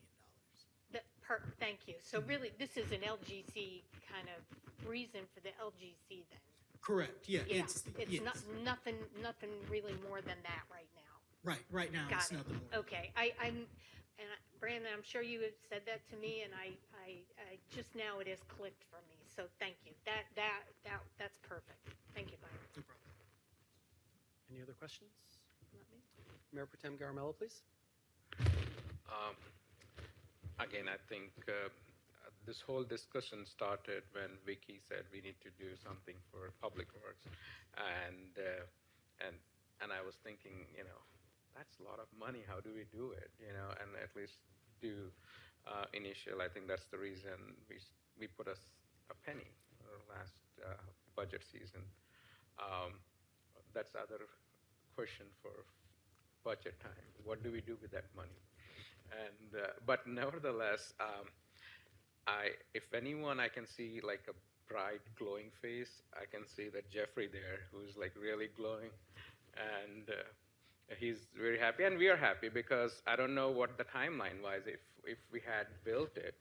Thank you. So really, this is an LGC kind of reason for the LGC then? Correct, yeah. It's yes. Nothing really more than that right now. Right now, Got it's it. nothing more. Okay, Brandon, I'm sure you have said that to me, and I just now it has clicked for me. So thank you. That's perfect. Thank you, Byron. No problem. Any other questions? Not me. Mayor Pro Tem Garamella, please. Again, I think this whole discussion started when Vicky said we need to do something for public works, and I was thinking, that's a lot of money. How do we do it? And at least do initial. I think that's the reason we put a penny last budget season. That's the other question for budget time. What do we do with that money? And but nevertheless, if anyone I can see like a bright glowing face, I can see that Jeffrey there, who's like really glowing, and he's very happy, and we are happy, because I don't know what the timeline was. If we had built it,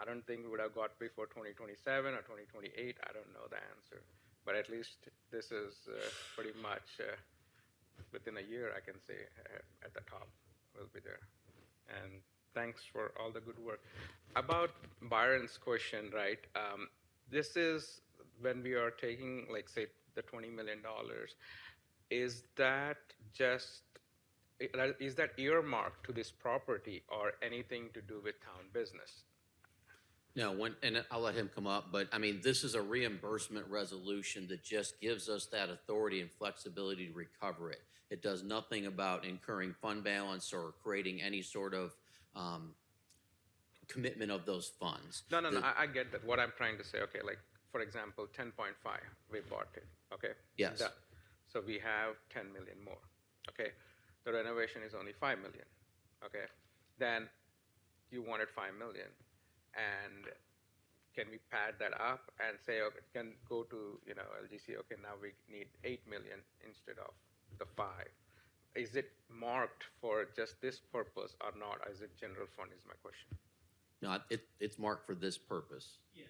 I don't think we would have got before 2027 or 2028. I don't know the answer, but at least this is pretty much within a year, I can say, at the top we'll be there. And thanks for all the good work. About Byron's question, right? This is when we are taking, like, say, the $20 million. Is that earmarked to this property or anything to do with town business? No, and I'll let him come up, but I mean, this is a reimbursement resolution that just gives us that authority and flexibility to recover it. It does nothing about incurring fund balance or creating any sort of commitment of those funds. No, I get that. What I'm trying to say, okay, like, for example, 10.5, we bought it, okay? Yes. Done. So we have 10 million more, okay? The renovation is only 5 million, okay? Then you wanted 5 million. And can we pad that up and say, okay, can go to LGC, okay, now we need 8 million instead of the 5. Is it marked for just this purpose or not? Is it general fund is my question. No, it's marked for this purpose. Yes,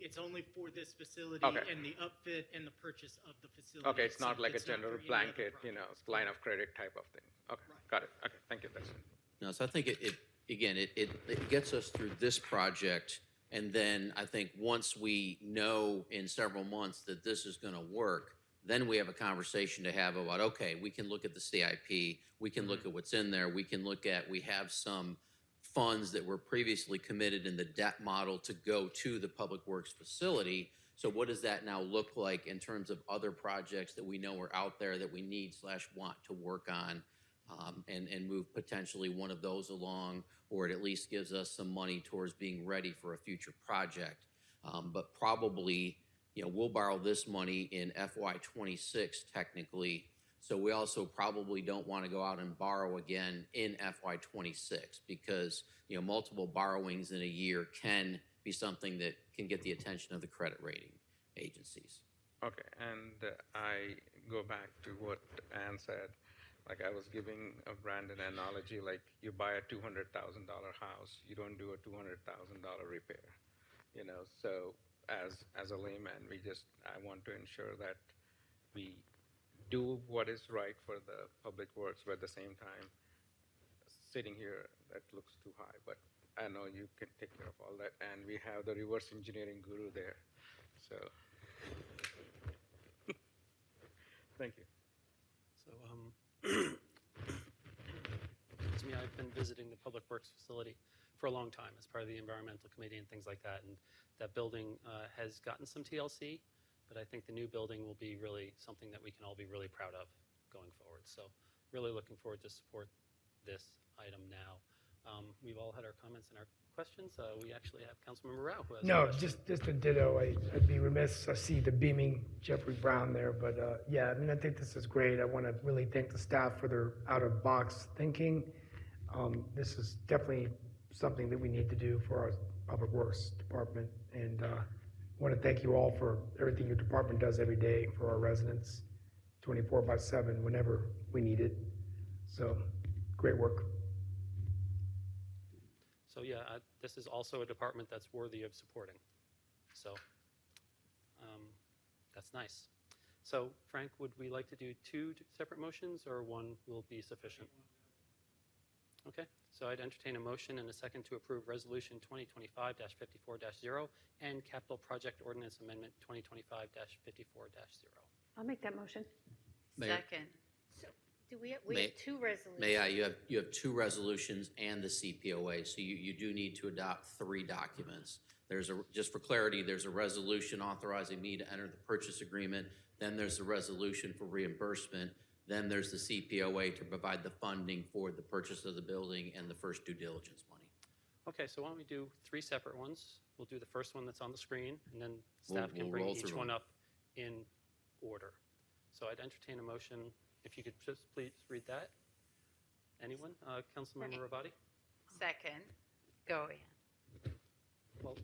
it's only for this facility, Okay. and the upfit and the purchase of the facility. Okay, it's not like a It's not general for any other blanket, project. line of credit type of thing. Okay, got it. Okay, thank you. That's it. No, so I think it gets us through this project, and then I think once we know in several months that this is going to work, then we have a conversation to have about, okay, we can look at the CIP, we can look at what's in there, we have some funds that were previously committed in the debt model to go to the Public Works facility. So what does that now look like in terms of other projects that we know are out there that we need/want to work on, and move potentially one of those along, or it at least gives us some money towards being ready for a future project. But probably, we'll borrow this money in FY26 technically. So we also probably don't want to go out and borrow again in FY26 because, multiple borrowings in a year can be something that can get the attention of the credit rating agencies. Okay, and I go back to what Ann said. Like I was giving a Brandon analogy, like you buy a $200,000 house, you don't do a $200,000 repair, So as a layman, I want to ensure that we do what is right for the public works, but at the same time, sitting here, that looks too high, but I know you can take care of all that, and we have the reverse engineering guru there, so. Thank you. So, to me, I've been visiting the Public Works facility for a long time as part of the environmental committee and things like that. And that building has gotten some TLC, but I think the new building will be really something that we can all be really proud of going forward. So really looking forward to support this item now. We've all had our comments and our questions. We actually have Councilmember Rao who has a No, question. just a ditto. I'd be remiss. I see the beaming Jeffrey Brown there, but yeah, I think this is great. I want to really thank the staff for their out-of-box thinking. This is definitely something that we need to do for our Public Works Department, and I want to thank you all for everything your department does every day for our residents, 24/7, whenever we need it. So, great work. So yeah, this is also a department that's worthy of supporting. So that's nice. So Frank, would we like to do two separate motions or one will be sufficient? Okay, so I'd entertain a motion and a second to approve Resolution 2025-54-0 and Capital Project Ordinance Amendment 2025-54-0. I'll make that motion. Mayor? Second. So do we have two resolutions? May I? You have two resolutions and the CPOA, so you do need to adopt three documents. Just for clarity, there's a resolution authorizing me to enter the purchase agreement, then there's a resolution for reimbursement, then there's the CPOA to provide the funding for the purchase of the building and the first due diligence money. Okay, so why don't we do three separate ones? We'll do the first one that's on the screen, and then staff can We'll bring roll each through one them. up in order. So I'd entertain a motion, if you could just please read that. Anyone? Councilmember Rabati? Second. Go ahead. Well,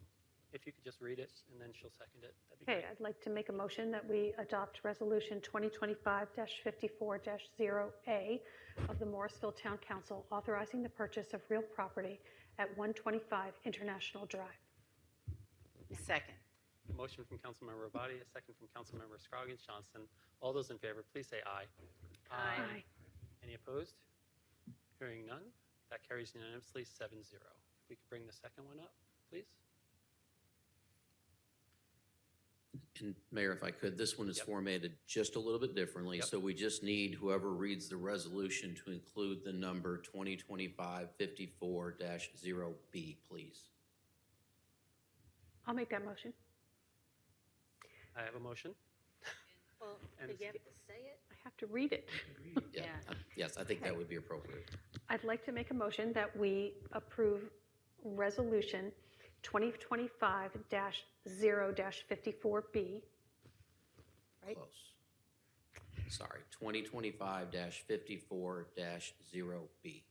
if you could just read it, and then she'll second it, that'd be Okay, great. I'd like to make a motion that we adopt Resolution 2025-54-0A of the Morrisville Town Council authorizing the purchase of real property at 125 International Drive. Second. A motion from Councilmember Rabati, a second from Councilmember Scroggins Johnson. All those in favor, please say aye. Aye. Any opposed? Hearing none, that carries unanimously 7-0. If we could bring the second one up, please. And Mayor, if I could, this one is Yep. formatted just a little bit differently. Yep. So we just need whoever reads the resolution to include the number 2025-54-0B, please. I'll make that motion. I have a motion. Well, And do you have to say it? I have to read it. Yeah. Yes, I think that would be appropriate. I'd like to make a motion that we approve Resolution 2025-0-54B. Right? Close. Sorry, 2025-54-0B.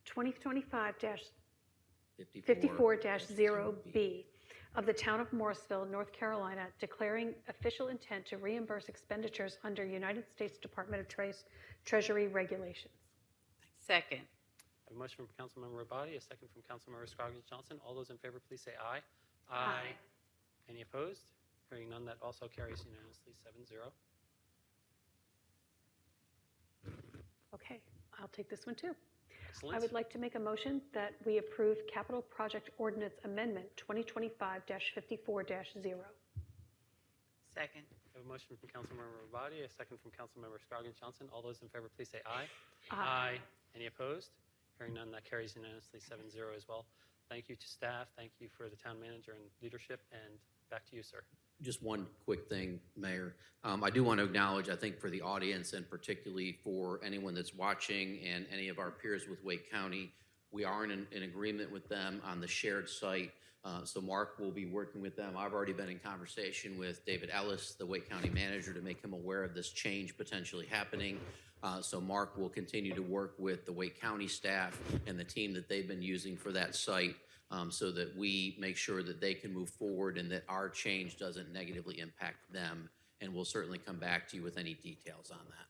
2025-54-0B of the Town of Morrisville, North Carolina, declaring official intent to reimburse expenditures under United States Department of Treasury regulations. Second. I have a motion from Councilmember Rabati, a second from Councilmember Scroggins Johnson. All those in favor, please say aye. Aye. Any opposed? Hearing none, that also carries unanimously 7-0. Okay, I'll take this one too. Excellent. I would like to make a motion that we approve Capital Project Ordinance Amendment 2025-54-0. Second. I have a motion from Councilmember Rabati, a second from Councilmember Scroggins Johnson. All those in favor, please say aye. Aye. Any opposed? Hearing none, that carries unanimously 7-0 as well. Thank you to staff. Thank you for the town manager and leadership. And back to you, sir. Just one quick thing, Mayor. I do want to acknowledge, I think for the audience and particularly for anyone that's watching and any of our peers with Wake County, we are in agreement with them on the shared site. So Mark will be working with them. I've already been in conversation with David Ellis, the Wake County manager, to make him aware of this change potentially happening. So Mark will continue to work with the Wake County staff and the team that they've been using for that site, so that we make sure that they can move forward and that our change doesn't negatively impact them. And we'll certainly come back to you with any details on that.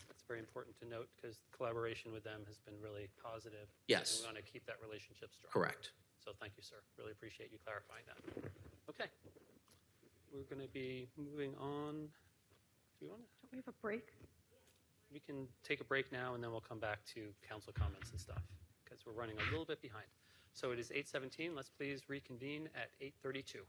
That's very important to note because collaboration with them has been really positive. Yes. And we want to keep that relationship strong. Correct. So thank you, sir. Really appreciate you clarifying that. Okay. We're going to be moving on. Do you want to? Don't we have a break? We can take a break now, and then we'll come back to council comments and stuff because we're running a little bit behind. So it is 8:17. Let's please reconvene at 8:32.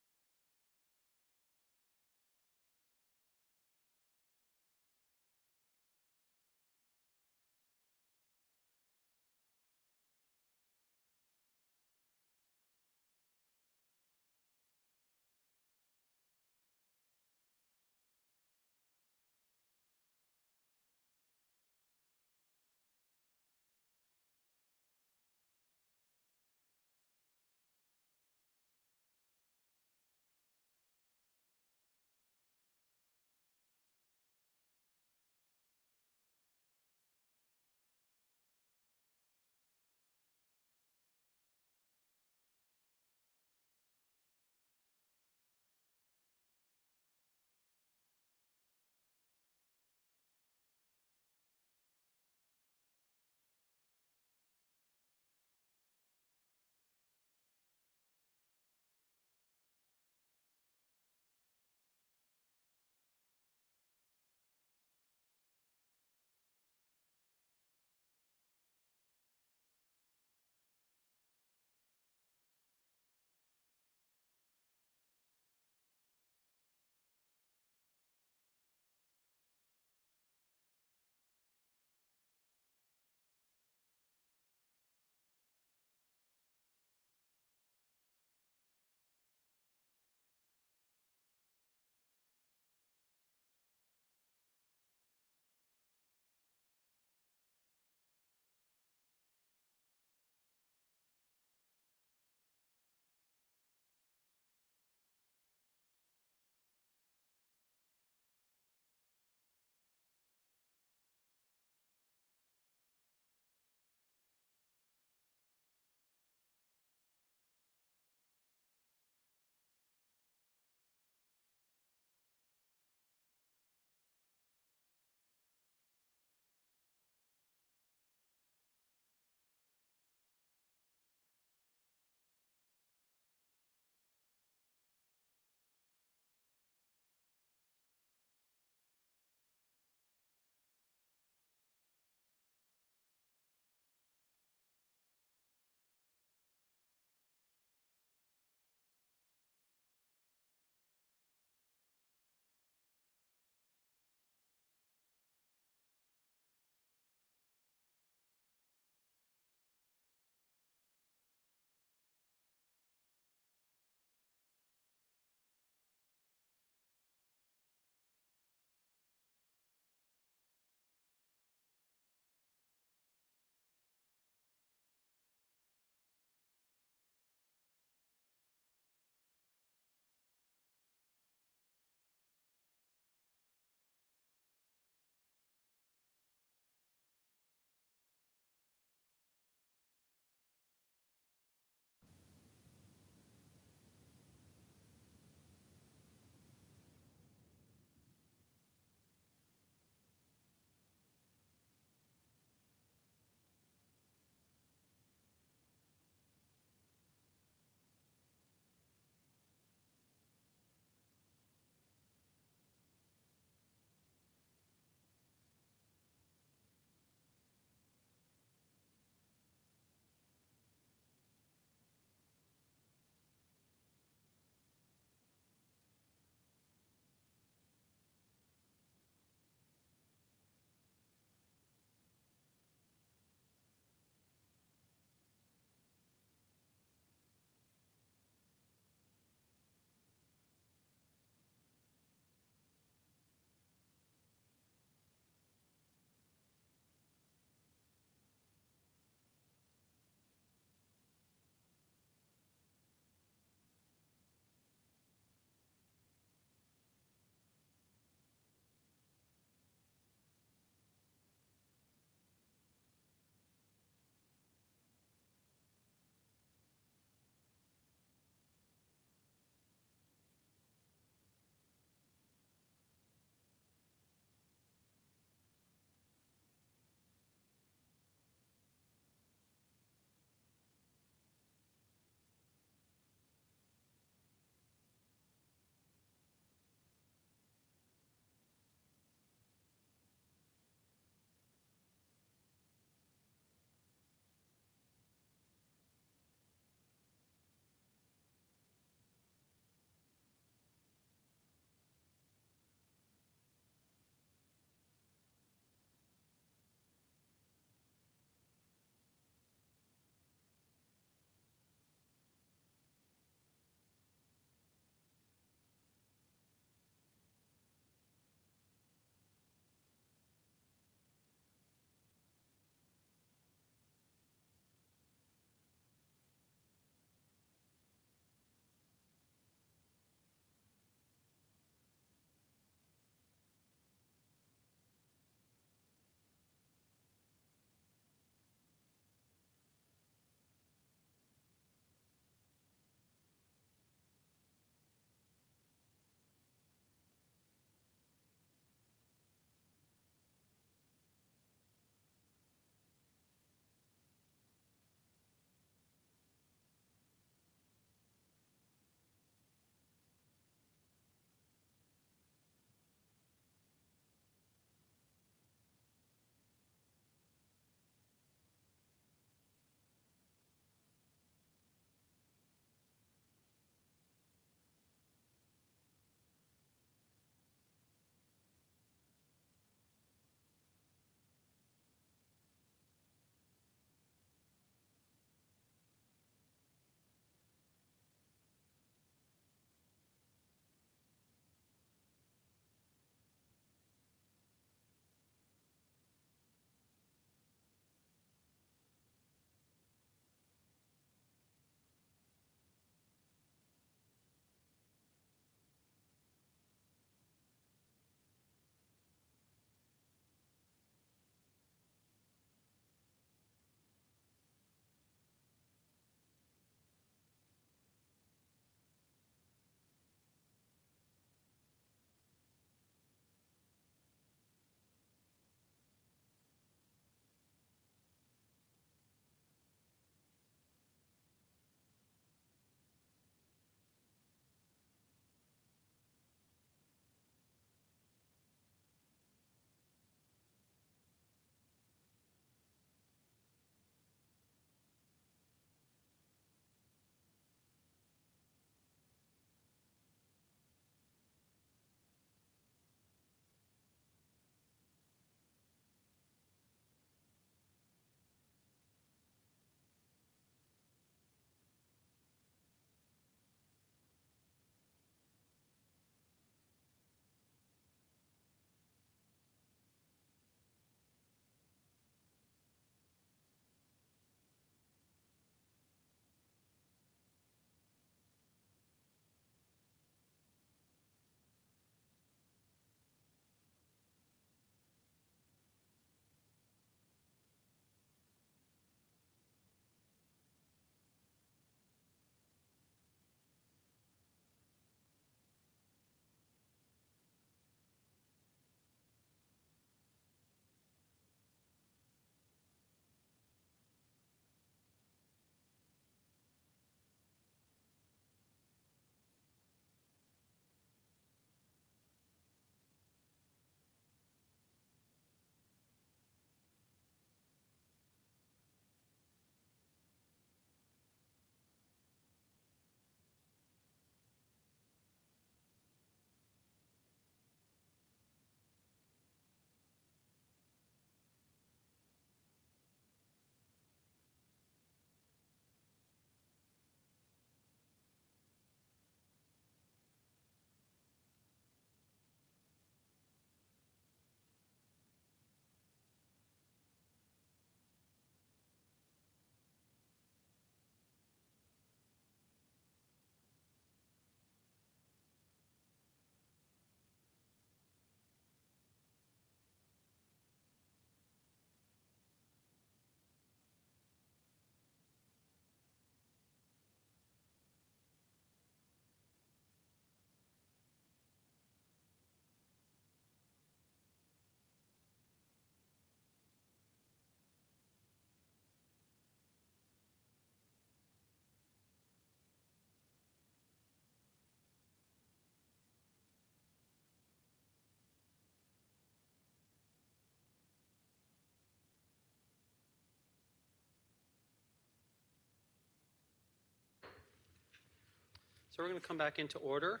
So we're going to come back into order.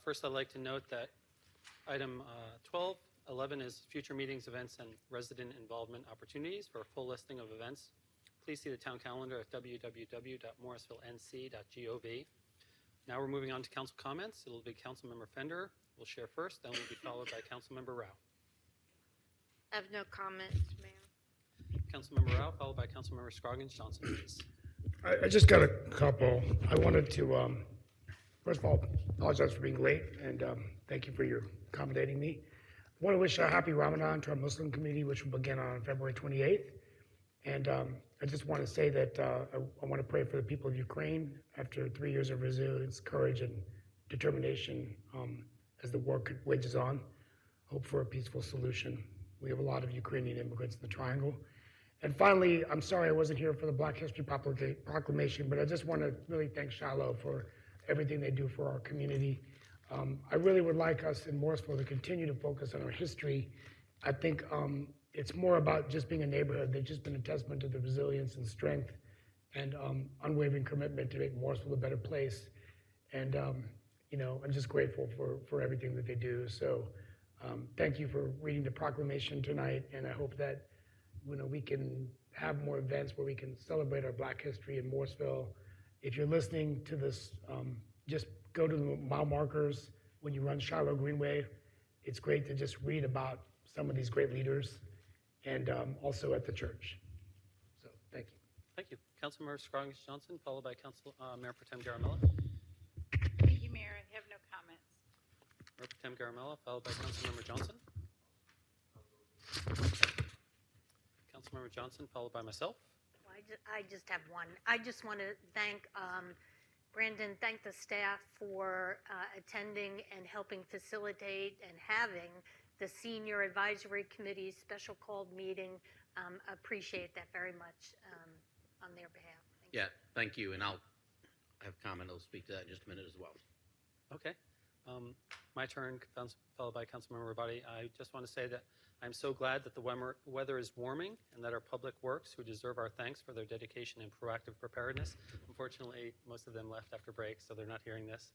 First, I'd like to note that item 12, 11 is future meetings, events, and resident involvement opportunities. For a full listing of events, please see the town calendar at www.morrisvillenc.gov. Now we're moving on to council comments. It'll be Councilmember Fender will share first, then will be followed by Councilmember Rao. I have no comments, Mayor. Councilmember Rao, followed by Councilmember Scroggins Johnson, please. I just got a couple. I wanted to, first of all, apologize for being late, and thank you for your accommodating me. I want to wish a happy Ramadan to our Muslim community, which will begin on February 28th. And I just want to say that I want to pray for the people of Ukraine after 3 years of resilience, courage, and determination as the war wages on. Hope for a peaceful solution. We have a lot of Ukrainian immigrants in the Triangle. And finally, I'm sorry I wasn't here for the Black History Proclamation, but I just want to really thank Shiloh for everything they do for our community. I really would like us in Morrisville to continue to focus on our history. I think it's more about just being a neighborhood. They've just been a testament to the resilience and strength and unwavering commitment to make Morrisville a better place. And, you know, I'm just grateful for everything that they do. So thank you for reading the proclamation tonight, and I hope that, you know, we can have more events where we can celebrate our Black history in Morrisville. If you're listening to this, just go to the mile markers when you run Shiloh Greenway. It's great to just read about some of these great leaders, and also at the church. So, thank you. Thank you. Councilmember Scroggins Johnson, followed by Mayor Pro Tem Garamella. Thank you, Mayor. I have no comments. Mayor Pro Tem Garamella, followed by Councilmember Johnson. Councilmember Johnson, followed by myself. Well, I just have one. I just want to thank Brandon, thank the staff for attending and helping facilitate and having the Senior Advisory Committee's special called meeting. Appreciate that very much on their behalf. Thank you. And I'll have comment. I'll speak to that in just a minute as well. Okay. My turn, followed by Councilmember Rabati. I just want to say that I'm so glad that the weather is warming and that our public works, who deserve our thanks for their dedication and proactive preparedness. Unfortunately, most of them left after break, so they're not hearing this.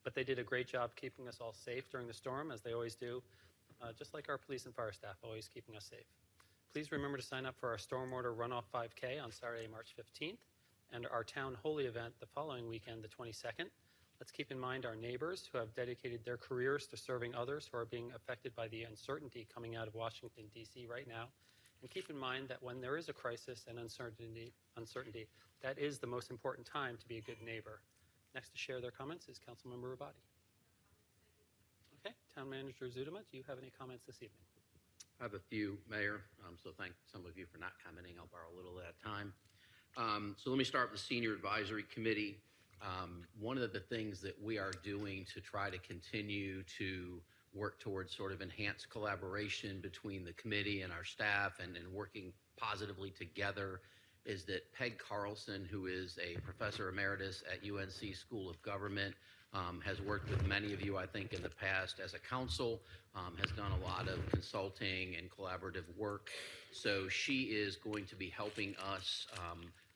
But they did a great job keeping us all safe during the storm, as they always do, just like our police and fire staff, always keeping us safe. Please remember to sign up for our Stormwater Runoff 5K on Saturday, March 15th, and our Town Holy event the following weekend, the 22nd. Let's keep in mind our neighbors who have dedicated their careers to serving others who are being affected by the uncertainty coming out of Washington, D.C. right now. And keep in mind that when there is a crisis and uncertainty, that is the most important time to be a good neighbor. Next to share their comments is Councilmember Rabati. Okay, Town Manager Zudema, do you have any comments this evening? I have a few, Mayor, so thank some of you for not commenting. I'll borrow a little of that time. So let me start with the Senior Advisory Committee. One of the things that we are doing to try to continue to work towards sort of enhanced collaboration between the committee and our staff and working positively together is that Peg Carlson, who is a professor emeritus at UNC School of Government, has worked with many of you, I think, in the past as a council, has done a lot of consulting and collaborative work. So she is going to be helping us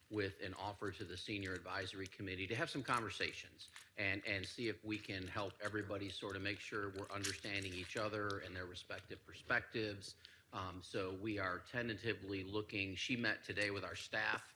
with an offer to the Senior Advisory Committee to have some conversations and see if we can help everybody sort of make sure we're understanding each other and their respective perspectives. So we are tentatively looking, she met today with our staff.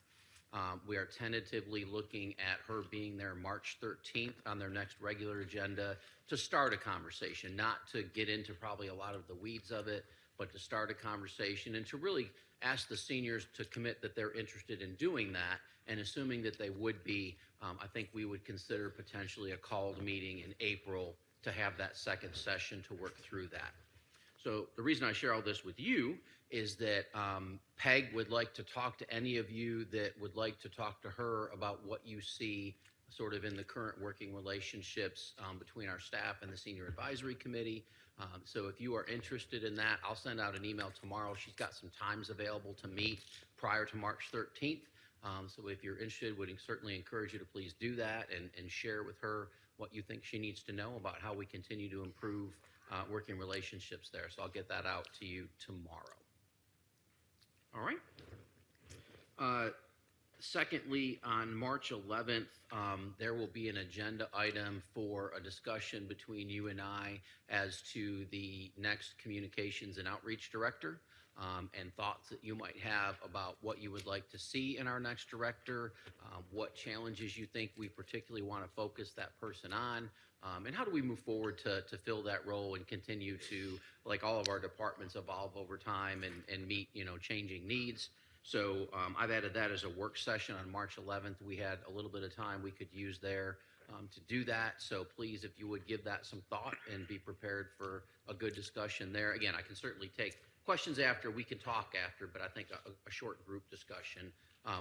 We are tentatively looking at her being there March 13th on their next regular agenda to start a conversation, not to get into probably a lot of the weeds of it, but to start a conversation and to really ask the seniors to commit that they're interested in doing that. And assuming that they would be, I think we would consider potentially a called meeting in April to have that second session to work through that. So the reason I share all this with you is that Peg would like to talk to any of you that would like to talk to her about what you see sort of in the current working relationships between our staff and the Senior Advisory Committee. So if you are interested in that, I'll send out an email tomorrow. She's got some times available to meet prior to March 13th. So if you're interested, would certainly encourage you to please do that and share with her what you think she needs to know about how we continue to improve working relationships there. So I'll get that out to you tomorrow. All right. Secondly, on March 11th, there will be an agenda item for a discussion between you and I as to the next communications and outreach director, and thoughts that you might have about what you would like to see in our next director, what challenges you think we particularly want to focus that person on, and how do we move forward to fill that role and continue to, like all of our departments, evolve over time and meet, changing needs. So I've added that as a work session on March 11th. We had a little bit of time we could use there to do that. So please, if you would give that some thought and be prepared for a good discussion there. Again, I can certainly take questions after, we can talk after, but I think a short group discussion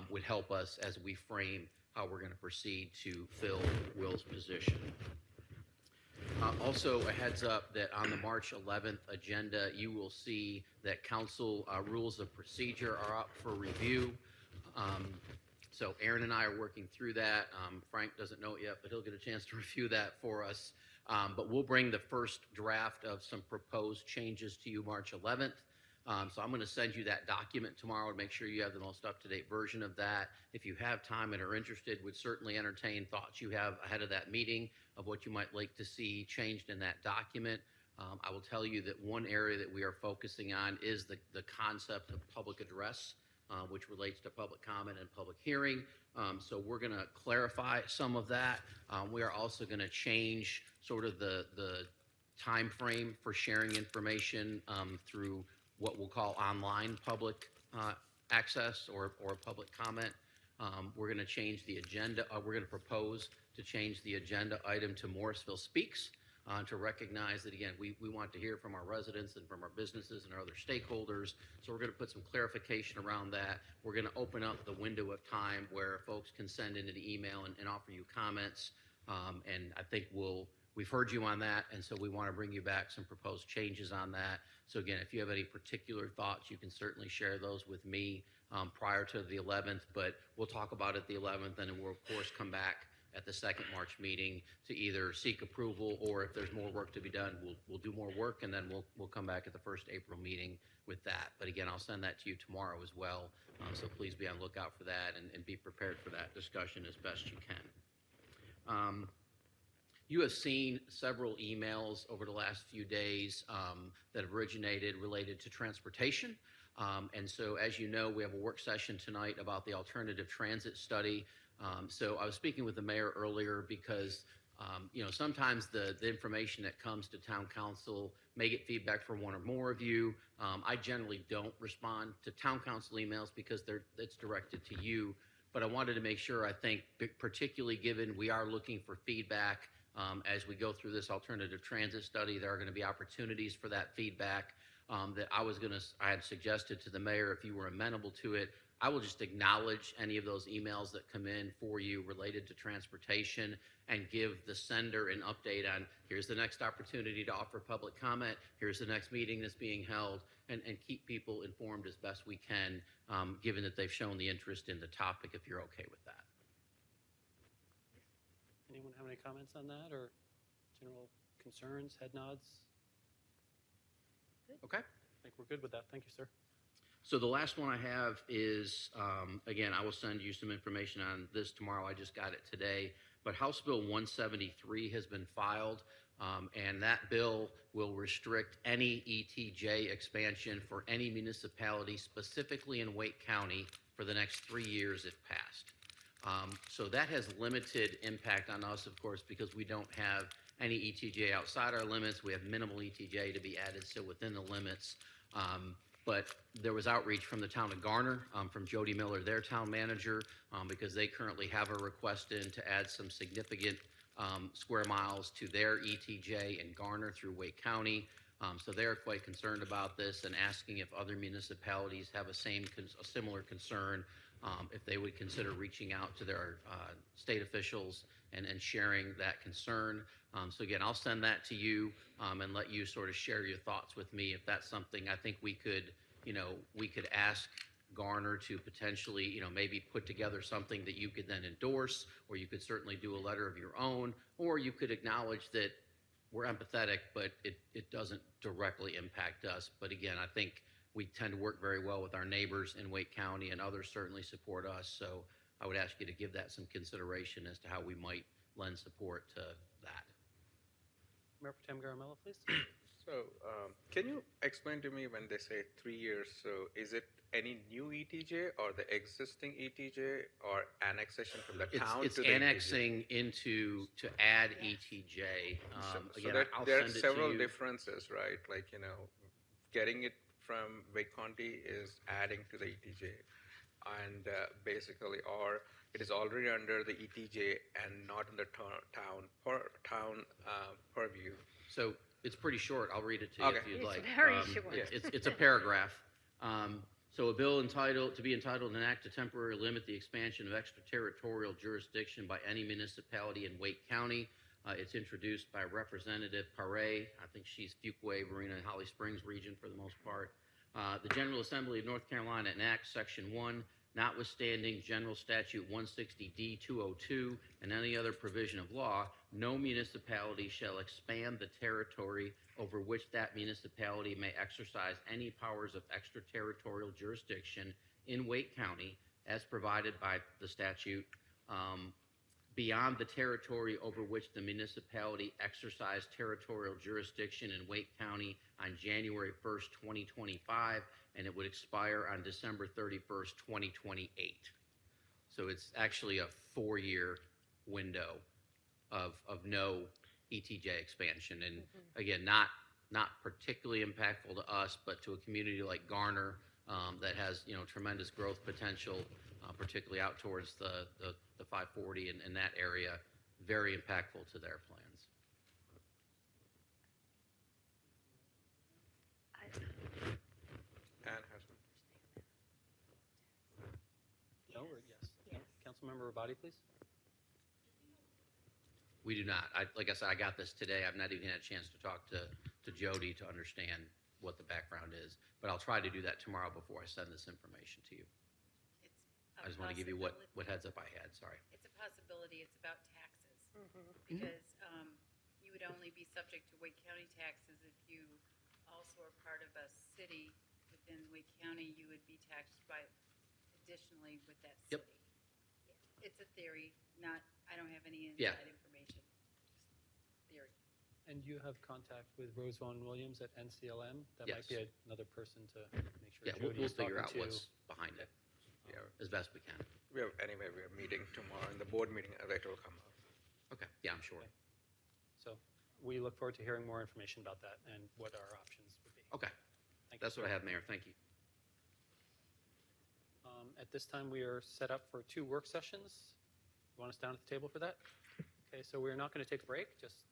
would help us as we frame how we're going to proceed to fill Will's position. Also, a heads up that on the March 11th agenda, you will see that council rules of procedure are up for review. So Aaron and I are working through that. Frank doesn't know it yet, but he'll get a chance to review that for us. But we'll bring the first draft of some proposed changes to you March 11th. So I'm going to send you that document tomorrow to make sure you have the most up-to-date version of that. If you have time and are interested, would certainly entertain thoughts you have ahead of that meeting of what you might like to see changed in that document. I will tell you that one area that we are focusing on is the concept of public address, which relates to public comment and public hearing. So we're going to clarify some of that. We are also going to change sort of the time frame for sharing information through what we'll call online public access or public comment. We're going to change the agenda. We're going to propose to change the agenda item to Morrisville Speaks to recognize that, again, we want to hear from our residents and from our businesses and our other stakeholders. So we're going to put some clarification around that. We're going to open up the window of time where folks can send in an email and offer you comments. And I think we've heard you on that, and so we want to bring you back some proposed changes on that. So again, if you have any particular thoughts, you can certainly share those with me prior to the 11th, but we'll talk about it the 11th, and then we'll, of course, come back at the second March meeting to either seek approval, or if there's more work to be done, we'll do more work, and then we'll come back at the first April meeting with that. But again, I'll send that to you tomorrow as well, so please be on the lookout for that and be prepared for that discussion as best you can. You have seen several emails over the last few days that have originated related to transportation. And so, as you know, we have a work session tonight about the alternative transit study. So I was speaking with the mayor earlier because, sometimes the information that comes to town council may get feedback from one or more of you. I generally don't respond to town council emails because it's directed to you. But I wanted to make sure, I think, particularly given we are looking for feedback as we go through this alternative transit study, there are going to be opportunities for that feedback that I had suggested to the mayor, if you were amenable to it, I will just acknowledge any of those emails that come in for you related to transportation and give the sender an update on, here's the next opportunity to offer public comment, here's the next meeting that's being held, and keep people informed as best we can, given that they've shown the interest in the topic, if you're okay with that. Anyone have any comments on that or general concerns, head nods? Good. Okay. I think we're good with that. Thank you, sir. So the last one I have is, again, I will send you some information on this tomorrow. I just got it today. But House Bill 173 has been filed, and that bill will restrict any ETJ expansion for any municipality, specifically in Wake County, for the next 3 years if passed. So that has limited impact on us, of course, because we don't have any ETJ outside our limits. We have minimal ETJ to be added still within the limits. But there was outreach from the town of Garner, from Jody Miller, their town manager, because they currently have a request in to add some significant square miles to their ETJ in Garner through Wake County. So they're quite concerned about this and asking if other municipalities have a similar concern, if they would consider reaching out to their state officials and sharing that concern. So again, I'll send that to you and let you sort of share your thoughts with me. If that's something I think we could ask Garner to potentially, maybe put together something that you could then endorse, or you could certainly do a letter of your own, or you could acknowledge that we're empathetic, but it doesn't directly impact us. But again, I think we tend to work very well with our neighbors in Wake County, and others certainly support us. So I would ask you to give that some consideration as to how we might lend support to that. Mayor Pro Tem Garamella, please. So, can you explain to me when they say 3 years, so is it any new ETJ or the existing ETJ or annexation from the town It's to the annexing into, to add ETJ. So Again, that, I'll there are send it to several you. differences, right? Like, getting it from Wake County is adding to the ETJ. And basically, or it is already under the ETJ and not in the town purview. So it's pretty short. I'll read it to you Okay. if you'd It's like. very short. It's a paragraph. So a bill to be entitled an act to temporarily limit the expansion of extraterritorial jurisdiction by any municipality in Wake County. It's introduced by Representative Paré. I think she's Fuquay, Marina, and Holly Springs region for the most part. The General Assembly of North Carolina enacts Section 1, notwithstanding General Statute 160D 202 and any other provision of law, no municipality shall expand the territory over which that municipality may exercise any powers of extraterritorial jurisdiction in Wake County as provided by the statute beyond the territory over which the municipality exercised territorial jurisdiction in Wake County on January 1st, 2025, and it would expire on December 31st, 2028. So it's actually a 4-year window of no ETJ expansion. And again, not particularly impactful to us, but to a community like Garner that has, tremendous growth potential, particularly out towards the 540 and that area, very impactful to their plans. Ann has one. No, or yes? No? Councilmember Rabadi, please. We do not. Like I said, I got this today. I've not even had a chance to talk to Jody to understand what the background is, but I'll try to do that tomorrow before I send this information to you. I just want to give you what heads up I had. Sorry. It's a possibility. It's about taxes. Because you would only be subject to Wake County taxes if you also are part of a city within Wake County. You would be taxed by additionally with that city. Yep. Yeah. It's a theory. I don't have any inside information. Just theory. And you have contact with Rosevon Williams at NCLM? That might Yes. be another person to make sure Yeah, Jody we'll is figure talking out what's behind it as best we can. We are meeting tomorrow, and the board meeting, it will come up. Okay. Yeah, I'm sure. Okay. So we look forward to hearing more information about that and what our options would be. Okay. Thank That's you, what I sir. have, Mayor. Thank you. At this time, we are set up for 2 work sessions. You want us down at the table for that? Okay, so we're not going to take a break. Just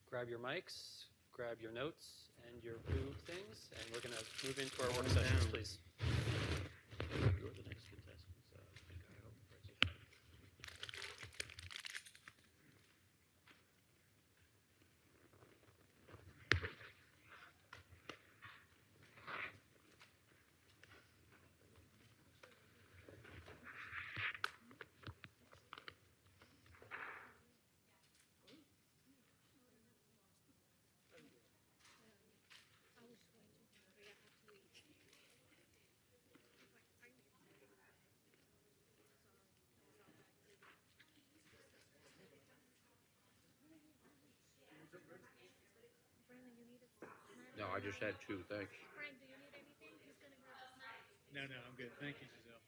grab your mics, grab your notes, and your blue things, and we're going to move into our work sessions, please. You're the next contestant, so I think I hope Reggie. No, I just had 2. Thanks. No, I'm good. Thank you, Giselle.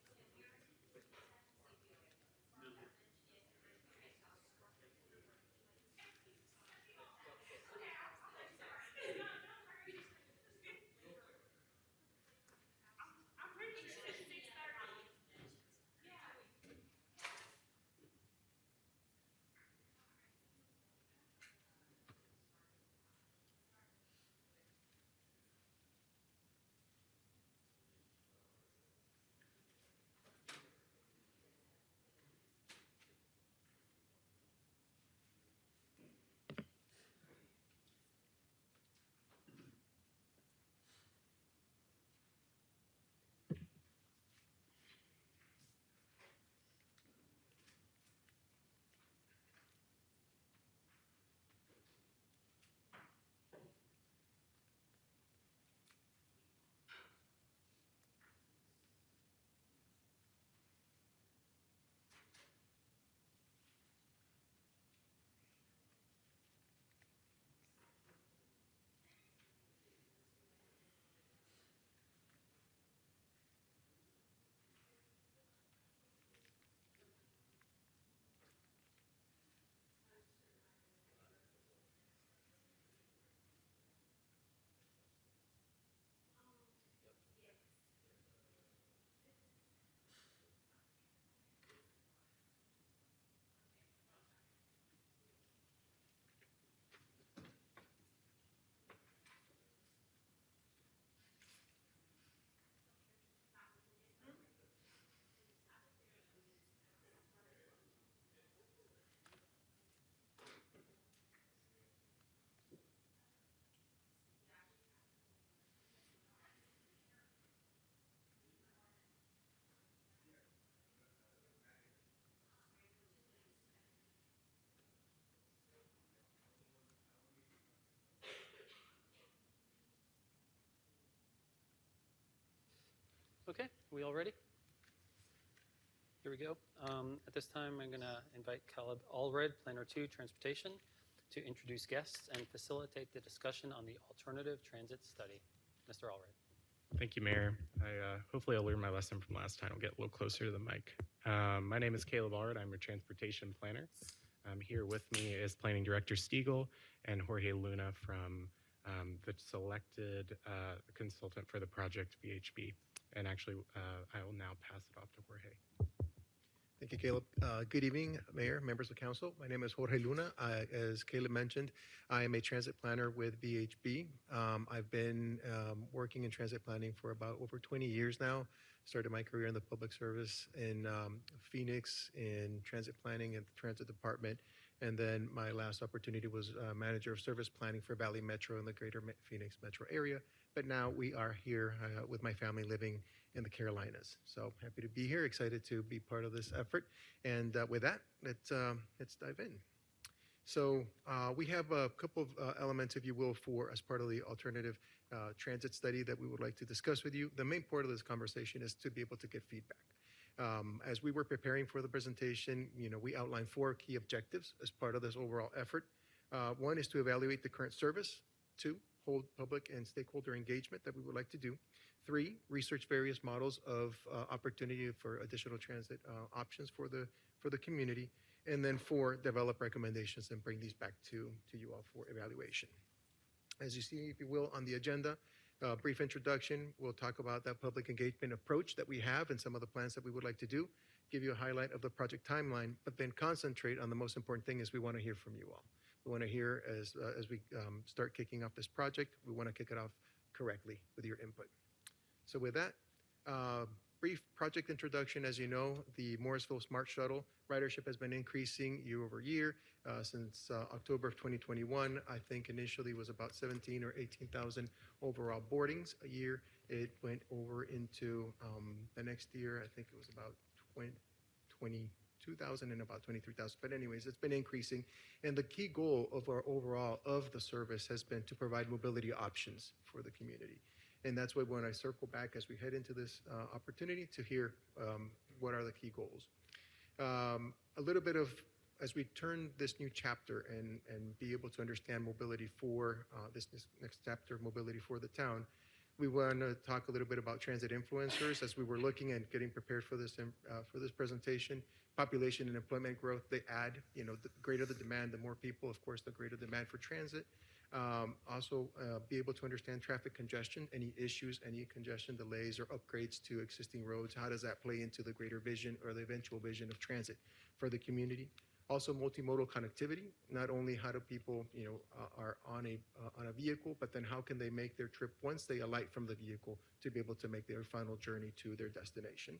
Okay, we all ready? Here we go. At this time, I'm going to invite Caleb Allred, Planner 2, Transportation, to introduce guests and facilitate the discussion on the alternative transit study. Mr. Allred. Thank you, Mayor. Hopefully I'll learn my lesson from last time. I'll get a little closer to the mic. My name is Caleb Allred. I'm your transportation planner. Here with me is Planning Director Stiegel and Jorge Luna from the selected consultant for the project, VHB. And actually, I will now pass it off to Jorge. Thank you, Caleb. Good evening, Mayor, members of Council. My name is Jorge Luna. As Caleb mentioned, I am a transit planner with VHB. I've been working in transit planning for about over 20 years now. Started my career in the public service in Phoenix in transit planning at the transit department. And then my last opportunity was manager of service planning for Valley Metro in the greater Phoenix metro area. But now we are here with my family living in the Carolinas. So happy to be here, excited to be part of this effort. And with that, let's dive in. So we have a couple of elements, if you will, for as part of the alternative transit study that we would like to discuss with you. The main part of this conversation is to be able to get feedback. As we were preparing for the presentation, we outlined 4 key objectives as part of this overall effort. 1 is to evaluate the current service. 2, hold public and stakeholder engagement that we would like to do. 3, research various models of opportunity for additional transit options for the community. And then 4, develop recommendations and bring these back to you all for evaluation. As you see, if you will, on the agenda, brief introduction. We'll talk about that public engagement approach that we have and some of the plans that we would like to do, give you a highlight of the project timeline, but then concentrate on the most important thing is we want to hear from you all. We want to hear as we start kicking off this project, we want to kick it off correctly with your input. So with that, brief project introduction. As you know, the Morrisville Smart Shuttle ridership has been increasing year over year since October of 2021. I think initially was about 17 or 18,000 overall boardings a year. It went over into the next year, I think it was about 22,000 and about 23,000. But anyways, it's been increasing. And the key goal of our overall of the service has been to provide mobility options for the community. And that's why when I circle back as we head into this opportunity to hear what are the key goals. A little bit of, as we turn this new chapter and be able to understand mobility for this next chapter of mobility for the town, we want to talk a little bit about transit influencers as we were looking and getting prepared for this presentation. Population and employment growth, they add, the greater the demand, the more people, of course, the greater demand for transit. Also be able to understand traffic congestion, any issues, any congestion delays or upgrades to existing roads. How does that play into the greater vision or the eventual vision of transit for the community? Also multimodal connectivity, not only how do people, are on a vehicle, but then how can they make their trip once they alight from the vehicle to be able to make their final journey to their destination.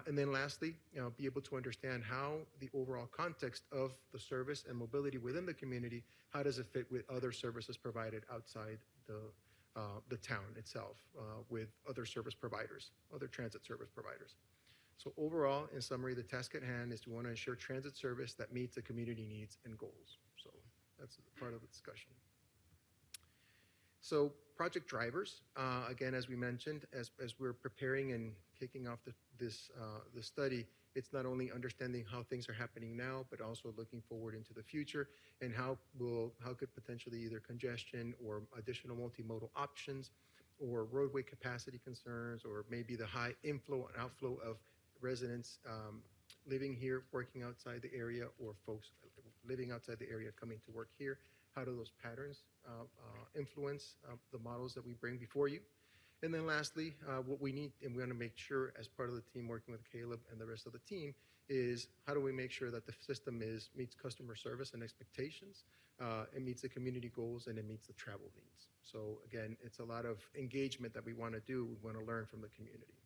And then lastly, be able to understand how the overall context of the service and mobility within the community, how does it fit with other services provided outside the town itself with other service providers, other transit service providers. So overall, in summary, the task at hand is to want to ensure transit service that meets the community needs and goals. So that's part of the discussion. So project drivers, again, as we mentioned, as we're preparing and kicking off this study, it's not only understanding how things are happening now, but also looking forward into the future and how could potentially either congestion or additional multimodal options or roadway capacity concerns, or maybe the high inflow and outflow of residents living here, working outside the area, or folks living outside the area coming to work here. How do those patterns influence the models that we bring before you? And then lastly, what we need, and we want to make sure as part of the team working with Caleb and the rest of the team, is how do we make sure that the system meets customer service and expectations, it meets the community goals, and it meets the travel needs. So again, it's a lot of engagement that we want to do. We want to learn from the community.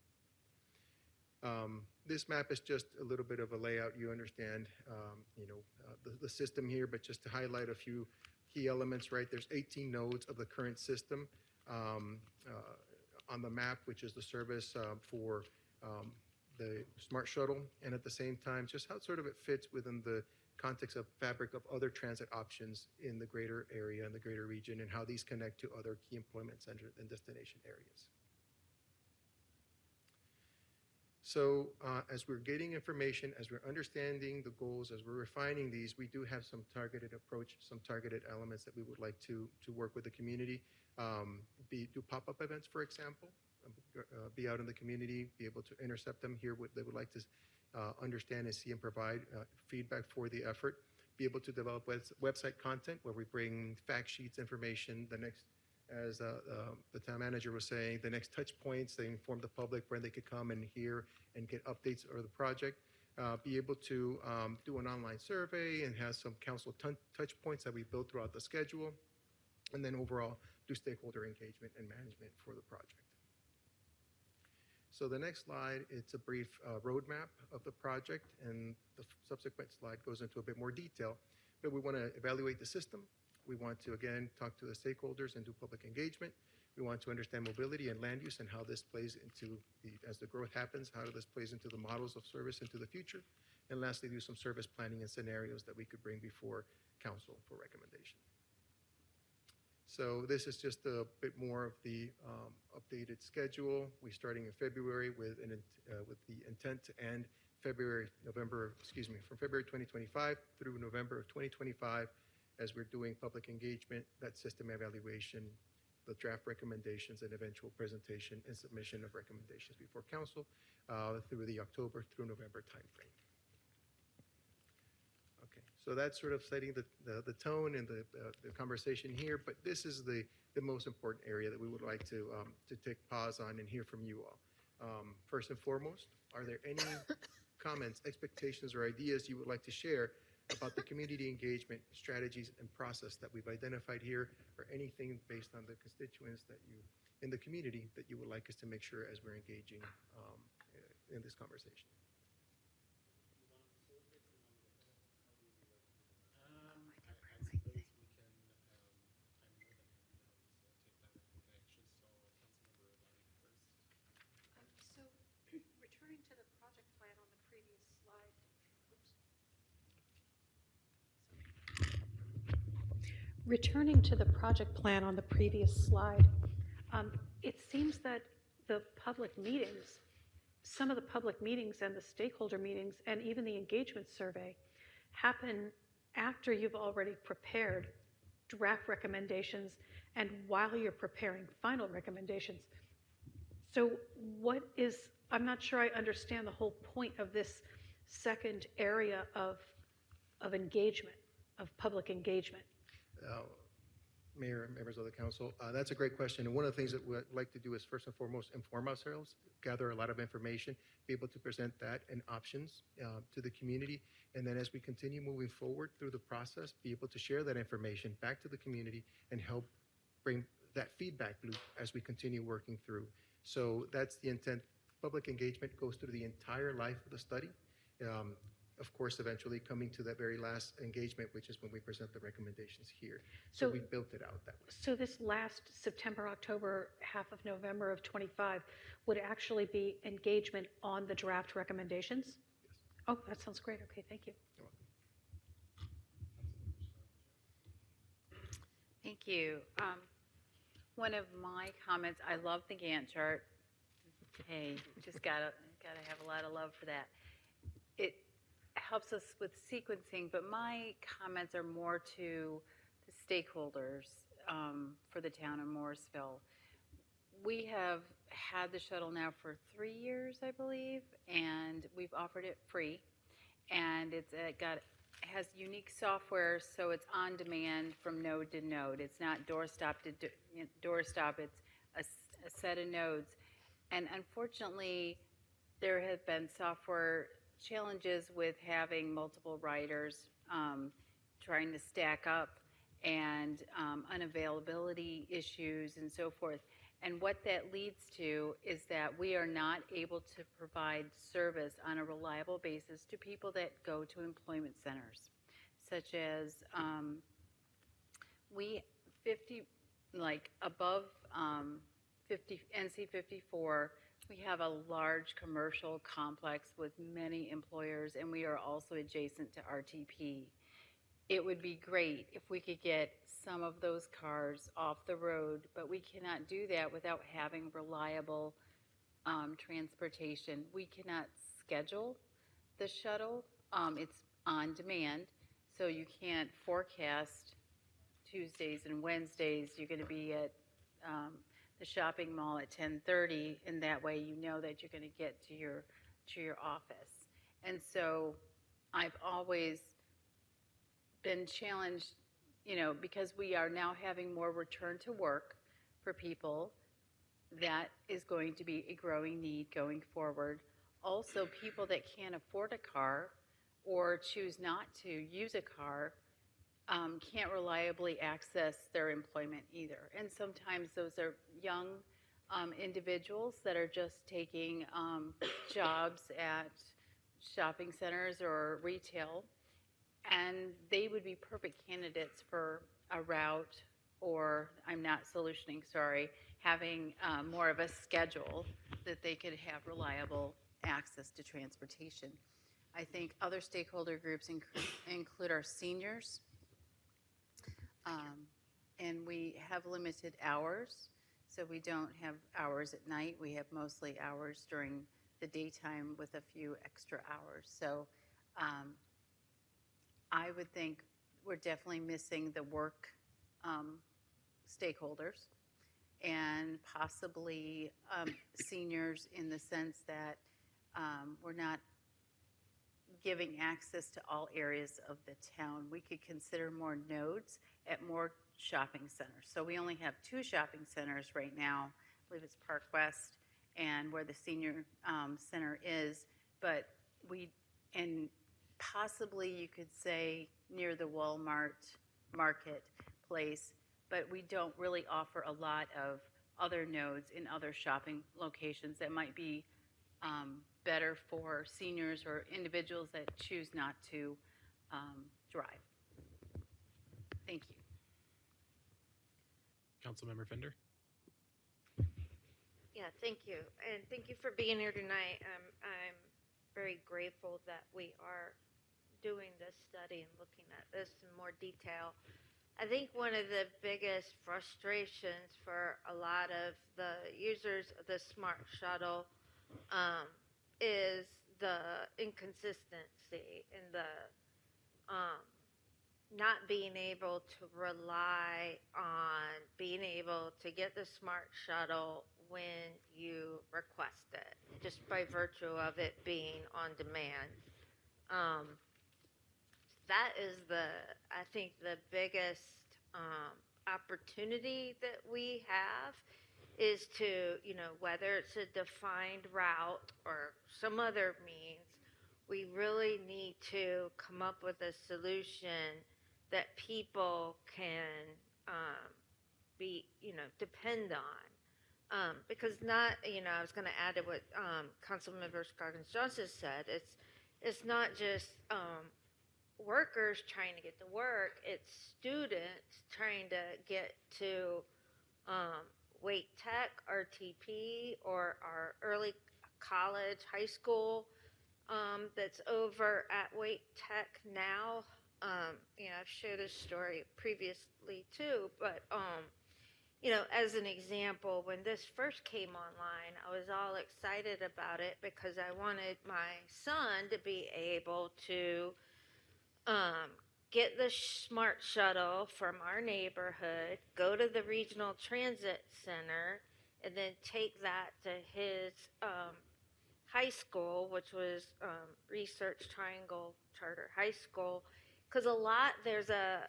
This map is just a little bit of a layout. You understand, the system here, but just to highlight a few key elements, right? There's 18 nodes of the current system on the map, which is the service for the Smart Shuttle, and at the same time, just how sort of it fits within the context of fabric of other transit options in the greater area and the greater region, and how these connect to other key employment center and destination areas. So as we're getting information, as we're understanding the goals, as we're refining these, we do have some targeted approach, some targeted elements that we would like to work with the community. Do pop-up events, for example, be out in the community, be able to intercept them, hear what they would like to understand and see and provide feedback for the effort. Be able to develop website content where we bring fact sheets, information, the next, as the town manager was saying, the next touch points, they inform the public where they could come and hear and get updates of the project. Be able to do an online survey and have some council touch points that we build throughout the schedule. And then overall, do stakeholder engagement and management for the project. So the next slide, it's a brief roadmap of the project, and the subsequent slide goes into a bit more detail. But we want to evaluate the system. We want to, again, talk to the stakeholders and do public engagement. We want to understand mobility and land use and how this plays into, as the growth happens, how this plays into the models of service into the future. And lastly, do some service planning and scenarios that we could bring before council for recommendation. So this is just a bit more of the updated schedule. We're starting in February with the intent to end from February 2025 through November of 2025, as we're doing public engagement, that system evaluation, the draft recommendations, and eventual presentation and submission of recommendations before council through the October through November timeframe. So that's sort of setting the tone and the conversation here, but this is the most important area that we would like to take pause on and hear from you all. First and foremost, are there any comments, expectations, or ideas you would like to share about the community engagement strategies and process that we've identified here, or anything based on the constituents that you in the community that you would like us to make sure as we're engaging in this conversation? Returning to the project plan on the previous slide, it seems that the public meetings, some of the public meetings and the stakeholder meetings and even the engagement survey happen after you've already prepared draft recommendations and while you're preparing final recommendations. So I'm not sure I understand the whole point of this second area of engagement, of public engagement. Mayor and members of the council, that's a great question. And one of the things that we'd like to do is first and foremost inform ourselves, gather a lot of information, be able to present that and options to the community. And then as we continue moving forward through the process, be able to share that information back to the community and help bring that feedback loop as we continue working through. So that's the intent. Public engagement goes through the entire life of the study. Of course, eventually coming to that very last engagement, which is when we present the recommendations here. So we built it out that way. So this last September, October, half of November of 25 would actually be engagement on the draft recommendations? Yes. Oh, that sounds great. Okay, thank you. You're welcome. Thank you. One of my comments, I love the Gantt chart. Hey, just gotta have a lot of love for that. It helps us with sequencing, but my comments are more to the stakeholders for the town of Morrisville. We have had the shuttle now for 3 years, I believe, and we've offered it free. And it has unique software, so it's on demand from node to node. It's not doorstop to doorstop. It's a set of nodes. And unfortunately, there have been software challenges with having multiple riders trying to stack up, and unavailability issues and so forth. And what that leads to is that we are not able to provide service on a reliable basis to people that go to employment centers, such as above 50 NC 54. We have a large commercial complex with many employers, and we are also adjacent to RTP. It would be great if we could get some of those cars off the road, but we cannot do that without having reliable transportation. We cannot schedule the shuttle. It's on demand, so you can't forecast Tuesdays and Wednesdays. You're going to be at the shopping mall at 10:30, and that way you know that you're going to get to your office. And so I've always been challenged, because we are now having more return to work for people. That is going to be a growing need going forward. Also, people that can't afford a car or choose not to use a car can't reliably access their employment either. And sometimes those are young individuals that are just taking jobs at shopping centers or retail, and they would be perfect candidates for a route, or I'm not solutioning, sorry, having more of a schedule that they could have reliable access to transportation. I think other stakeholder groups include our seniors, and we have limited hours, so we don't have hours at night. We have mostly hours during the daytime with a few extra hours. So I would think we're definitely missing the work stakeholders, and possibly seniors, in the sense that we're not giving access to all areas of the town. We could consider more nodes at more shopping centers. So we only have 2 shopping centers right now. I believe it's Park West and where the senior center is, but and possibly you could say near the Walmart marketplace, but we don't really offer a lot of other nodes in other shopping locations that might be better for seniors or individuals that choose not to drive. Thank you. Councilmember Fender. Yeah, thank you. And thank you for being here tonight. I'm very grateful that we are doing this study and looking at this in more detail. I think one of the biggest frustrations for a lot of the users of the Smart Shuttle is the inconsistency in the not being able to rely on being able to get the Smart Shuttle when you request it, just by virtue of it being on demand. That is I think the biggest opportunity that we have is to, whether it's a defined route or some other means, we really need to come up with a solution that people can depend on. Because not, I was going to add to what Councilmember Scoggins Johnson said, it's not just workers trying to get to work, it's students trying to get to Wake Tech, RTP, or our early college, high school that's over at Wake Tech now. I've shared this story previously too, but as an example, when this first came online, I was all excited about it because I wanted my son to be able to get the Smart Shuttle from our neighborhood, go to the Regional Transit Center, and then take that to his high school, which was Research Triangle Charter High School, because there's a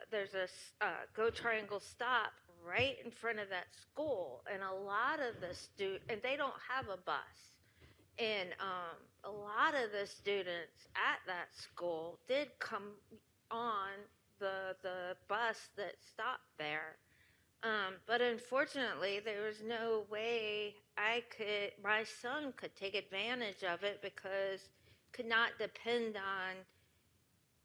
Go Triangle stop right in front of that school, and a lot of the and they don't have a bus, and a lot of the students at that school did come on the bus that stopped there, but unfortunately there was no way my son could take advantage of it because could not depend on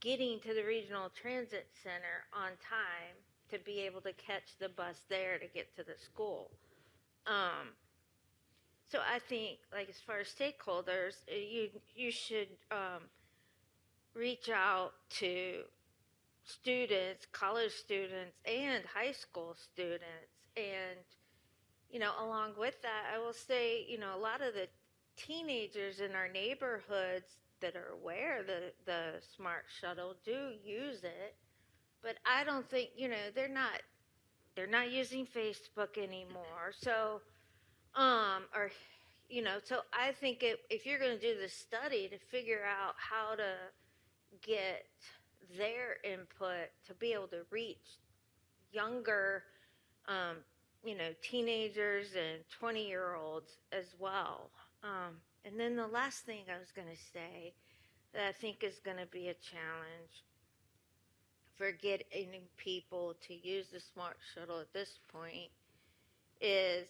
getting to the Regional Transit Center on time to be able to catch the bus there to get to the school. So I think, as far as stakeholders, you should reach out to students, college students, and high school students. And, along with that, I will say, a lot of the teenagers in our neighborhoods that are aware the smart shuttle do use it, but I don't think, they're not using Facebook anymore. So, or, so I think if you're going to do the study to figure out how to get their input to be able to reach younger, teenagers and 20-year-olds as well. And then the last thing I was going to say that I think is going to be a challenge for getting people to use the smart shuttle at this point is,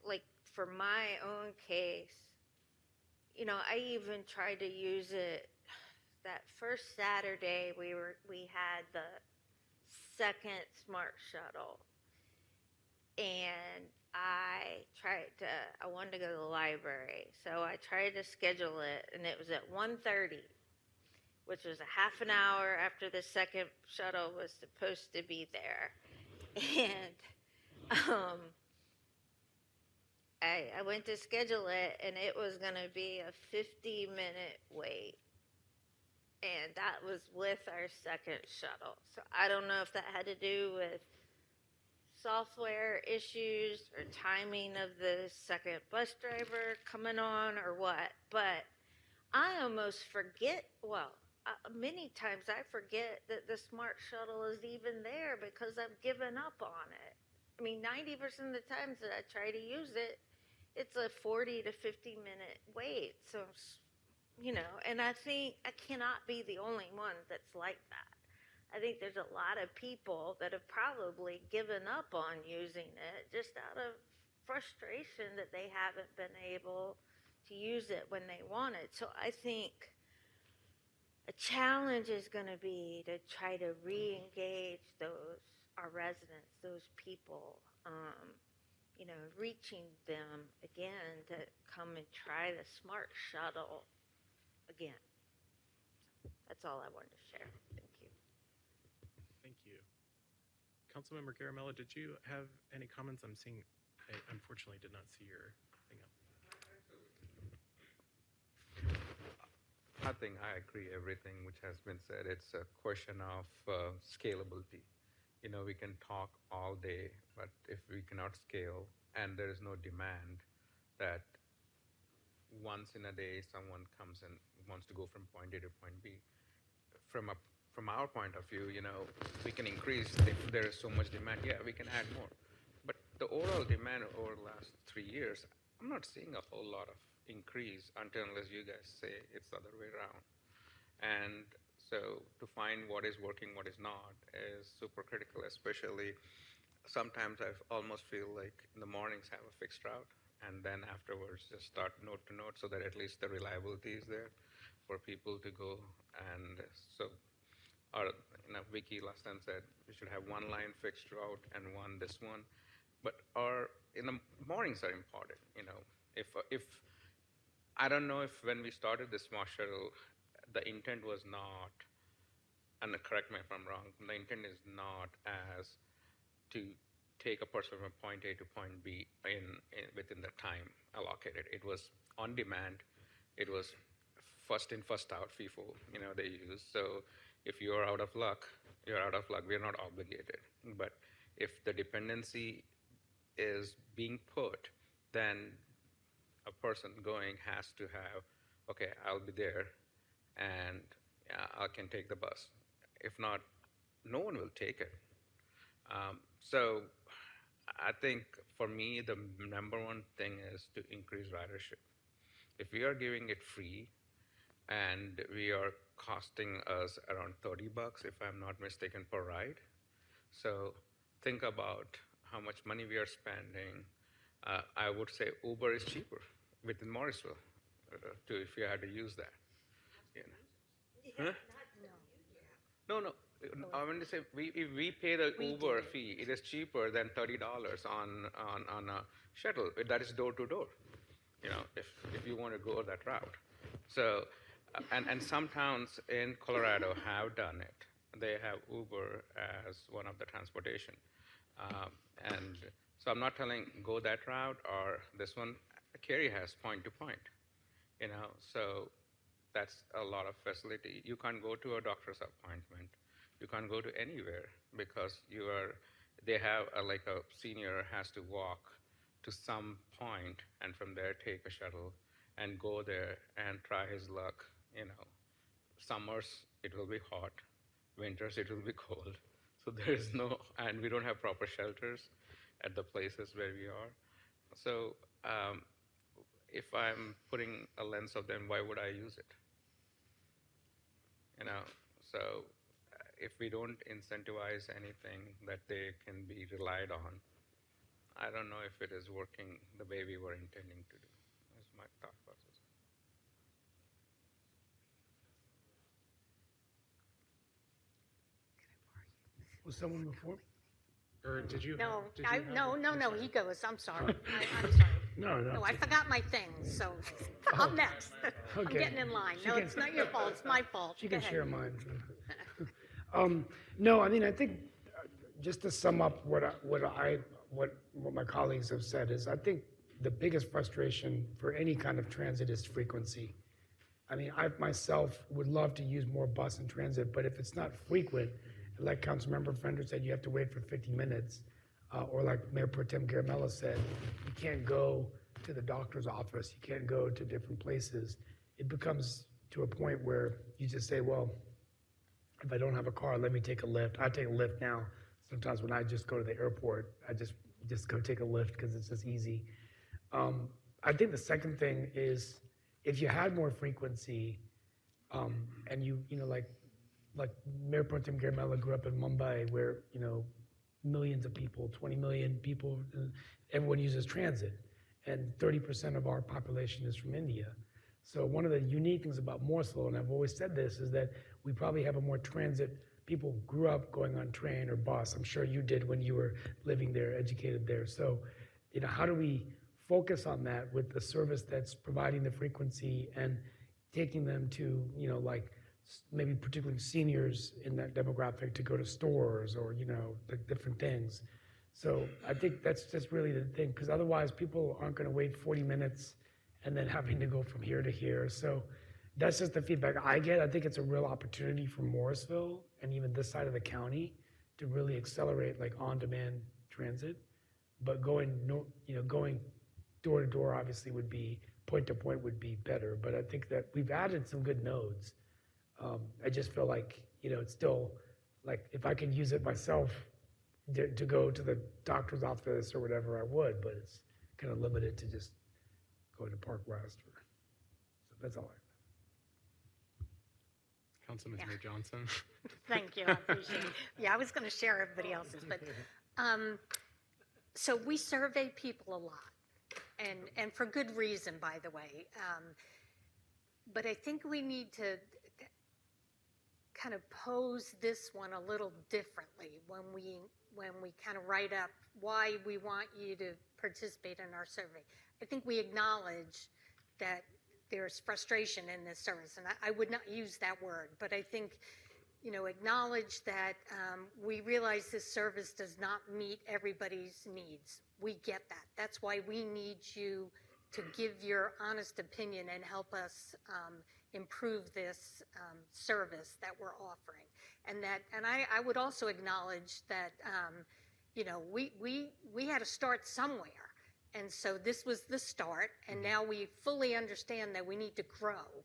like, for my own case, I even tried to use it that first Saturday we had the second smart shuttle, and I wanted to go to the library, so I tried to schedule it, and it was at 1:30, which was a half an hour after the second shuttle was supposed to be there. And I went to schedule it, and it was going to be a 50-minute wait. And that was with our second shuttle. So I don't know if that had to do with software issues or timing of the second bus driver coming on or what. But I almost forget, many times I forget that the smart shuttle is even there because I've given up on it. I mean, 90% of the times that I try to use it, it's a 40 to 50-minute wait. So, and I think I cannot be the only one that's like that. I think there's a lot of people that have probably given up on using it just out of frustration that they haven't been able to use it when they want it. So I think a challenge is going to be to try to re-engage our residents, those people, reaching them again to come and try the smart shuttle again. That's all I wanted to share. Thank you. Thank you. Councilmember Garamella, did you have any comments? I unfortunately did not see your thing up. I think I agree everything which has been said. It's a question of scalability. We can talk all day, but if we cannot scale and there is no demand that once in a day someone comes and wants to go from point A to point B, from our point of view, we can increase if there is so much demand. Yeah, we can add more. But the overall demand over the last 3 years, I'm not seeing a whole lot of increase unless you guys say it's the other way around. And so to find what is working, what is not, is super critical, especially sometimes I almost feel like in the mornings have a fixed route, and then afterwards just start node to node so that at least the reliability is there for people to go. And so Vicky last time said we should have one line fixed route and this one. But in the mornings are important. If I don't know if when we started the smart shuttle, the intent was not, and correct me if I'm wrong, the intent is not as to take a person from point A to point B within the time allocated. It was on demand. It was first in, first out, FIFO, they use. So if you're out of luck, you're out of luck. We're not obligated. But if the dependency is being put, then a person going has to have, okay, I'll be there, and I can take the bus. If not, no one will take it. So I think for me, the number one thing is to increase ridership. If we are giving it free and we are costing us around $30, if I'm not mistaken, per ride. So think about how much money we are spending. I would say Uber is cheaper within Morrisville if you had to use that. Huh? No. I want to say if we pay the Uber fee, it is cheaper than $30 on a shuttle. That is door to door. If you want to go that route. So, and some towns in Colorado have done it. They have Uber as one of the transportation, and so I'm not telling go that route or this one. Cary has point to point. So that's a lot of facility. You can't go to a doctor's appointment. You can't go to anywhere because they have like a senior has to walk to some point and from there take a shuttle and go there and try his luck. Summers it will be hot, winters it will be cold. So there is and we don't have proper shelters at the places where we are. So if I'm putting a lens of them, why would I use it? So if we don't incentivize anything that they can be relied on, I don't know if it is working the way we were intending to do. That's my thought process. Was someone before? Or did you? No, did you have no, it? he goes. I'm sorry. I'm sorry. No. No, I forgot my things, so I'm next. I'm Okay. getting in line. She No, can- it's not your fault. It's my fault. She Go can ahead. share mine. No, I mean, I think just to sum up what my colleagues have said is, I think the biggest frustration for any kind of transit is frequency. I mean, I myself would love to use more bus and transit, but if it's not frequent, like Councilmember Fender said, you have to wait for 50 minutes, or like Mayor Pro Tem Garamella said, you can't go to the doctor's office, you can't go to different places. It becomes to a point where you just say, well, if I don't have a car, let me take a Lyft. I take a Lyft now. Sometimes when I just go to the airport, I just go take a Lyft because it's just easy. I think the second thing is, if you had more frequency, and like Mayor Pro Tem Garamella grew up in Mumbai, where millions of people, 20 million people, everyone uses transit, and 30% of our population is from India. So one of the unique things about Morrisville, and I've always said this, is that we probably have a more transit. People grew up going on train or bus. I'm sure you did when you were living there, educated there. So, how do we focus on that with the service that's providing the frequency and taking them to, maybe particularly seniors in that demographic to go to stores or, the different things. So I think that's just really the thing, because otherwise people aren't going to wait 40 minutes and then having to go from here to here. So that's just the feedback I get. I think it's a real opportunity for Morrisville and even this side of the county to really accelerate like on-demand transit. But going door to door obviously would be, point to point would be better. But I think that we've added some good nodes. I just feel like, it's still like, if I could use it myself to go to the doctor's office or whatever, I would, but it's kind of limited to just going to Park West. So that's all Councilman Yeah. Mayor Johnson. Thank you. I appreciate it. Yeah, I was going to share everybody else's, but so we survey people a lot, and for good reason, by the way. But I think we need to kind of pose this one a little differently when we kind of write up why we want you to participate in our survey. I think we acknowledge that there's frustration in this service, and I would not use that word, but I think, acknowledge that we realize this service does not meet everybody's needs. We get that. That's why we need you to give your honest opinion and help us improve this service that we're offering. And I would also acknowledge that, we had to start somewhere. And so this was the start, and now we fully understand that we need to grow.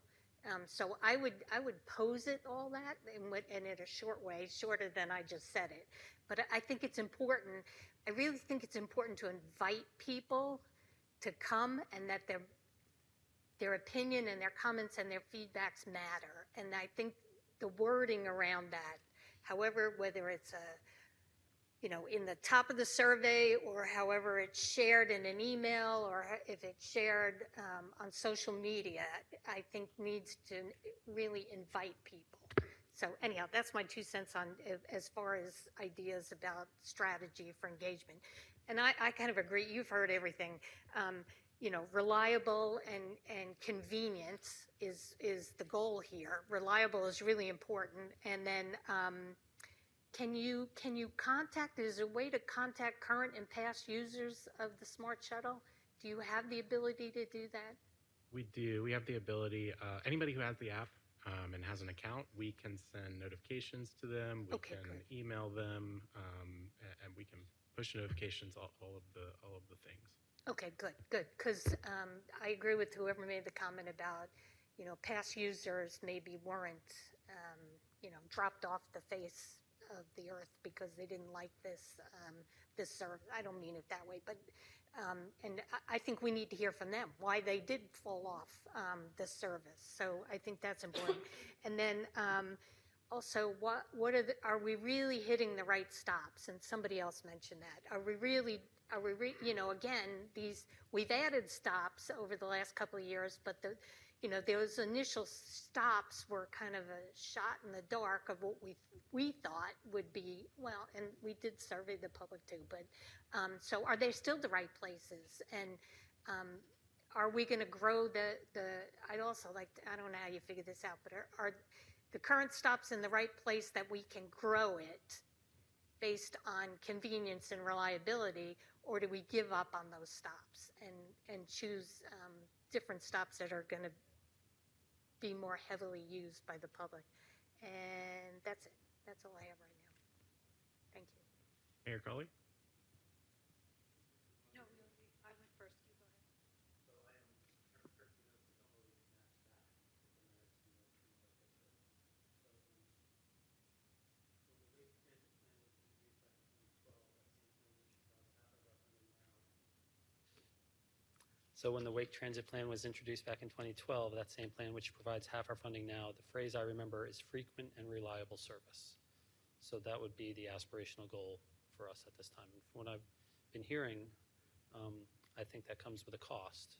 So I would pose it all that and in a short way, shorter than I just said it. But I think it's important. I really think it's important to invite people to come, and that their opinion and their comments and their feedbacks matter. And I think the wording around that, however, whether it's in the top of the survey, or however it's shared in an email, or if it's shared on social media, I think needs to really invite people. So anyhow, that's my 2 cents on as far as ideas about strategy for engagement. And I kind of agree. You've heard everything. Reliable and convenience is the goal here. Reliable is really important. And then can you contact, is there a way to contact current and past users of the Smart Shuttle? Do you have the ability to do that? We do. We have the ability, anybody who has the app and has an account, we can send notifications to them. We Okay, can great. email them, and we can push notifications, all of the things. Okay, good. Because I agree with whoever made the comment about, past users maybe weren't, dropped off the face of the earth because they didn't like this service. I don't mean it that way, but and I think we need to hear from them why they did fall off the service. So I think that's important. And then also, are we really hitting the right stops? And somebody else mentioned that. Again, we've added stops over the last couple of years, but those initial stops were kind of a shot in the dark of what we thought would be, well, and we did survey the public too, but so are they still the right places? And are we going to grow I'd also like to, I don't know how you figure this out, but are the current stops in the right place that we can grow it based on convenience and reliability, or do we give up on those stops and choose different stops that are going to be more heavily used by the public? And that's it. That's all I have right now. Thank you. Mayor Colley? No, I went first. You go ahead. So when the Wake Transit Plan was introduced back in 2012, that same plan, which provides half our funding now, the phrase I remember is frequent and reliable service. So that would be the aspirational goal for us at this time. And from what I've been hearing, I think that comes with a cost.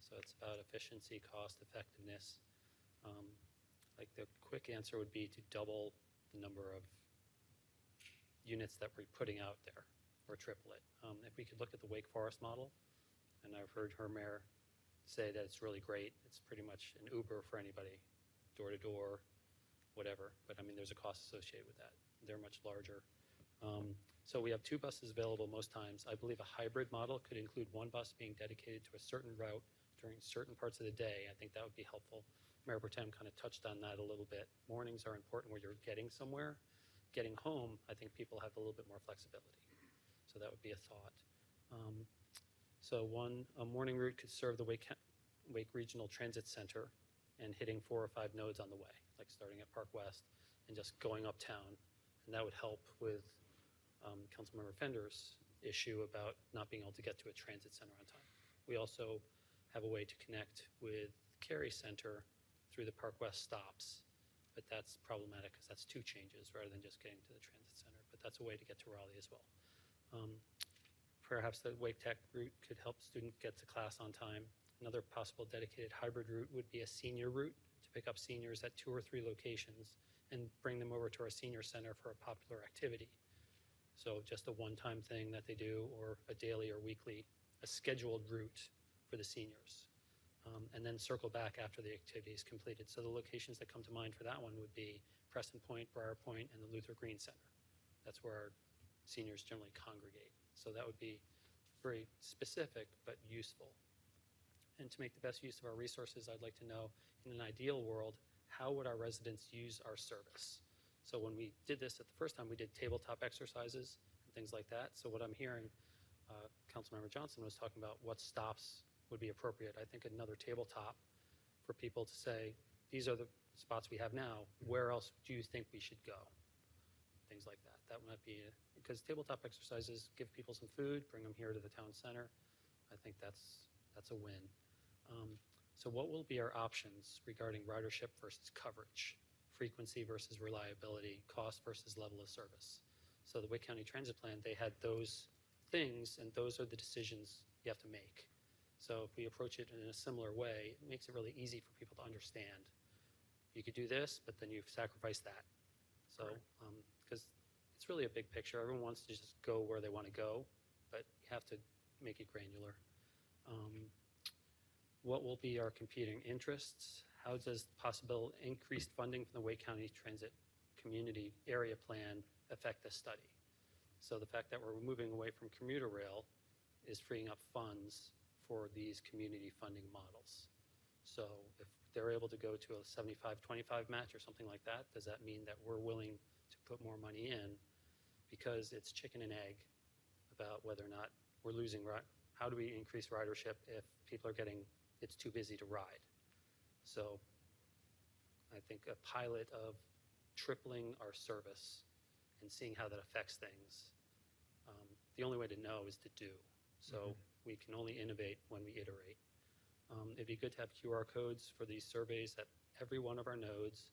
So it's about efficiency, cost, effectiveness. Like the quick answer would be to double the number of units that we're putting out there, or triple it. If we could look at the Wake Forest model, and I've heard her mayor say that it's really great. It's pretty much an Uber for anybody, door to door, whatever. But I mean, there's a cost associated with that. They're much larger. So we have 2 buses available most times. I believe a hybrid model could include 1 bus being dedicated to a certain route during certain parts of the day. I think that would be helpful. Mayor Protem kind of touched on that a little bit. Mornings are important where you're getting somewhere. Getting home, I think people have a little bit more flexibility. So that would be a thought. So a morning route could serve the Wake Regional Transit Center and hitting 4 or 5 nodes on the way, like starting at Park West and just going uptown. And that would help with Councilmember Fender's issue about not being able to get to a transit center on time. We also have a way to connect with Cary Center through the Park West stops, but that's problematic because that's 2 changes rather than just getting to the transit center. But that's a way to get to Raleigh as well. Perhaps the Wake Tech route could help students get to class on time. Another possible dedicated hybrid route would be a senior route to pick up seniors at 2 or 3 locations and bring them over to our senior center for a popular activity. So just a one-time thing that they do, or a daily or weekly, a scheduled route for the seniors. And then circle back after the activity is completed. So the locations that come to mind for that one would be Preston Point, Briar Point, and the Luther Green Center. That's where our seniors generally congregate. So that would be very specific but useful. And to make the best use of our resources, I'd like to know, in an ideal world, how would our residents use our service? So when we did this at the first time, we did tabletop exercises and things like that. So what I'm hearing, Councilmember Johnson was talking about what stops would be appropriate. I think another tabletop for people to say, these are the spots we have now. Where else do you think we should go? Things like that. That might be, because tabletop exercises give people some food, bring them here to the town center. I think that's a win. So what will be our options regarding ridership versus coverage, frequency versus reliability, cost versus level of service? So the Wake County Transit Plan, they had those things, and those are the decisions you have to make. So if we approach it in a similar way, it makes it really easy for people to understand. You could do this, but then you've sacrificed that. So, because it's really a big picture. Everyone wants to just go where they want to go, but you have to make it granular. What will be our competing interests? How does possible increased funding from the Wake County Transit Community Area Plan affect this study? So the fact that we're moving away from commuter rail is freeing up funds for these community funding models. So if they're able to go to a 75-25 match or something like that, does that mean that we're willing to put more money in? Because it's chicken and egg about whether or not we're losing, how do we increase ridership if people are getting, it's too busy to ride? So I think a pilot of tripling our service and seeing how that affects things. The only way to know is to do. So we can only innovate when we iterate. It'd be good to have QR codes for these surveys at every one of our nodes,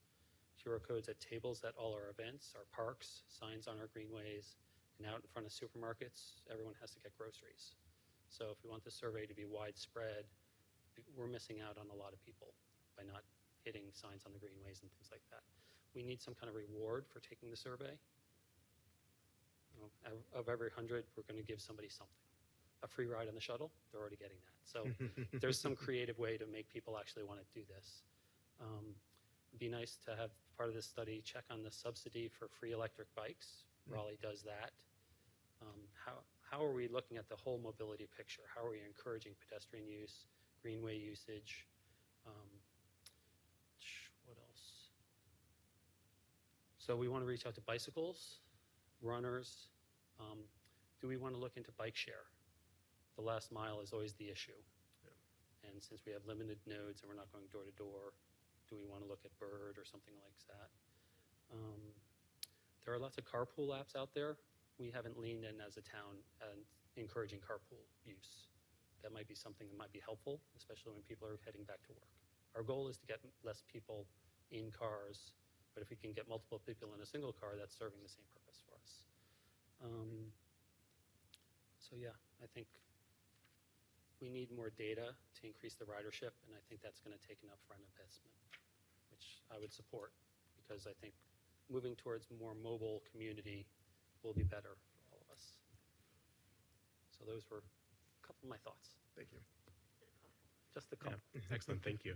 QR codes at tables at all our events, our parks, signs on our greenways, and out in front of supermarkets. Everyone has to get groceries. So if we want the survey to be widespread, we're missing out on a lot of people by not hitting signs on the greenways and things like that. We need some kind of reward for taking the survey. Of every 100, we're going to give somebody something. A free ride on the shuttle, they're already getting that. So there's some creative way to make people actually want to do this. It'd be nice to have part of this study check on the subsidy for free electric bikes. Raleigh does that. How are we looking at the whole mobility picture? How are we encouraging pedestrian use, greenway usage? What else? So we want to reach out to bicycles, runners. Do we want to look into bike share? The last mile is always the issue. And since we have limited nodes and we're not going door to door, do we want to look at Bird or something like that? There are lots of carpool apps out there. We haven't leaned in as a town and encouraging carpool use. That might be something that might be helpful, especially when people are heading back to work. Our goal is to get less people in cars, but if we can get multiple people in a single car, that's serving the same purpose for us. So yeah, I think we need more data to increase the ridership, and I think that's going to take an upfront investment, which I would support, because I think moving towards more mobile community will be better for all of us. So those were a couple of my thoughts. Thank you. Just a couple. Yeah, excellent, thank you.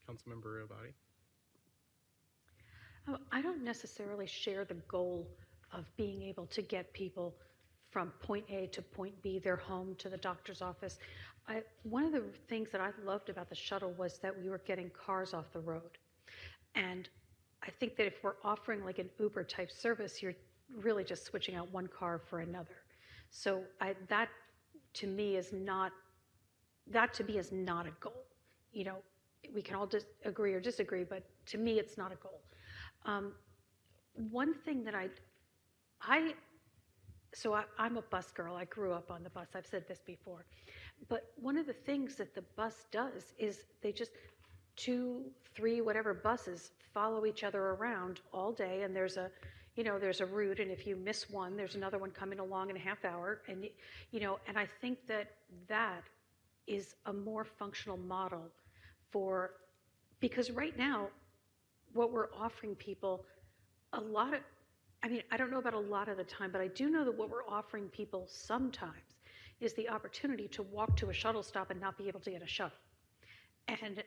Councilmember Abadi? I don't necessarily share the goal of being able to get people from point A to point B, their home, to the doctor's office. One of the things that I loved about the shuttle was that we were getting cars off the road. And I think that if we're offering like an Uber type service, you're really just switching out one car for another. So that to me is not a goal. You know, we can all just agree or disagree, but to me it's not a goal. One thing that I'm a bus girl. I grew up on the bus. I've said this before. But one of the things that the bus does is they just 2, 3, whatever buses follow each other around all day, and there's a route, and if you miss one, there's another one coming along in a half hour, and and I think that is a more functional model because right now what we're offering people I don't know about a lot of the time, but I do know that what we're offering people sometimes is the opportunity to walk to a shuttle stop and not be able to get a shuttle. And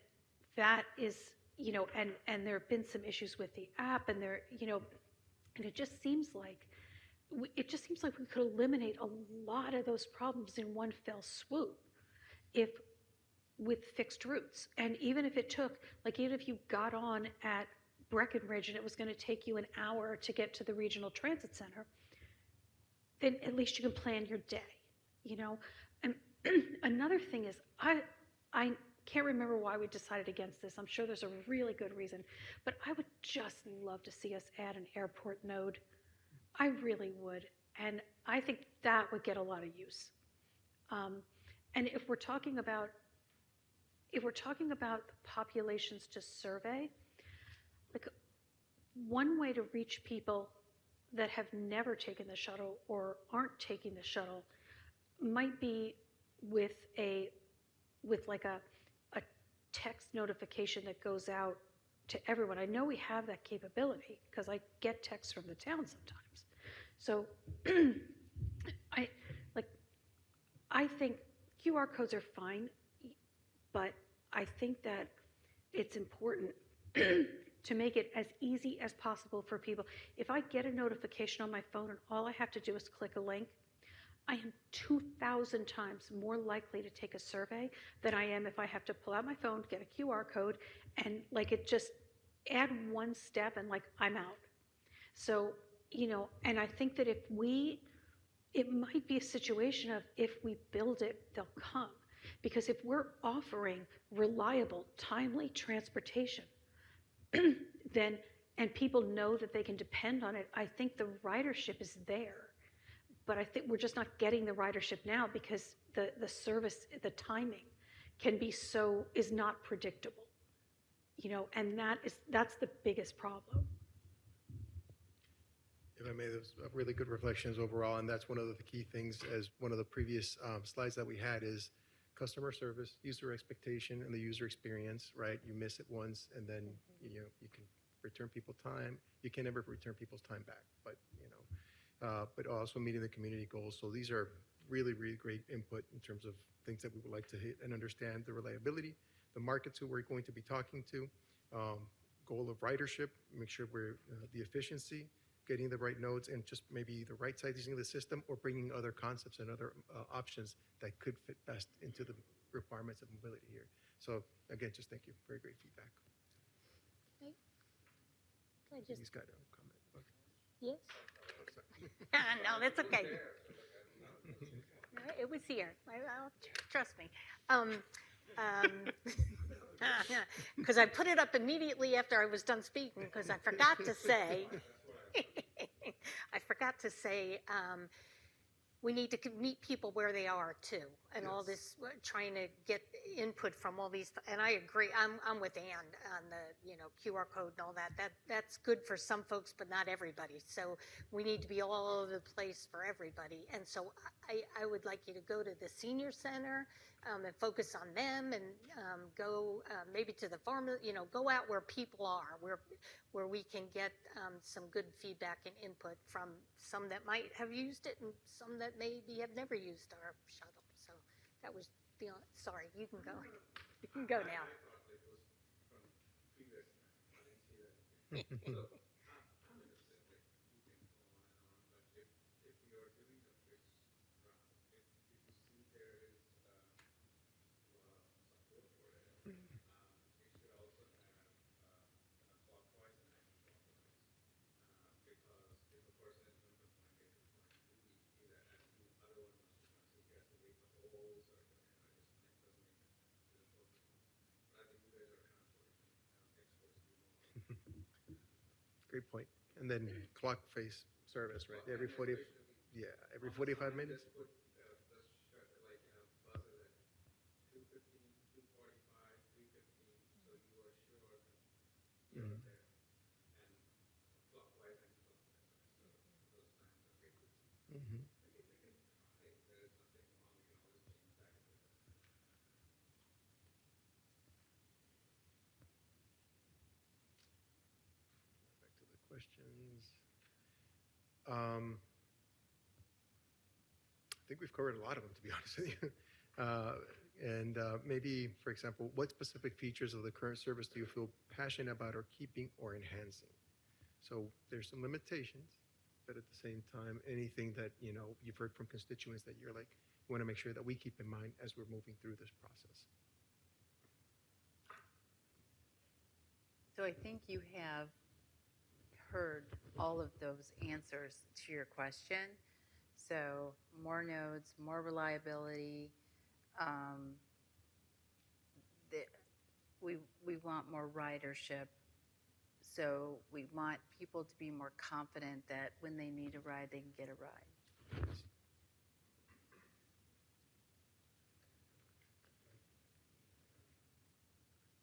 that is, and there have been some issues with the app, and and it just seems like we could eliminate a lot of those problems in one fell swoop with fixed routes. And even if you got on at Breckenridge and it was going to take you an hour to get to the regional transit center, then at least you can plan your day, And another thing is, I can't remember why we decided against this. I'm sure there's a really good reason, but I would just love to see us add an airport node. I really would, and I think that would get a lot of use. And if we're talking about the populations to survey, like one way to reach people that have never taken the shuttle or aren't taking the shuttle might be with like a text notification that goes out to everyone. I know we have that capability because I get texts from the town sometimes. So I think QR codes are fine, but I think that it's important to make it as easy as possible for people. If I get a notification on my phone and all I have to do is click a link, I am 2,000 times more likely to take a survey than I am if I have to pull out my phone, get a QR code, and like it just add one step and like I'm out. So, and I think that it might be a situation of if we build it, they'll come. Because if we're offering reliable, timely transportation, then, and people know that they can depend on it, I think the ridership is there. But I think we're just not getting the ridership now because the service, the timing is not predictable. And that's the biggest problem. If I may, those are really good reflections overall, and that's one of the key things as one of the previous slides that we had is customer service, user expectation, and the user experience, right? You miss it once, and then, you can return people time. You can never return people's time back, but also meeting the community goals. So these are really, really great input in terms of things that we would like to hit and understand the reliability, the markets who we're going to be talking to, goal of ridership, make sure we're the efficiency, getting the right nodes, and just maybe the right sizing of the system or bringing other concepts and other options that could fit best into the requirements of mobility here. So again, just thank you. Very great feedback. He's got a comment. Okay. Yes? No, that's okay. It was here. Trust me. Because I put it up immediately after I was done speaking because I forgot to say, we need to meet people where they are too, and all this trying to get input from all these. And I agree. I'm with Ann on the QR code and all that. That's good for some folks, but not everybody. So we need to be all over the place for everybody. And so I would like you to go to the senior center and focus on them, and go maybe to the farm. Go out where people are, where we can get some good feedback and input from some that might have used it and some that maybe have never used our shuttle. So that was sorry, you can go. You can go now. Great point. And then clock face service, right? Every 45 minutes. Questions? I think we've covered a lot of them, to be honest with you. Maybe, for example, what specific features of the current service do you feel passionate about or keeping or enhancing? So there's some limitations, but at the same time, anything that you've heard from constituents that you're like, you want to make sure that we keep in mind as we're moving through this process. So I think you have heard all of those answers to your question. So more nodes, more reliability. We want more ridership. So we want people to be more confident that when they need a ride, they can get a ride.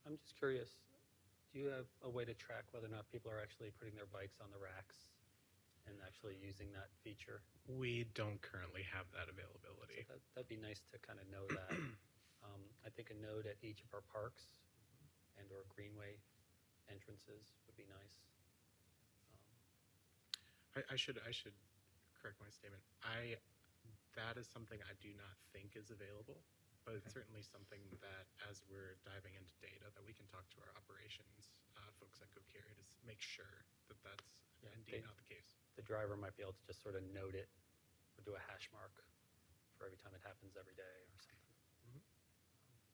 I'm just curious, do you have a way to track whether or not people are actually putting their bikes on the racks and actually using that feature? We don't currently have that availability. So that'd be nice to kind of know that. I think a node at each of our parks and or greenway entrances would be nice. I should correct my statement. That is something I do not think is available, but it's certainly something that, as we're diving into data, that we can talk to our operations folks at GoCarry to make sure that that's indeed not the case. The driver might be able to just sort of note it or do a hash mark for every time it happens every day or something.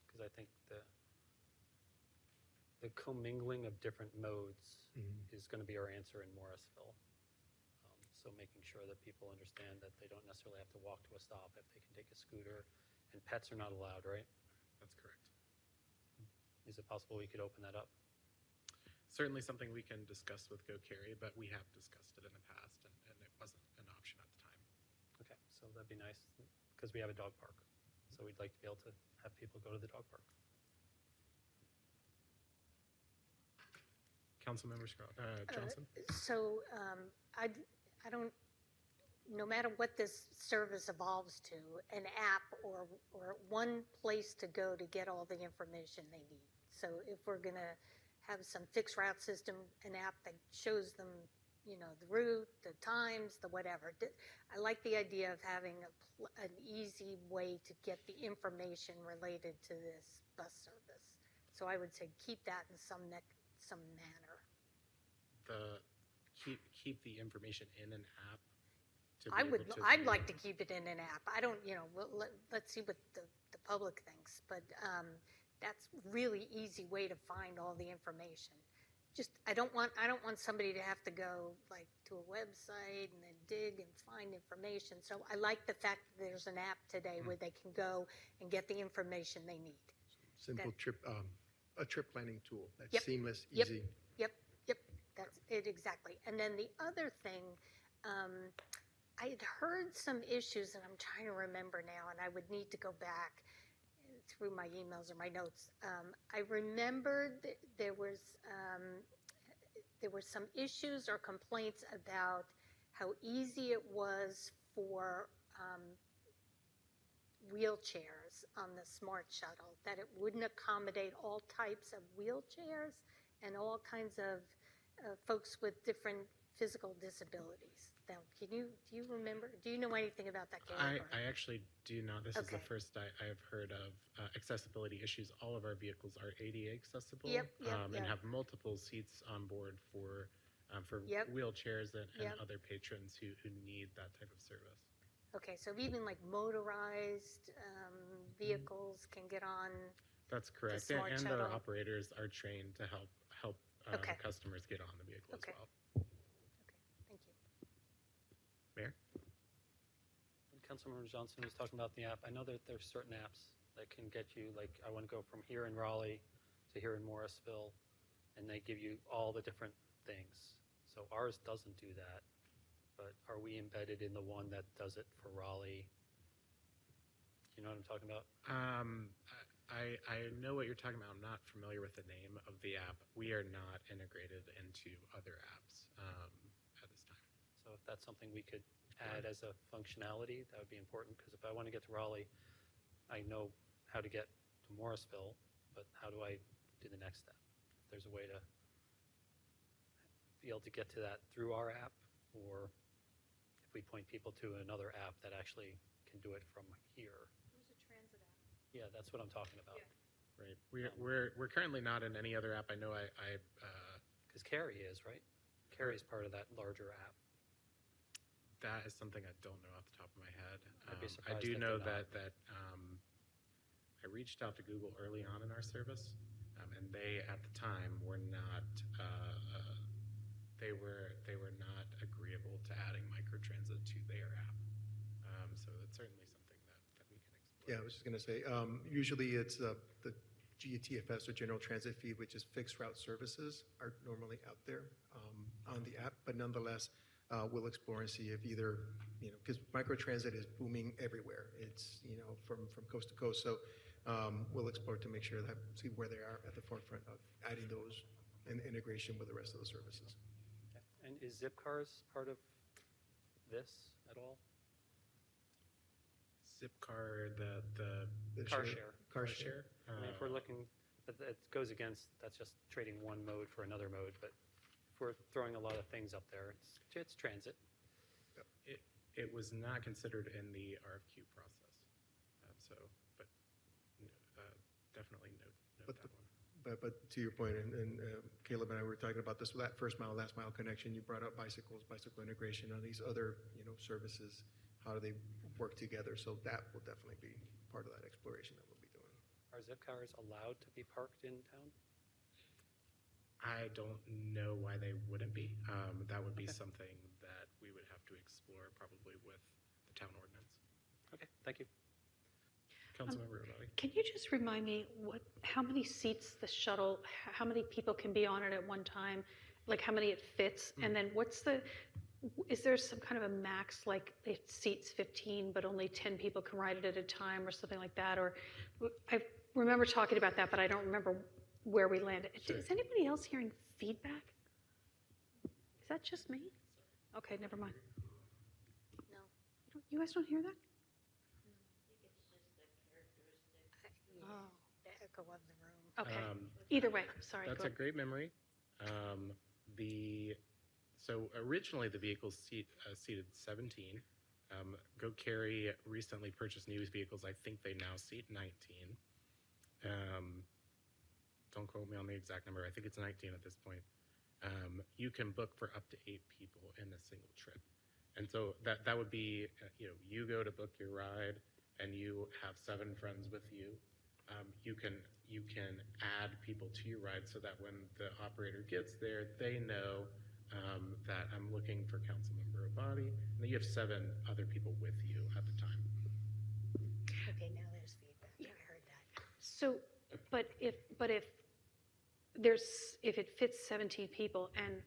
Because I think the commingling of different modes is going to be our answer in Morrisville. So making sure that people understand that they don't necessarily have to walk to a stop if they can take a scooter, and pets are not allowed, right? That's correct. Is it possible we could open that up? Certainly something we can discuss with Go Carry, but we have discussed it in the past, and it wasn't an option at the time. Okay, so that'd be nice, because we have a dog park. So we'd like to be able to have people go to the dog park. Councilmember Johnson? I don't, no matter what this service evolves to, an app or one place to go to get all the information they need. So if we're going to have some fixed route system, an app that shows them, you know, the route, the times, the whatever. I like the idea of having an easy way to get the information related to this bus service. So I would say keep that in some manner. Keep the information in an app. I'd like to keep it in an app. I don't, you know, let's see what the public thinks, but that's really easy way to find all the information. Just, I don't want somebody to have to go like to a website and then dig and find information. So I like the fact that there's an app today where they can go and get the information they need. Simple a trip planning tool that's Yep. seamless, Yep. easy. Yep, that's it exactly. And then the other thing, I had heard some issues, and I'm trying to remember now, and I would need to go back through my emails or my notes. I remembered that there were some issues or complaints about how easy it was for wheelchairs on the Smart Shuttle, that it wouldn't accommodate all types of wheelchairs and all kinds of folks with different physical disabilities. Now, do you remember? Do you know anything about that, Caleb? I actually do not. This is the Okay. first I have heard of accessibility issues. All of our vehicles are ADA accessible and have multiple seats on board for wheelchairs and other patrons who need that type of service. Okay, so even like motorized vehicles can get on. That's correct. The Smart And Shuttle. our operators are trained to help Okay. customers get on the vehicle Okay. as well. Thank you. Mayor? When Councilmember Johnson was talking about the app, I know that there's certain apps that can get you, like, I want to go from here in Raleigh to here in Morrisville, and they give you all the different things. So ours doesn't do that, but are we embedded in the one that does it for Raleigh? You know what I'm talking about? I know what you're talking about. I'm not familiar with the name of the app. We are not integrated into other apps at this time. So if that's something we could add as a functionality, that would be important, because if I want to get to Raleigh, I know how to get to Morrisville, but how do I do the next step? If there's a way to be able to get to that through our app, or if we point people to another app that actually can do it from here. There's a transit app. Yeah, that's what I'm talking about. Right. We're currently not in any other app. I know Because Carrie is, right? Carrie's part of that larger app. that is something I don't know off the top of my head. I'd be I surprised do if know they're not. that I reached out to Google early on in our service, and they at the time were not they were not agreeable to adding microtransit to their app. So it's certainly something that we can explore. Yeah, I was just going to say, usually it's the GTFS or General Transit Feed, which is fixed route services, are normally out there on the app. But nonetheless, we'll explore and see if either, because microtransit is booming everywhere. It's, from coast to coast. So we'll explore to make sure that, see where they are at the forefront of adding those in integration with the rest of the services. And is Zipcars part of this at all? Zipcar, the Car share. Car share. I mean, if we're looking, but it goes against, that's just trading one mode for another mode. But if we're throwing a lot of things up there, it's transit. It was not considered in the RFQ process. But definitely note that one. But to your point, and Caleb and I were talking about this, that first mile, last mile connection, you brought up bicycles, bicycle integration on these other, services. How do they work together. So that will definitely be part of that exploration that we'll be doing. Are zip cars allowed to be parked in town? I don't know why they wouldn't be. That would be something that we would have to explore probably with the town ordinance. Okay, thank you. Councilmember Rabali. Can you just remind me how many seats the shuttle, how many people can be on it at one time? Like how many it fits? And then is there some kind of a max, like it seats 15, but only 10 people can ride it at a time or something like that? Or I remember talking about that, but I don't remember where we landed. Sure. Is anybody else hearing feedback? Is that just me? Okay, never mind. No. You guys don't hear that? Oh, the echo of the room. Okay. Either way, sorry. That's go a ahead. great memory. So originally the vehicles seated 17. Go Carry recently purchased new vehicles. I think they now seat 19. Don't quote me on the exact number. I think it's 19 at this point. You can book for up to 8 people in a single trip. And so that would be, you go to book your ride and you have 7 friends with you. You can add people to your ride so that when the operator gets there, they know that I'm looking for Councilmember Abadi, and then you have 7 other people with you at the time. Okay, now there's feedback. I heard that. So, but if it fits 17 people and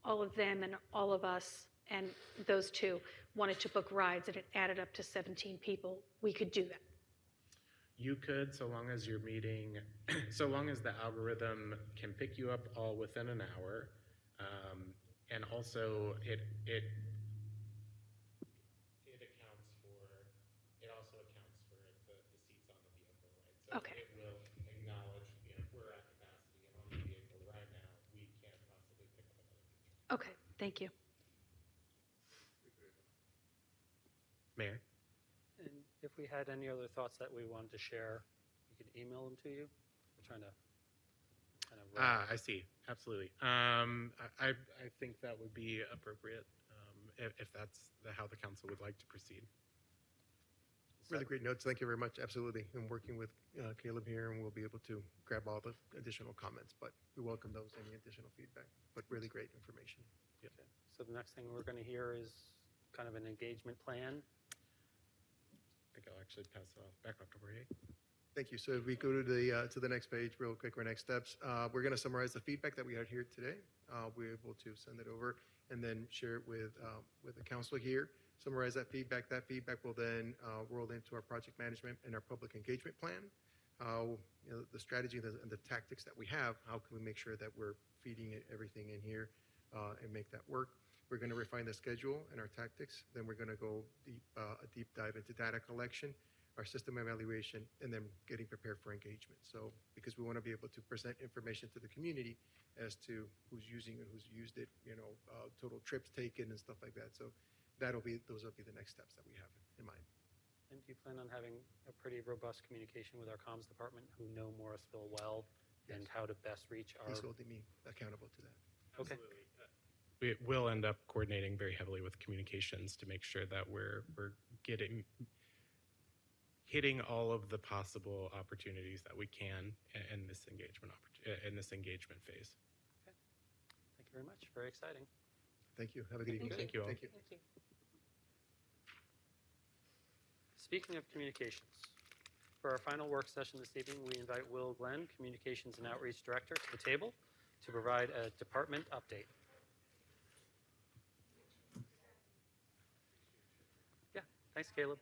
all of them and all of us and those 2 wanted to book rides and it added up to 17 people, we could do that. You could, so long as you're meeting, so long as the algorithm can pick you up all within an hour, and also it accounts for the seats on the vehicle, right? So Okay. it will acknowledge we're at capacity and on the vehicle right now we can't possibly pick up another vehicle. Okay, thank you. Mayor. And if we had any other thoughts that we wanted to share, we could email them to you. We're trying to kind of. I see. Absolutely. I think that would be appropriate if that's how the council would like to proceed. Really great notes. Thank you very much. Absolutely. I'm working with Caleb here, and we'll be able to grab all the additional comments, but we welcome those, any additional feedback, but really great information. Okay. So the next thing we're going to hear is kind of an engagement plan. I think I'll actually pass it off back Dr. Poirier. Thank you. So if we go to the next page real quick, our next steps, we're going to summarize the feedback that we had here today. We're able to send it over and then share it with the council here, summarize that feedback. That feedback will then roll into our project management and our public engagement plan. How, the strategy and the tactics that we have, how can we make sure that we're feeding everything in here and make that work? We're going to refine the schedule and our tactics. Then we're going to go a deep dive into data collection, our system evaluation, and then getting prepared for engagement. So because we want to be able to present information to the community as to who's using it, who's used it, total trips taken and stuff like that. So those will be the next steps that we have in mind. And do you plan on having a pretty robust communication with our comms department who know Morrisville well and how to best reach our. He's holding me accountable to that. Okay. Absolutely. We will end up coordinating very heavily with communications to make sure that we're hitting all of the possible opportunities that we can in this engagement phase. Okay. Thank you very much. Very exciting. Thank you. Have a good evening. Thank you all. Thank you. Thank you. Speaking of communications, for our final work session this evening, we invite Will Glenn, Communications and Outreach Director, to the table to provide a department update. Yeah, thanks, Caleb.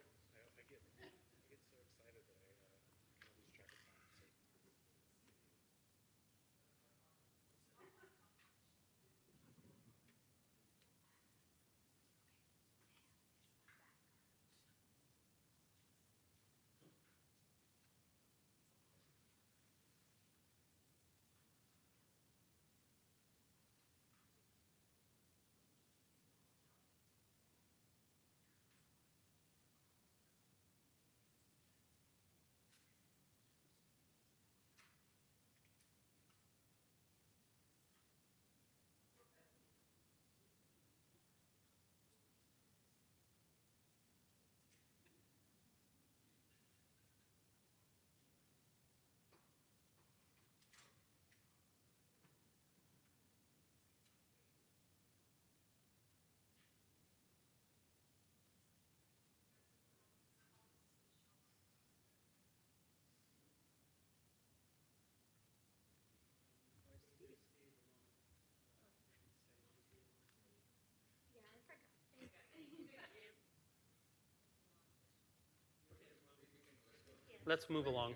let's move along.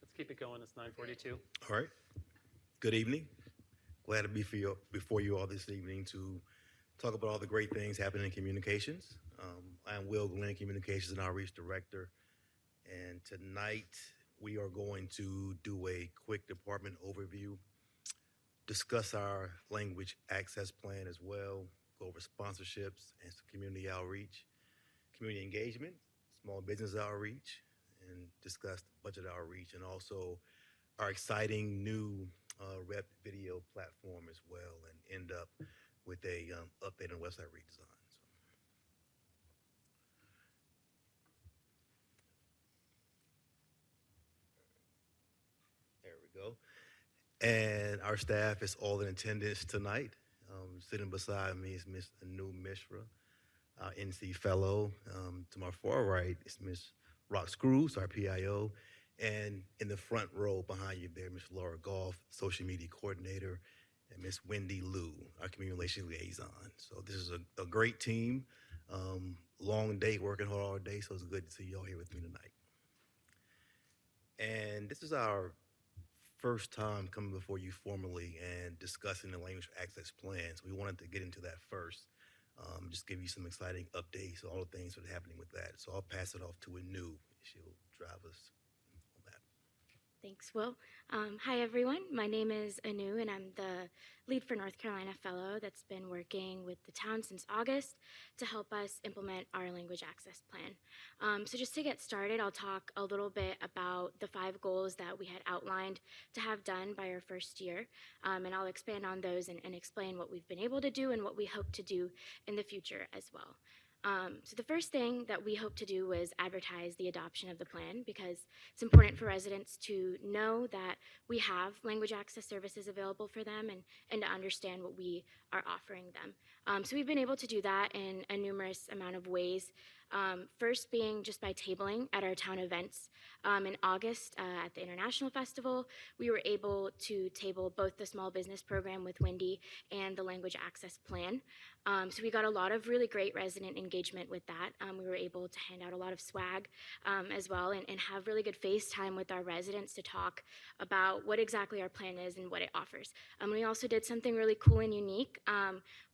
Let's keep it going. It's 9:42. All right. Good evening. Glad to be before you all this evening to talk about all the great things happening in communications. I am Will Glenn, Communications and Outreach Director, and tonight we are going to do a quick department overview, discuss our language access plan as well, go over sponsorships and some community outreach, community engagement, small business outreach, and discuss budget outreach, and also our exciting new rep video platform as well, and end up with a update on website redesign. So. There we go. And our staff is all in attendance tonight. Sitting beside me is Miss Anu Mishra, NC Fellow. To my far right is Miss Rock Screws, our PIO. And in the front row behind you there, Miss Laura Goff, Social Media Coordinator, and Miss Wendy Liu, our Community Relations Liaison. So this is a great team. Long day, working hard all day, so it's good to see you all here with me tonight. And this is our first time coming before you formally and discussing the language access plans. We wanted to get into that first, just give you some exciting updates, all the things that are happening with that. So I'll pass it off to Anu. She'll drive us. Thanks, Will. Hi, everyone. My name is Anu, and I'm the lead for North Carolina Fellow that's been working with the town since August to help us implement our language access plan. So just to get started, I'll talk a little bit about the 5 goals that we had outlined to have done by our first year, and I'll expand on those and explain what we've been able to do and what we hope to do in the future as well. So the first thing that we hope to do was advertise the adoption of the plan, because it's important for residents to know that we have language access services available for them and to understand what we are offering them. So we've been able to do that in a numerous amount of ways. First being just by tabling at our town events. In August at the International Festival, we were able to table both the small business program with Wendy and the language access plan. So we got a lot of really great resident engagement with that. We were able to hand out a lot of swag as well and have really good face time with our residents to talk about what exactly our plan is and what it offers. We also did something really cool and unique.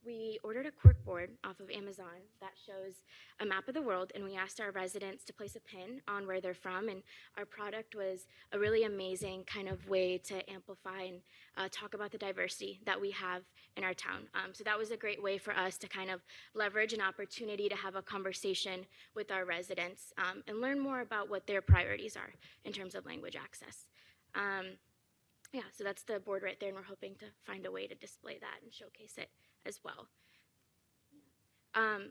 We ordered a cork board off of Amazon that shows a map of the world, and we asked our residents to place a pin on where they're from, and our product was a really amazing kind of way to amplify and talk about the diversity that we have in our town. So that was a great way for us to kind of leverage an opportunity to have a conversation with our residents and learn more about what their priorities are in terms of language access. Yeah, so that's the board right there, and we're hoping to find a way to display that and showcase it as well.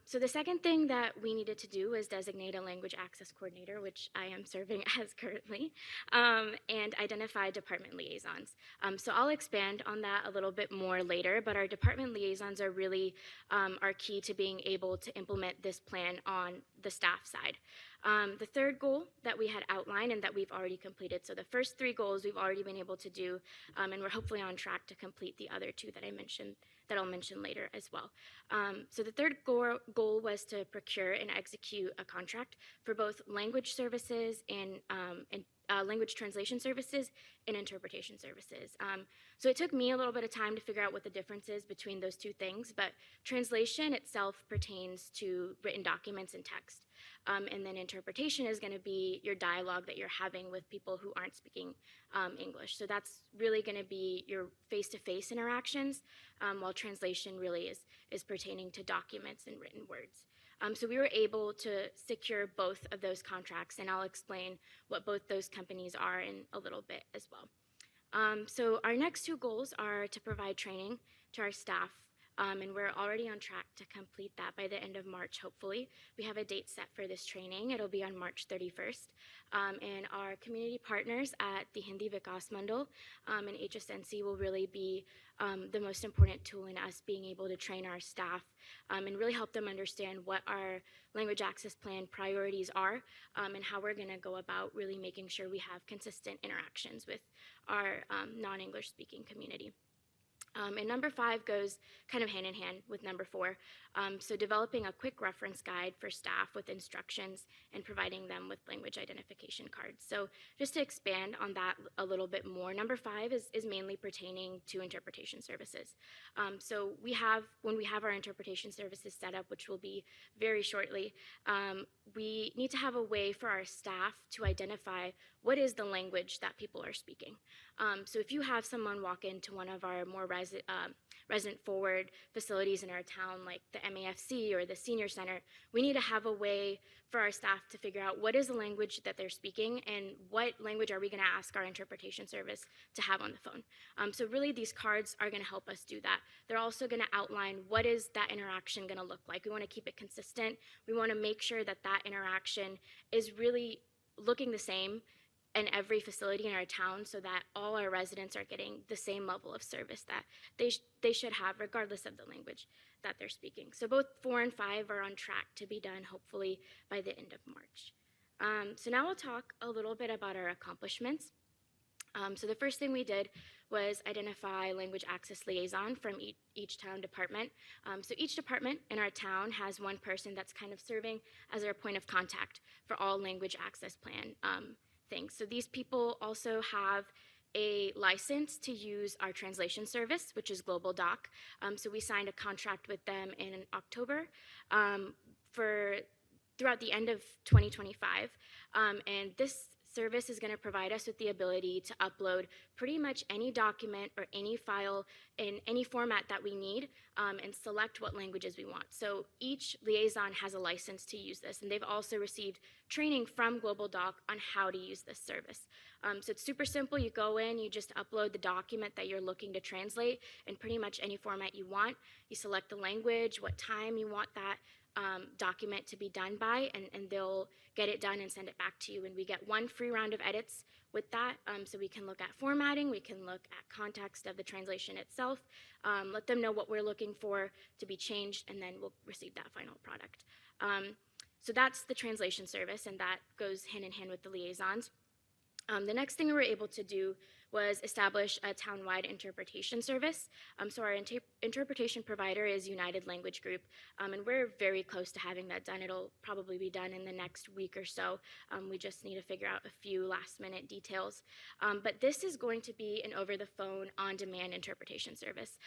So the second thing that we needed to do was designate a language access coordinator, which I am serving as currently, and identify department liaisons. So I'll expand on that a little bit more later, but our department liaisons are really are key to being able to implement this plan on the staff side. The third goal that we had outlined and that we've already completed. So the first 3 goals we've already been able to do, and we're hopefully on track to complete the other 2 that I mentioned, that I'll mention later as well. So the third goal was to procure and execute a contract for both language services and language translation services and interpretation services. So it took me a little bit of time to figure out what the difference is between those 2 things, but translation itself pertains to written documents and text. And then interpretation is going to be your dialogue that you're having with people who aren't speaking English. So that's really going to be your face-to-face interactions, while translation really is pertaining to documents and written words. So we were able to secure both of those contracts, and I'll explain what both those companies are in a little bit as well. So our next 2 goals are to provide training to our staff, and we're already on track to complete that by the end of March, hopefully. We have a date set for this training. It'll be on March 31st. And our community partners at the Hindi Vikas Mandal and HSNC will really be the most important tool in us being able to train our staff and really help them understand what our language access plan priorities are and how we're going to go about really making sure we have consistent interactions with our non-English speaking community. And number 5 goes kind of hand in hand with number 4. So developing a quick reference guide for staff with instructions and providing them with language identification cards. So just to expand on that a little bit more, number 5 is mainly pertaining to interpretation services. So when we have our interpretation services set up, which will be very shortly, we need to have a way for our staff to identify what is the language that people are speaking. So if you have someone walk into one of our more resident-forward facilities in our town, like the MAFC or the Senior Center, we need to have a way for our staff to figure out what is the language that they're speaking and what language are we going to ask our interpretation service to have on the phone. So really these cards are going to help us do that. They're also going to outline what is that interaction going to look like. We want to keep it consistent. We want to make sure that that interaction is really looking the same in every facility in our town so that all our residents are getting the same level of service that they should have regardless of the language that they're speaking. So both 4 and 5 are on track to be done hopefully by the end of March. So now we'll talk a little bit about our accomplishments. So the first thing we did was identify language access liaison from each town department. So each department in our town has one person that's kind of serving as their point of contact for all language access plan things. So these people also have a license to use our translation service, which is Global Doc. So we signed a contract with them in October for throughout the end of 2025. And this service is going to provide us with the ability to upload pretty much any document or any file in any format that we need and select what languages we want. So each liaison has a license to use this, and they've also received training from Global Doc on how to use this service. So it's super simple. You go in, you just upload the document that you're looking to translate in pretty much any format you want. You select the language, what time you want that document to be done by, and they'll get it done and send it back to you. And we get one free round of edits with that, so we can look at formatting, we can look at context of the translation itself, let them know what we're looking for to be changed, and then we'll receive that final product. So that's the translation service, and that goes hand in hand with the liaisons. The next thing we were able to do was establish a town-wide interpretation service. So our interpretation provider is United Language Group, and we're very close to having that done. It'll probably be done in the next week or so. We just need to figure out a few last-minute details. But this is going to be an over-the-phone, on-demand interpretation service.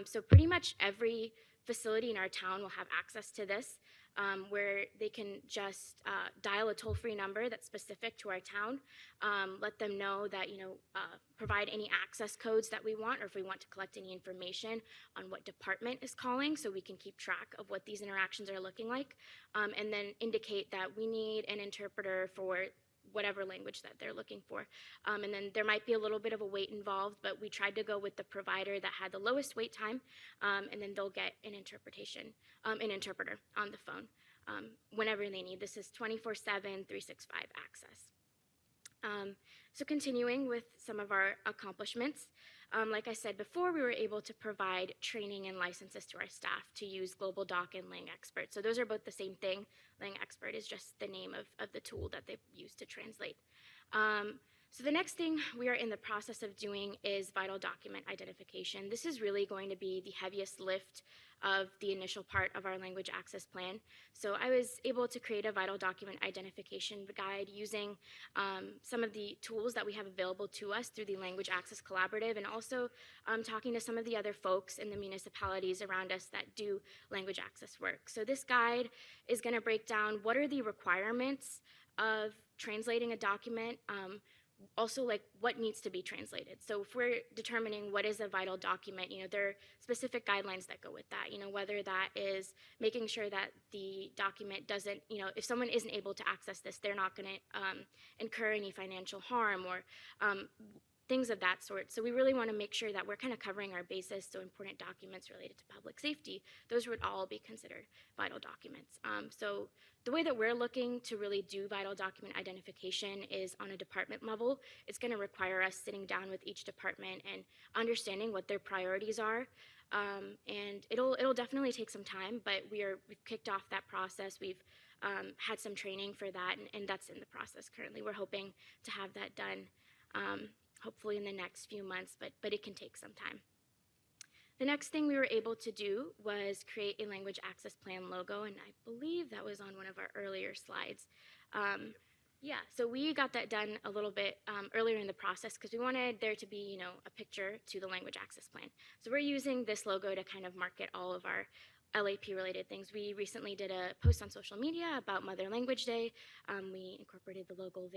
So pretty much every facility in our town will have access to this, where they can just dial a toll-free number that's specific to our town, let them know that, provide any access codes that we want, or if we want to collect any information on what department is calling so we can keep track of what these interactions are looking like, and then indicate that we need an interpreter for whatever language that they're looking for. And then there might be a little bit of a wait involved, but we tried to go with the provider that had the lowest wait time, and then they'll get an interpreter on the phone whenever they need. This is 24/7, 365 access. So continuing with some of our accomplishments, like I said before, we were able to provide training and licenses to our staff to use Global Doc and Lang Expert. So those are both the same thing. Lang Expert is just the name of the tool that they use to translate. So the next thing we are in the process of doing is vital document identification. This is really going to be the heaviest lift of the initial part of our language access plan. So I was able to create a vital document identification guide using some of the tools that we have available to us through the Language Access Collaborative, and also talking to some of the other folks in the municipalities around us that do language access work. So this guide is going to break down what are the requirements of translating a document, also like what needs to be translated. So if we're determining what is a vital document, there are specific guidelines that go with that, whether that is making sure that the document doesn't, if someone isn't able to access this, they're not going to incur any financial harm or things of that sort. So we really want to make sure that we're kind of covering our bases. So important documents related to public safety, those would all be considered vital documents. So the way that we're looking to really do vital document identification is on a department level. It's going to require us sitting down with each department and understanding what their priorities are. And it'll definitely take some time, but we've kicked off that process. We've had some training for that, and that's in the process currently. We're hoping to have that done hopefully in the next few months, but it can take some time. The next thing we were able to do was create a language access plan logo, and I believe that was on one of our earlier slides. Yeah, so we got that done a little bit earlier in the process because we wanted there to be, a picture to the language access plan. So we're using this logo to kind of market all of our LAP-related things. We recently did a post on social media about Mother Language Day. We incorporated the logo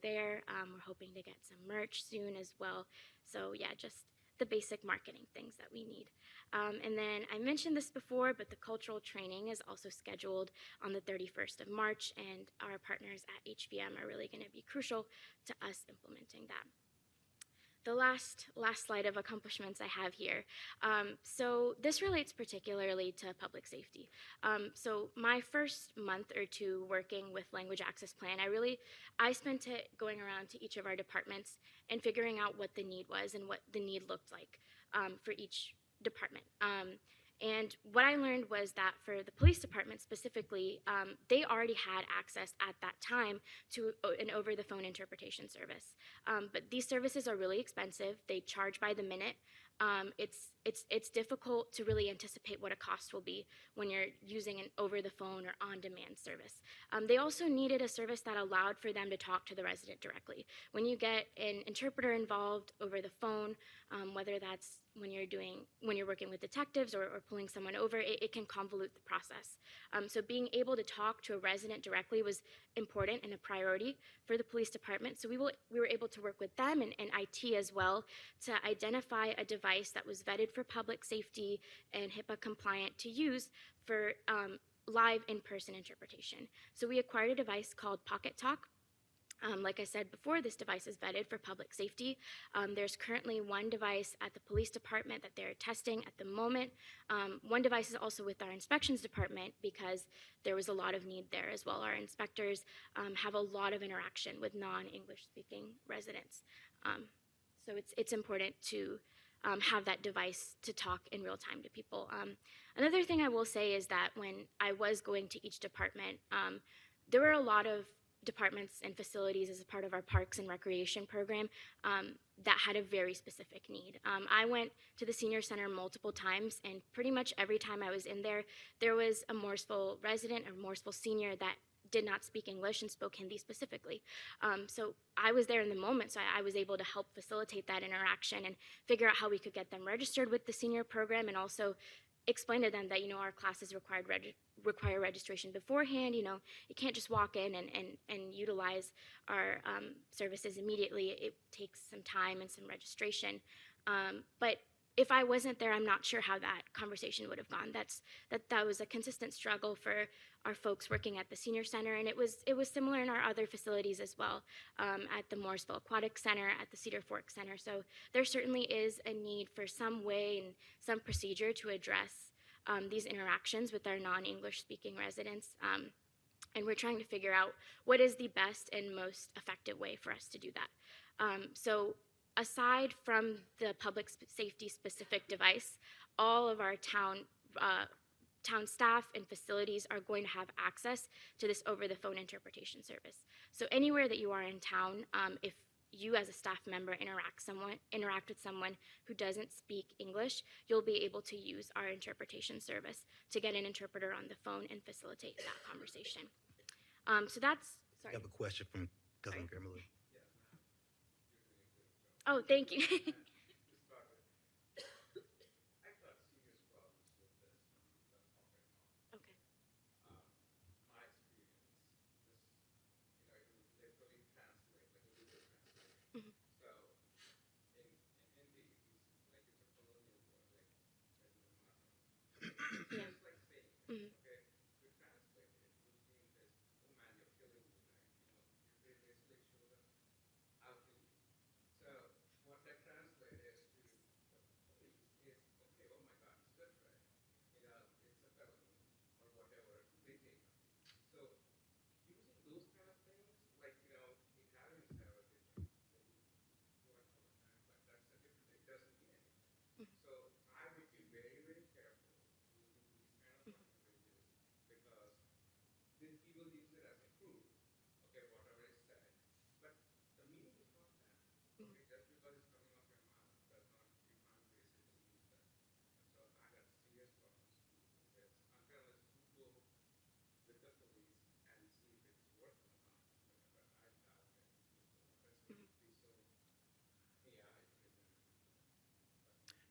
there. We're hoping to get some merch soon as well. So yeah, just the basic marketing things that we need. And then I mentioned this before, but the cultural training is also scheduled on the 31st of March, and our partners at HVM are really going to be crucial to us implementing that. The last slide of accomplishments I have here. So this relates particularly to public safety. So my first month or two working with Language Access Plan, I spent it going around to each of our departments and figuring out what the need was and what the need looked like for each department. And what I learned was that for the police department specifically, they already had access at that time to an over-the-phone interpretation service. But these services are really expensive. They charge by the minute. It's difficult to really anticipate what a cost will be when you're using an over-the-phone or on-demand service. They also needed a service that allowed for them to talk to the resident directly. When you get an interpreter involved over the phone, whether that's when you're working with detectives or pulling someone over, it can convolute the process. So being able to talk to a resident directly was important and a priority for the police department. So we were able to work with them and IT as well to identify a device that was vetted for public safety and HIPAA compliant to use for live in-person interpretation. So we acquired a device called Pocket Talk. Like I said before, this device is vetted for public safety. There's currently one device at the police department that they're testing at the moment. One device is also with our inspections department because there was a lot of need there as well. Our inspectors have a lot of interaction with non-English speaking residents. So it's important to have that device to talk in real time to people. Another thing I will say is that when I was going to each department, there were a lot of departments and facilities as a part of our Parks and Recreation program that had a very specific need. I went to the senior center multiple times, and pretty much every time I was in there, there was a Morrisville resident or Morrisville senior that did not speak English and spoke Hindi specifically. So I was there in the moment, so I was able to help facilitate that interaction and figure out how we could get them registered with the senior program, and also explain to them that our classes require registration beforehand. You can't just walk in and utilize our services immediately. It takes some time and some registration. But if I wasn't there, I'm not sure how that conversation would have gone. That was a consistent struggle for our folks working at the senior center, and it was similar in our other facilities as well, at the Morrisville Aquatic Center, at the Cedar Fork Center. So there certainly is a need for some way and some procedure to address these interactions with our non-English speaking residents. And we're trying to figure out what is the best and most effective way for us to do that. So aside from the public safety specific device, all of our town staff and facilities are going to have access to this over-the-phone interpretation service. So anywhere that you are in town, if you as a staff member interact with someone who doesn't speak English, you'll be able to use our interpretation service to get an interpreter on the phone and facilitate that conversation. So that's, sorry. I have a question from Cousin Kimberly. Oh, thank you.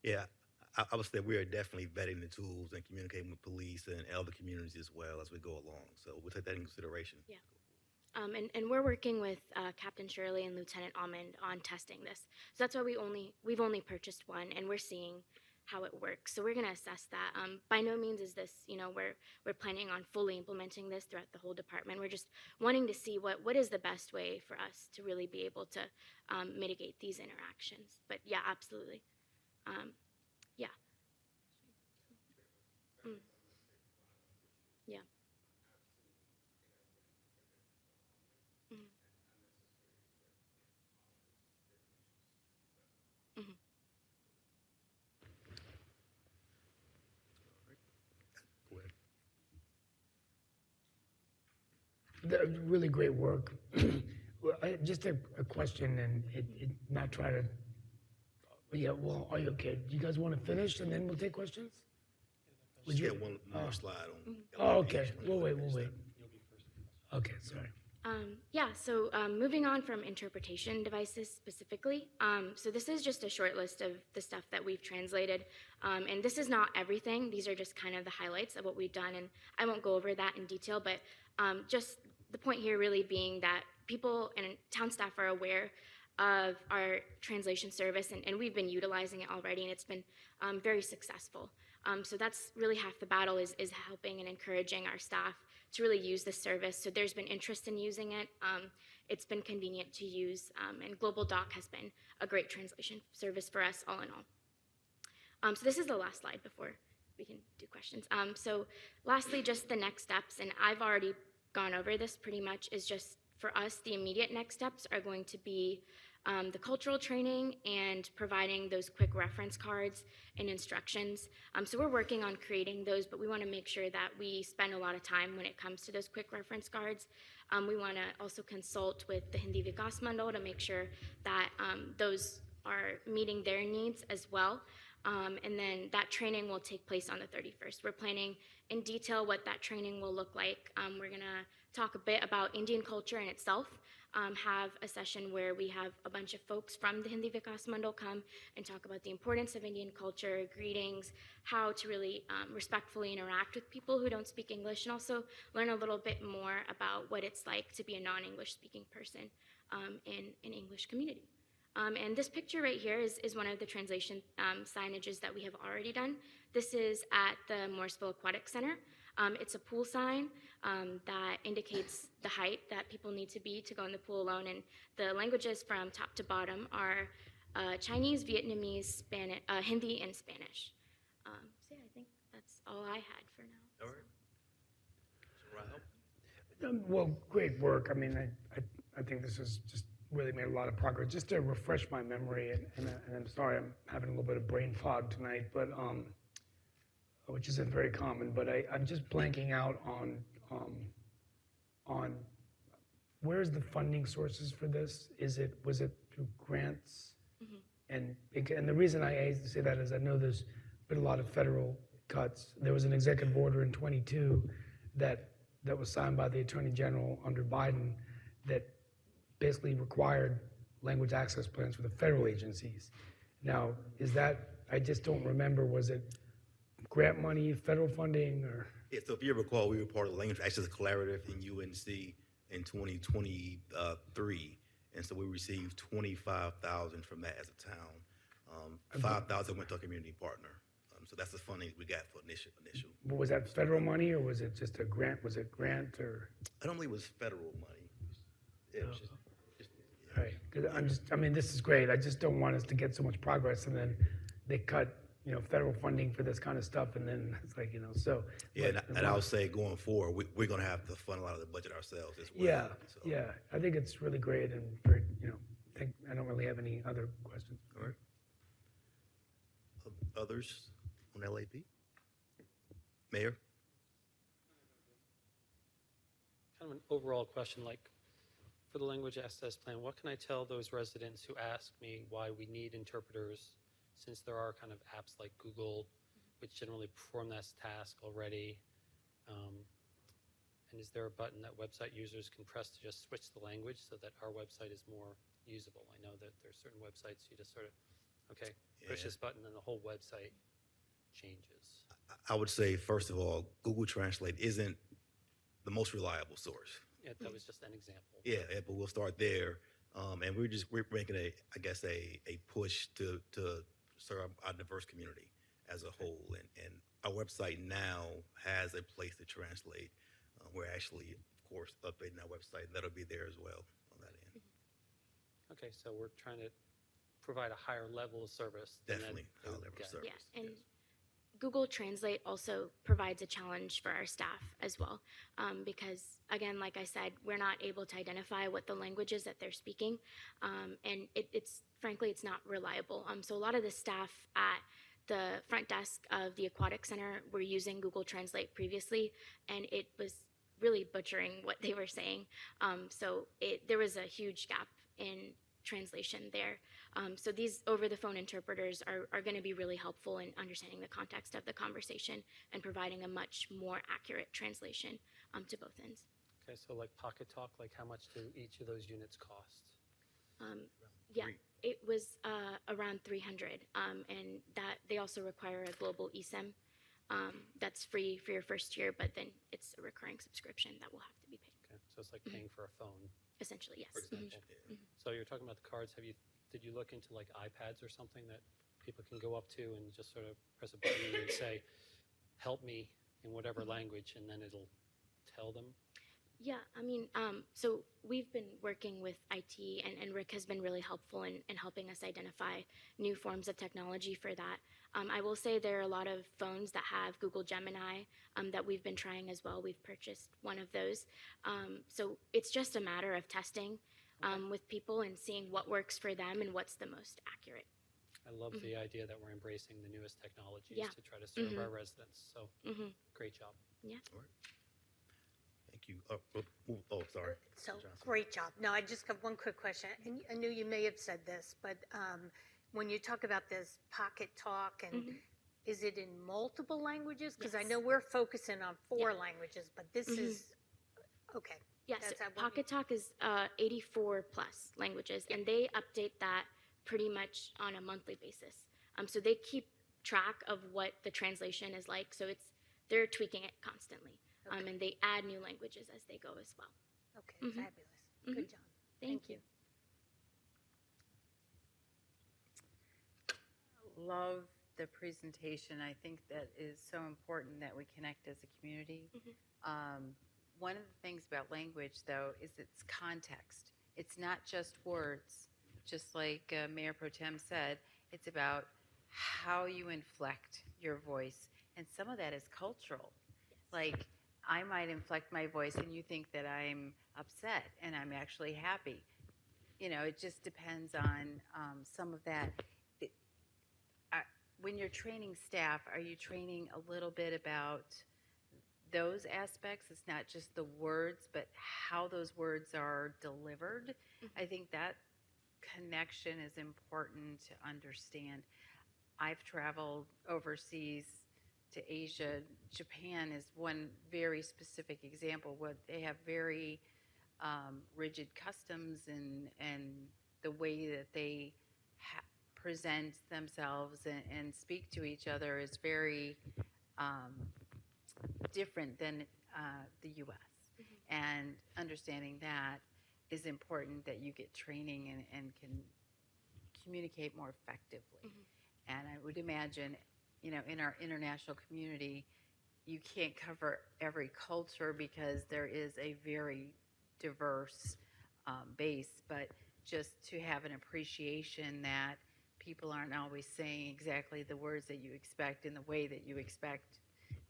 Yeah, I would say we are definitely vetting the tools and communicating with police and other communities as well as we go along. So we'll take that in consideration. Yeah. And we're working with Captain Shirley and Lieutenant Almond on testing this. So that's why we've only purchased one, and we're seeing how it works. So we're going to assess that. By no means is this, we're planning on fully implementing this throughout the whole department. We're just wanting to see what is the best way for us to really be able to mitigate these interactions. But yeah, absolutely. Yeah. Mm. Yeah. Mhm. Mhm. Go ahead. Really great work. Well, just a question, and it not try to. Yeah, well, are you okay? Do you guys want to finish, and then we'll take questions? Would Just you? get one more slide on. Oh, okay. We'll wait. Okay, sorry. Yeah, so moving on from interpretation devices specifically, so this is just a short list of the stuff that we've translated, and this is not everything. These are just kind of the highlights of what we've done, and I won't go over that in detail, but just the point here really being that people and town staff are aware of our translation service, and we've been utilizing it already, and it's been very successful. So that's really half the battle is helping and encouraging our staff to really use this service. So there's been interest in using it. It's been convenient to use, and Global Doc has been a great translation service for us all in all. So this is the last slide before we can do questions. So lastly, just the next steps, and I've already gone over this pretty much, is just for us, the immediate next steps are going to be the cultural training and providing those quick reference cards and instructions. So we're working on creating those, but we want to make sure that we spend a lot of time when it comes to those quick reference cards. We want to also consult with the Hindi Vikas Mandal to make sure that those are meeting their needs as well. And then that training will take place on the 31st. We're planning in detail what that training will look like. We're going to talk a bit about Indian culture in itself, have a session where we have a bunch of folks from the Hindi Vikas Mandal come and talk about the importance of Indian culture, greetings, how to really respectfully interact with people who don't speak English, and also learn a little bit more about what it's like to be a non-English speaking person in an English community. And this picture right here is one of the translation signages that we have already done. This is at the Morrisville Aquatic Center. It's a pool sign that indicates the height that people need to be to go in the pool alone. And the languages from top to bottom are Chinese, Vietnamese, Spanish, Hindi, and Spanish. So yeah, I think that's all I had for now. All right. Well, great work. I mean, I think this has just really made a lot of progress. Just to refresh my memory, and I'm sorry I'm having a little bit of brain fog tonight, but which isn't very common. But I'm just blanking out on where's the funding sources for this? Was it through grants? Mm-hmm. And the reason I say that is I know there's been a lot of federal cuts. There was an executive order in 22 that was signed by the Attorney General under Biden that basically required language access plans for the federal agencies. Now, is that, I just don't remember, was it grant money, federal funding, or? Yeah, so if you recall, we were part of the Language Access Collaborative in UNC in 2023, and so we received $25,000 from that as a town. $5,000 went to a community partner. So that's the funding we got for initial. Was that federal money, or was it just a grant? Was it grant, or? I don't believe it was federal money. It was just right. Because I mean, this is great. I just don't want us to get so much progress and then they cut, federal funding for this kind of stuff, and then it's like, so. Yeah, and I'll say going forward, we're going to have to fund a lot of the budget ourselves as well. Yeah, so. Yeah. I think it's really great, and very, I don't really have any other questions. All right. Others on LAP? Mayor? Kind of an overall question, like for the language access plan, what can I tell those residents who ask me why we need interpreters, since there are kind of apps like Google, which generally perform that task already? And is there a button that website users can press to just switch the language so that our website is more usable? I know that there's certain websites you just sort of, okay. push this button and the whole website changes? I would say, first of all, Google Translate isn't the most reliable source. Yeah, that was just an example. Yeah, but we'll start there. And we're making a push to serve our diverse community as a whole. And our website now has a place to translate. We're actually, of course, updating our website, and that'll be there as well on that end. Okay, so we're trying to provide a higher level of service. Definitely higher level of service. Yes, and Google Translate also provides a challenge for our staff as well, because again, like I said, we're not able to identify what the language is that they're speaking, and it's frankly, it's not reliable. So a lot of the staff at the front desk of the Aquatic Center were using Google Translate previously, and it was really butchering what they were saying. So there was a huge gap in translation there. So these over-the-phone interpreters are going to be really helpful in understanding the context of the conversation and providing a much more accurate translation to both ends. Okay, so like Pocket Talk, like how much do each of those units cost? Yeah, it was around 300, and that they also require a global eSIM. That's free for your first year, but then it's a recurring subscription that will have to be paid. Okay, so it's like paying for a phone. Essentially, yes. For example. So you're talking about the cards. Did you look into like iPads or something that people can go up to and just sort of press a button and say, "Help me" in whatever language, and then it'll tell them? Yeah, I mean, so we've been working with IT, and Rick has been really helpful in helping us identify new forms of technology for that. I will say there are a lot of phones that have Google Gemini that we've been trying as well. We've purchased one of those. So it's just a matter of testing with people and seeing what works for them and what's the most accurate. I love the idea that we're embracing the newest technologies Yeah. to try to serve our residents. So great job. Yeah. All right. Thank you. Sorry. So, Johnson. great job. Now, I just have one quick question. And I knew you may have said this, but when you talk about this Pocket Talk, and is it in multiple languages? Because I know we're focusing on 4 languages, but this is, okay. Yes, That's- I want Pocket Talk is 84 plus languages, and they update that pretty much on a monthly basis. So they keep track of what the translation is like, so they're tweaking it constantly. And they add new languages as they go as well. Okay, fabulous. Good job. Thank you. Love the presentation. I think that is so important that we connect as a community. One of the things about language, though, is its context. It's not just words, just like Mayor Pro Tem said. It's about how you inflect your voice, and some of that is cultural. Like, I might inflect my voice and you think that I'm upset and I'm actually happy. You know, it just depends on some of that. When you're training staff, are you training a little bit about those aspects? It's not just the words, but how those words are delivered. I think that connection is important to understand. I've traveled overseas to Asia. Japan is one very specific example where they have very rigid customs, and the way that they present themselves and speak to each other is very different than the U.S. And understanding that is important, that you get training and can communicate more effectively. And I would imagine, you know, in our international community, you can't cover every culture because there is a very diverse base, but just to have an appreciation that people aren't always saying exactly the words that you expect in the way that you expect,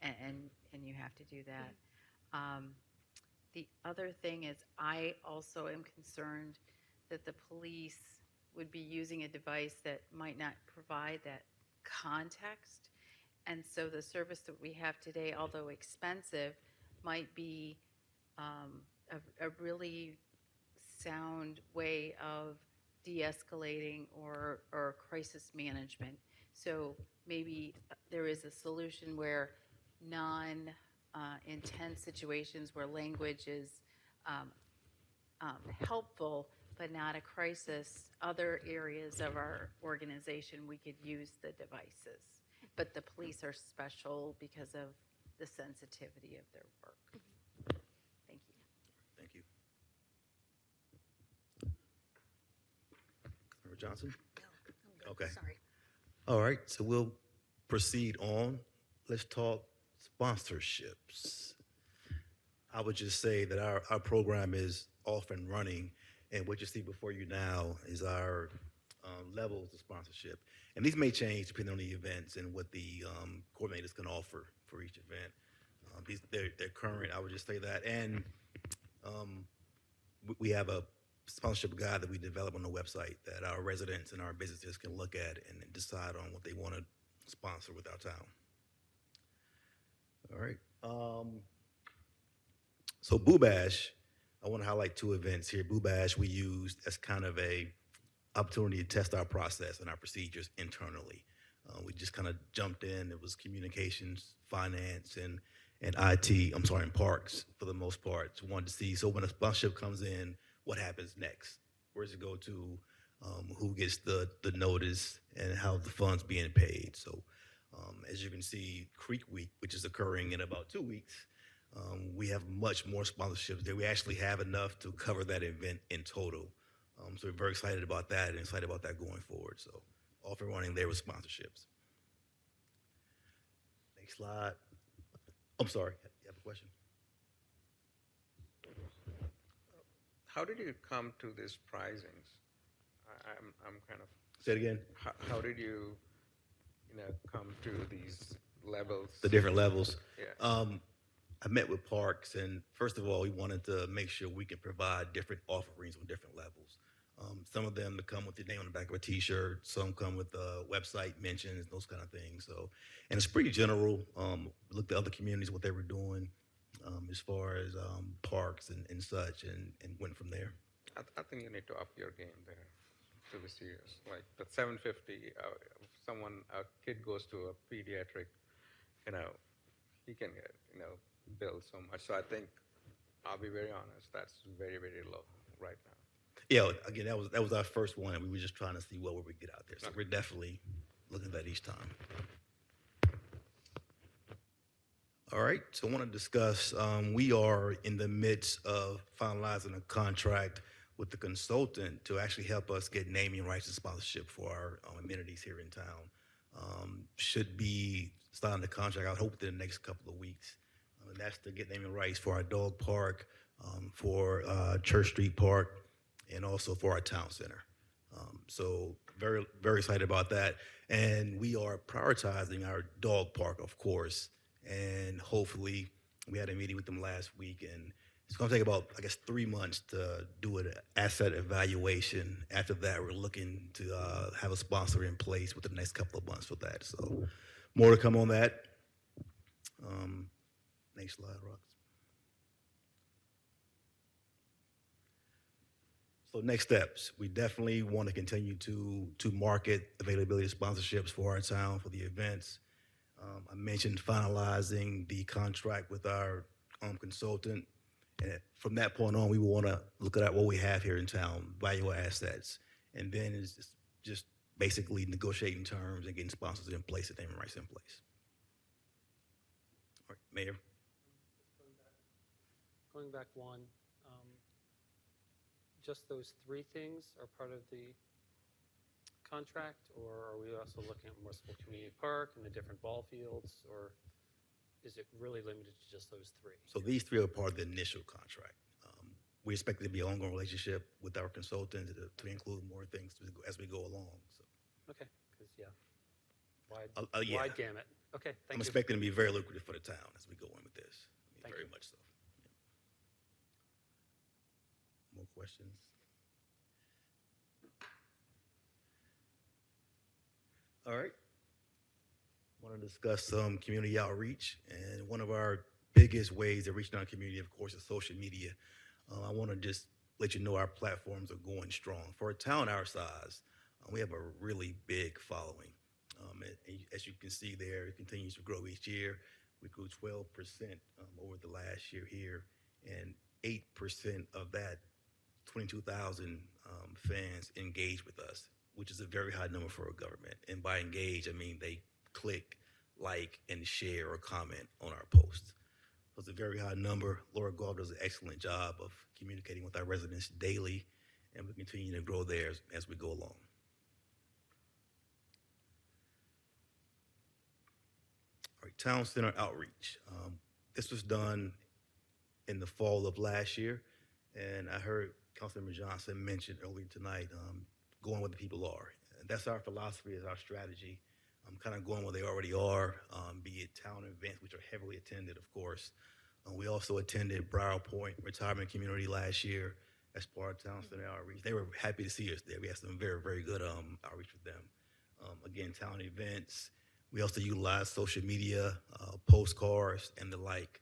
and you have to do that. The other thing is, I also am concerned that the police would be using a device that might not provide that context. And so the service that we have today, although expensive, might be a really sound way of de-escalating or crisis management. So maybe there is a solution where intense situations where language is helpful, but not a crisis, other areas of our organization, we could use the devices. But the police are special because of the sensitivity of their work. Thank you. Thank you. Member Johnson? No, I'm good. Okay. Sorry. All right, so we'll proceed on. Let's talk sponsorships. I would just say that our program is off and running, and what you see before you now is our levels of sponsorship. And these may change depending on the events and what the coordinators can offer for each event. They're current, I would just say that. And we have a sponsorship guide that we develop on the website that our residents and our businesses can look at and decide on what they want to sponsor with our town. All right. So Boo Bash, I want to highlight two events here. Boo Bash we used as kind of a opportunity to test our process and our procedures internally. We just kind of jumped in. It was communications, finance, and IT, and parks for the most part. So wanted to see, so when a sponsorship comes in, what happens next? Where does it go to? Who gets the notice and how the funds being paid? So as you can see, Creek Week, which is occurring in about 2 weeks, we have much more sponsorships there. We actually have enough to cover that event in total. So we're very excited about that and excited about that going forward. So off and running there with sponsorships. Next slide. I'm sorry, you have a question? How did you come to these pricings? I'm kind of. Say it again. How did you come to these levels? The different levels. Yeah. I met with Parks, and first of all, we wanted to make sure we can provide different offerings on different levels. Some of them come with the name on the back of a T-shirt. Some come with website mentions, those kind of things. So, and it's pretty general. Looked at other communities, what they were doing as far as parks and such, and went from there. I think you need to up your game there to be serious. Like the 750, a kid goes to a pediatric, he can get, billed so much. So I think, I'll be very honest, that's very, very low right now. Yeah, again, that was our first one, and we were just trying to see what we get out there. So we're definitely looking at that each time. All right, so I want to discuss, we are in the midst of finalizing a contract with the consultant to actually help us get naming rights and sponsorship for our amenities here in town. Should be signing the contract, I hope, within the next couple of weeks. And that's to get naming rights for our dog park, for Church Street Park, and also for our town center. So very, very excited about that. And we are prioritizing our dog park, of course, and hopefully we had a meeting with them last week, and it's gonna take about, 3 months to do an asset evaluation. After that, we're looking to have a sponsor in place within the next couple of months for that. So more to come on that. Next slide, Rox. So next steps, we definitely want to continue to market availability of sponsorships for our town for the events. I mentioned finalizing the contract with our consultant. And from that point on, we will want to look at what we have here in town, valuable assets. And then it's just basically negotiating terms and getting sponsors in place and naming rights in place. All right, Mayor. Going back one, just those three things are part of the contract, or are we also looking at Morrisville Community Park and the different ball fields, or is it really limited to just those three? So these three are part of the initial contract. We expect it to be an ongoing relationship with our consultant to include more things as we go along. So. Okay, because wide Yeah. wide gamut. Okay, thank I'm you. expecting to be very lucrative for the town as we go in with this. Thank very you. much so. More questions? All right. I want to discuss some community outreach, and one of our biggest ways of reaching our community, of course, is social media. I want to just let you know our platforms are going strong. For a town our size, we have a really big following. And as you can see there, it continues to grow each year. We grew 12% over the last year here, and 8% of that 22,000 fans engaged with us, which is a very high number for a government. And by engage, I mean they click, like, and share or comment on our posts. So it's a very high number. Laura Goff does an excellent job of communicating with our residents daily, and we continue to grow there as we go along. All right, Town Center outreach. This was done in the fall of last year, and I heard Councilmember Johnson mention earlier tonight, going where the people are. And that's our philosophy, is our strategy. Kind of going where they already are, be it town events, which are heavily attended, of course. We also attended Briar Point Retirement Community last year as part of Town Center outreach. They were happy to see us there. We had some very, very good outreach with them. Again, town events. We also utilize social media, postcards, and the like.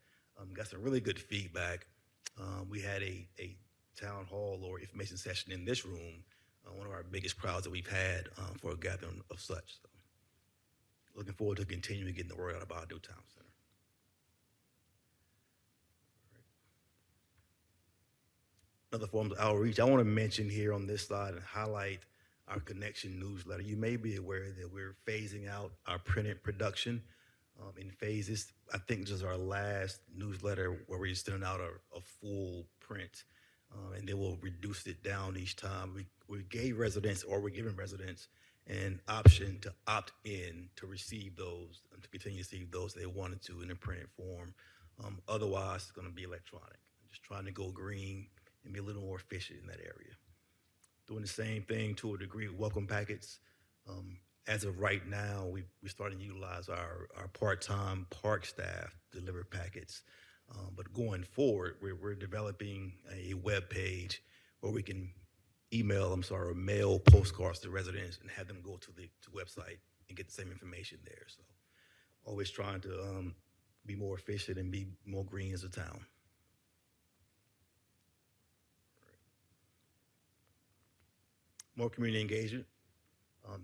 Got some really good feedback. We had a town hall or information session in this room, one of our biggest crowds that we've had for a gathering of such. So, looking forward to continuing getting the word out about our new town center. Another form of outreach I want to mention here on this slide and highlight our Connection newsletter. You may be aware that we're phasing out our printed production in phases. I think this is our last newsletter where we're sending out a full print, and then we'll reduce it down each time. We gave residents, or we're giving residents, an option to opt in to receive those and to continue to receive those they wanted to in a printed form. Otherwise, it's going to be electronic. I'm just trying to go green and be a little more efficient in that area. Doing the same thing to a degree with welcome packets. As of right now, we're starting to utilize our part-time park staff to deliver packets. But going forward, we're developing a web page where we can mail postcards to residents and have them go to the website and get the same information there. So always trying to be more efficient and be more green as a town. More community engagement.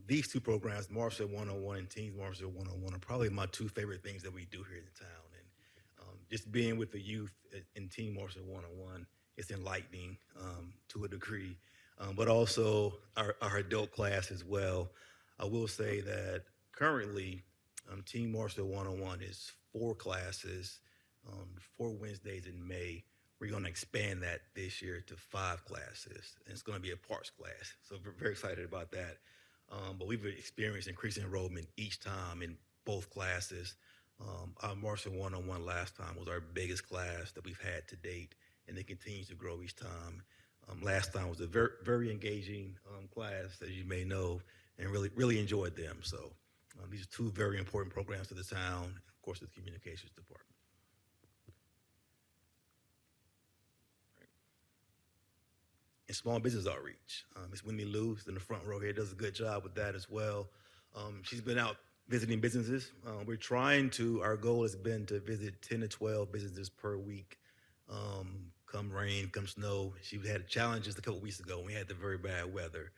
These two programs, Morrisville 101 and Teens Morrisville 101, are probably my two favorite things that we do here in town. And just being with the youth in Teen Morrisville 101, it's enlightening to a degree. But also our adult class as well. I will say that currently, Teen Morrisville 101 is 4 classes, 4 Wednesdays in May. We're going to expand that this year to 5 classes, and it's going to be a parks class. So we're very excited about that. But we've experienced increasing enrollment each time in both classes. Our Morrisville 101 last time was our biggest class that we've had to date, and it continues to grow each time. Last time was a very, very engaging class, as you may know, and really enjoyed them. So these are 2 very important programs to the town, and of course, the communications department. And small business outreach. Ms. Wendy Lou in the front row here does a good job with that as well. She's been out visiting businesses. Our goal has been to visit 10 to 12 businesses per week. Come rain, come snow. She had challenges a couple weeks ago when we had the very bad weather.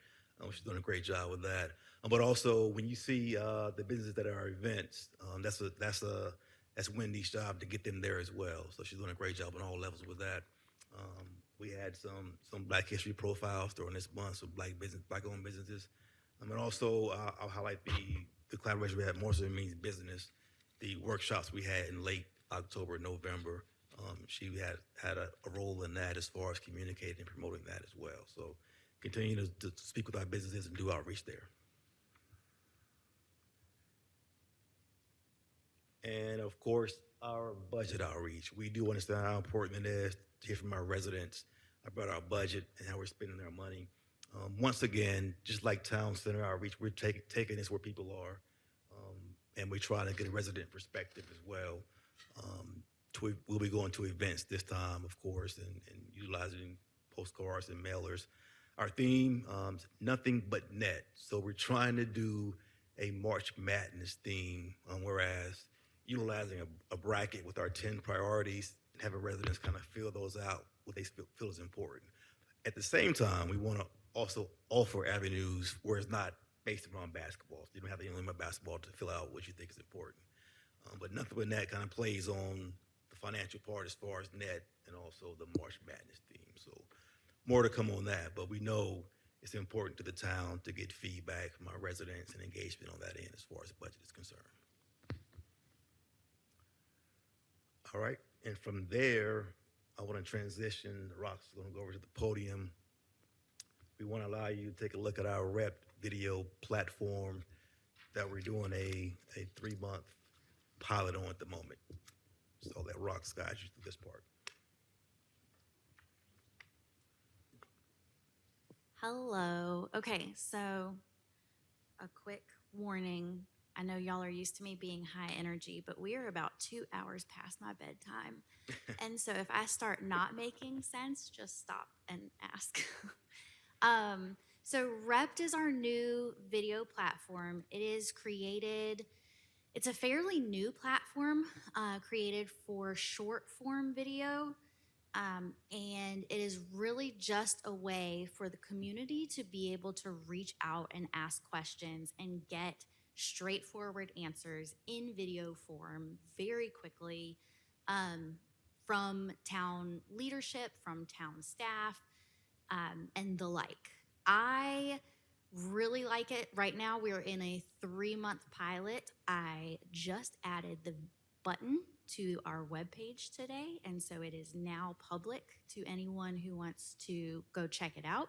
She's doing a great job with that. But also, when you see the businesses that are our events, that's Wendy's job to get them there as well. So she's doing a great job on all levels with that. We had some Black History profiles during this month, some Black-owned businesses. And also, I'll highlight the collaboration we had at Morrisville Means Business, the workshops we had in late October, November. She had a role in that as far as communicating and promoting that as well. So continue to speak with our businesses and do outreach there. And of course, our budget outreach. We do understand how important it is to hear from our residents about our budget and how we're spending our money. Once again, just like Town Center outreach, we're taking this where people are, and we're trying to get a resident perspective as well. We'll be going to events this time, of course, and utilizing postcards and mailers. Our theme, nothing but net. So we're trying to do a March Madness theme, whereas utilizing a bracket with our 10 priorities and having residents kind of fill those out, what they feel is important. At the same time, we want to also offer avenues where it's not based around basketball. So you don't have to limit basketball to fill out what you think is important. But nothing but net kind of plays on the financial part as far as net and also the March Madness theme. So more to come on that, but we know it's important to the town to get feedback from our residents and engagement on that end as far as the budget is concerned. All right, and from there, I want to transition. Rock's going to go over to the podium. We want to allow you to take a look at our rep video platform that we're doing a 3-month pilot on at the moment. So I'll let Rock guide you through this part. Hello. Okay, so a quick warning. I know y'all are used to me being high energy, but we are about 2 hours past my bedtime. And so if I start not making sense, just stop and ask. So Rept is our new video platform. It's a fairly new platform created for short form video. And it is really just a way for the community to be able to reach out and ask questions and get straightforward answers in video form very quickly from town leadership, from town staff, and the like. I really like it. Right now, we're in a 3-month pilot. I just added the button to our webpage today, and so it is now public to anyone who wants to go check it out.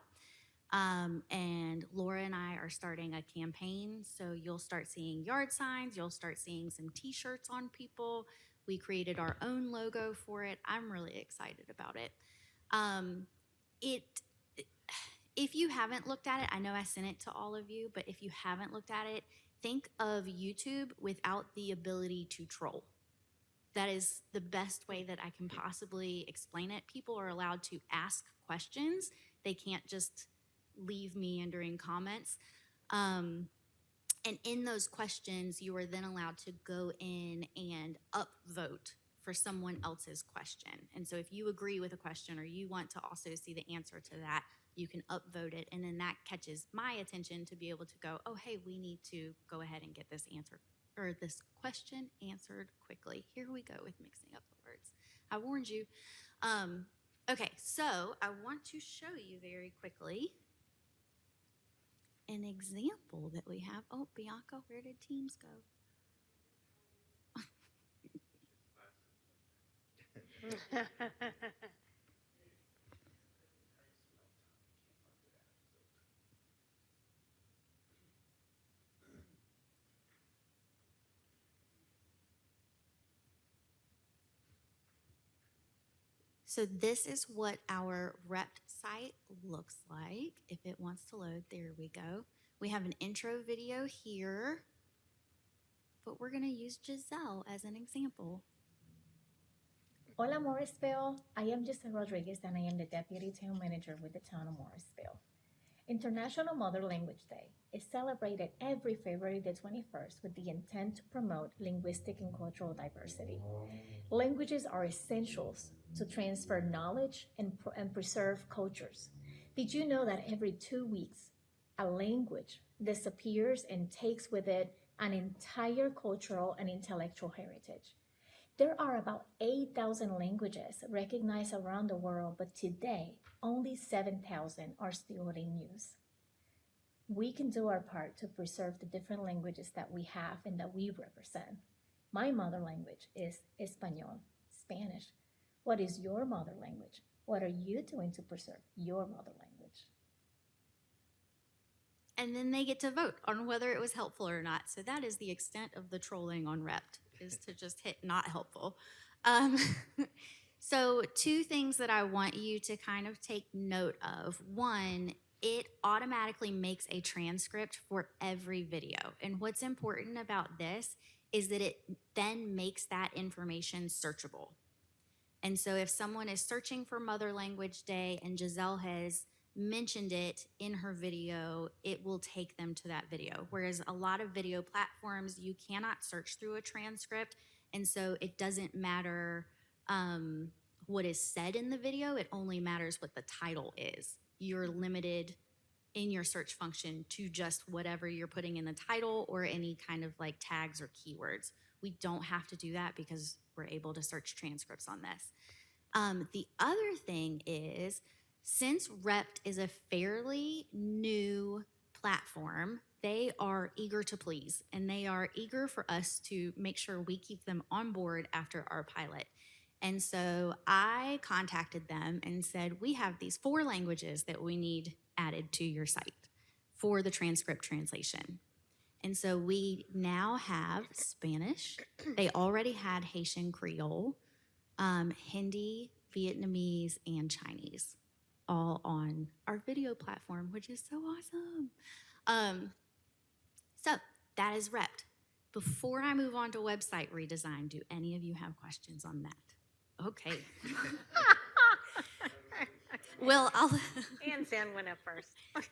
And Laura and I are starting a campaign, so you'll start seeing yard signs, you'll start seeing some t-shirts on people. We created our own logo for it. I'm really excited about it. If you haven't looked at it, I know I sent it to all of you, but if you haven't looked at it, think of YouTube without the ability to troll. That is the best way that I can possibly explain it. People are allowed to ask questions. They can't just leave meandering comments. And in those questions, you are then allowed to go in and upvote for someone else's question. And so if you agree with a question or you want to also see the answer to that, you can upvote it. And then that catches my attention to be able to go, oh, hey, we need to go ahead and get this answer or this question answered quickly. Here we go with mixing up the words. I warned you. Okay, so I want to show you very quickly an example that we have. Oh, Bianca, where did Teams go? So this is what our Rept site looks like. If it wants to load, there we go. We have an intro video here, but we're gonna use Giselle as an example. Hola Morrisville, I am Giselle Rodriguez and I am the Deputy Town Manager with the Town of Morrisville. International Mother Language Day is celebrated every February the 21st with the intent to promote linguistic and cultural diversity. Languages are essentials to transfer knowledge and preserve cultures. Did you know that every 2 weeks, a language disappears and takes with it an entire cultural and intellectual heritage? There are about 8,000 languages recognized around the world, but today, only 7,000 are still in use. We can do our part to preserve the different languages that we have and that we represent. My mother language is Espanol, Spanish. What is your mother language? What are you doing to preserve your mother language? And then they get to vote on whether it was helpful or not. So that is the extent of the trolling on Rept, is to just hit not helpful. So 2 things that I want you to kind of take note of. One, it automatically makes a transcript for every video. And what's important about this is that it then makes that information searchable. And so if someone is searching for Mother Language Day and Giselle has mentioned it in her video, it will take them to that video. Whereas a lot of video platforms, you cannot search through a transcript. And so it doesn't matter what is said in the video, it only matters what the title is. You're limited in your search function to just whatever you're putting in the title or any kind of like tags or keywords. We don't have to do that because we're able to search transcripts on this. The other thing is Since Rept is a fairly new platform, they are eager to please and they are eager for us to make sure we keep them on board after our pilot. And so I contacted them and said, we have these 4 languages that we need added to your site for the transcript translation. And so we now have Spanish. They already had Haitian Creole, Hindi, Vietnamese, and Chinese, all on our video platform, which is so awesome. So that is Rept. Before I move on to website redesign, do any of you have questions on that? Okay. Well, I'll. And San went up first. Does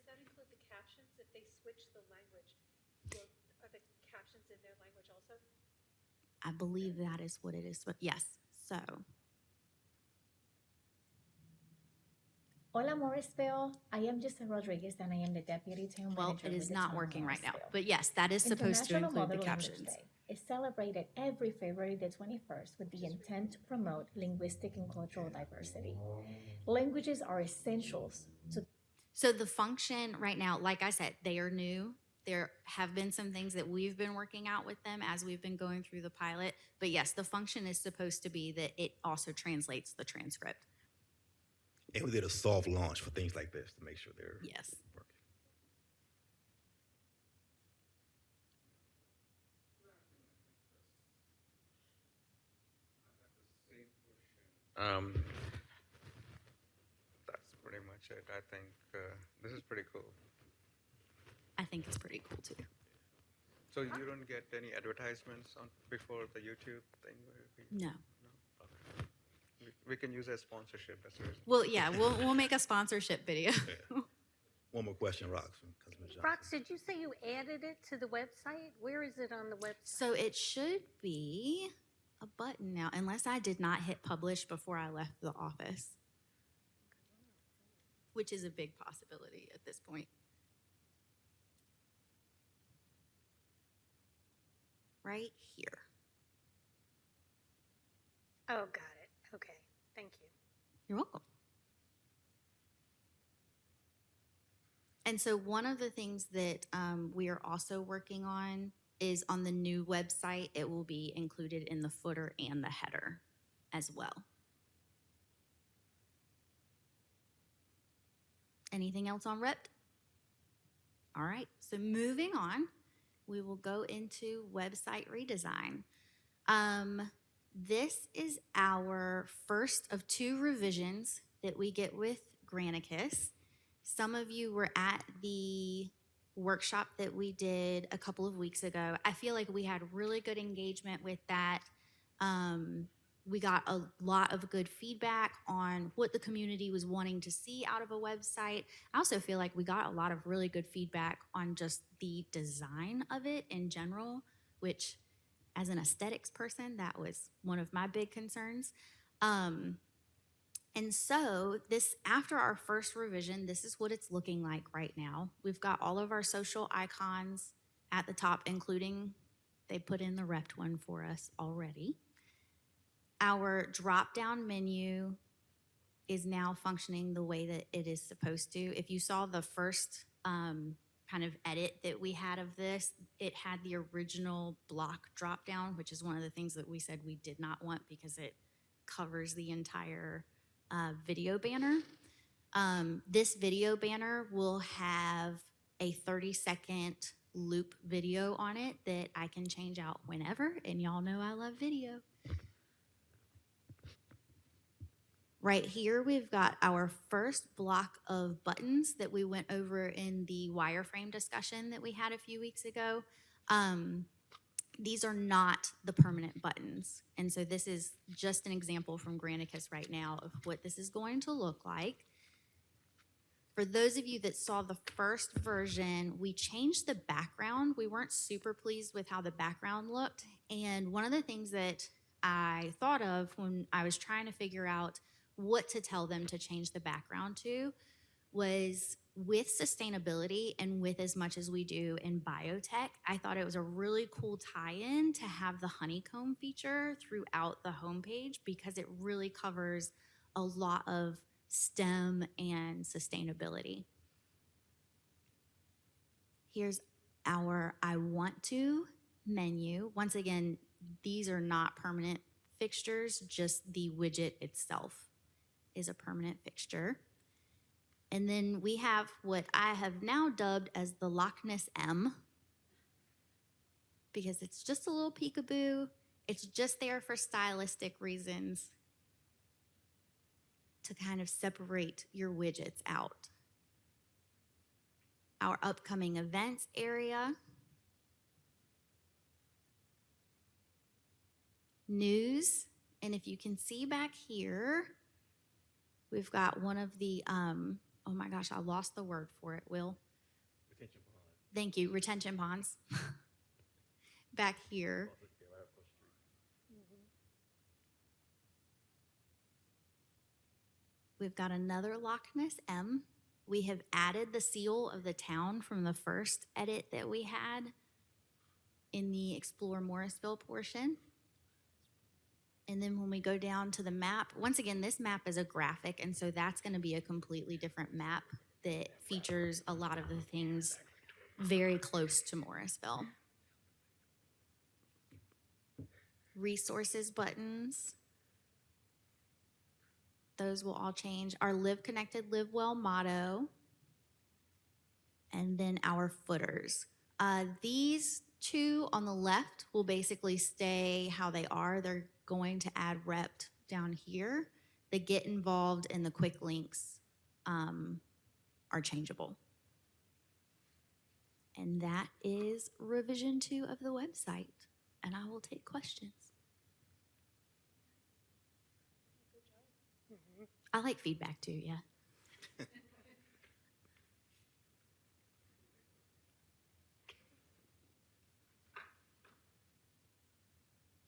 that include the captions? If they switch the language, are the captions in their language also? I believe that is what it is. But yes, so. Hola, Morrisville. I am Giselle Rodriguez, and I am the Deputy Town Manager. Well, it is with the not Town of working right now. Morrisville. But yes, that is supposed to International include the Mother Language captions. Day is celebrated every February the 21st with the intent to promote linguistic and cultural diversity. Languages are essentials to. So the function right now, like I said, they are new. There have been some things that we've been working out with them as we've been going through the pilot. But yes, the function is supposed to be that it also translates the transcript. And we did a soft launch for things like this to make sure they're yes. working. That's pretty much it. I think this is pretty cool. I think it's pretty cool too. So you don't get any advertisements on before the YouTube thing? No. Okay. We can use as sponsorship. That's the reason. Well, yeah, we'll make a sponsorship video. One more question, Rox. Rox, did you say you added it to the website? Where is it on the website? So it should be a button now, unless I did not hit publish before I left the office, which is a big possibility at this point. Right here. Oh, got it. Okay. Thank you. You're welcome. And so one of the things that we are also working on is on the new website, it will be included in the footer and the header as well. Anything else on Rept? All right, so moving on, we will go into website redesign. This is our first of 2 revisions that we get with Granicus. Some of you were at the workshop that we did a couple of weeks ago. I feel like we had really good engagement with that. We got a lot of good feedback on what the community was wanting to see out of a website. I also feel like we got a lot of really good feedback on just the design of it in general, which as an aesthetics person, that was one of my big concerns. And so this, after our first revision, this is what it's looking like right now. We've got all of our social icons at the top, including, they put in the Rept one for us already. Our drop-down menu is now functioning the way that it is supposed to. If you saw the first kind of edit that we had of this, it had the original block drop-down, which is one of the things that we said we did not want because it covers the entire video banner. This video banner will have a 30-second loop video on it that I can change out whenever, and y'all know I love video. Right here, we've got our first block of buttons that we went over in the wireframe discussion that we had a few weeks ago. These are not the permanent buttons. And so this is just an example from Granicus right now of what this is going to look like. For those of you that saw the first version, we changed the background. We weren't super pleased with how the background looked. And one of the things that I thought of when I was trying to figure out what to tell them to change the background to was, with sustainability and with as much as we do in biotech, I thought it was a really cool tie-in to have the honeycomb feature throughout the homepage because it really covers a lot of STEM and sustainability. Here's our I want to menu. Once again, these are not permanent fixtures, just the widget itself is a permanent fixture. And then we have what I have now dubbed as the Loch Ness M, because it's just a little peekaboo. It's just there for stylistic reasons to kind of separate your widgets out. Our upcoming events area, news, and if you can see back here, we've got one of the, oh my gosh, I lost the word for it, Will. Retention ponds. Thank you, retention ponds. Back here. We've got another Loch Ness M. We have added the seal of the town from the first edit that we had in the Explore Morrisville portion. And then when we go down to the map, once again, this map is a graphic, and so that's going to be a completely different map that features a lot of the things very close to Morrisville. Resources buttons. Those will all change. Our Live Connected, Live Well motto. And then our footers. These two on the left will basically stay how they are. They're going to add repped down here. The get involved and the quick links are changeable. And that is revision 2 of the website. And I will take questions. I like feedback too, yeah.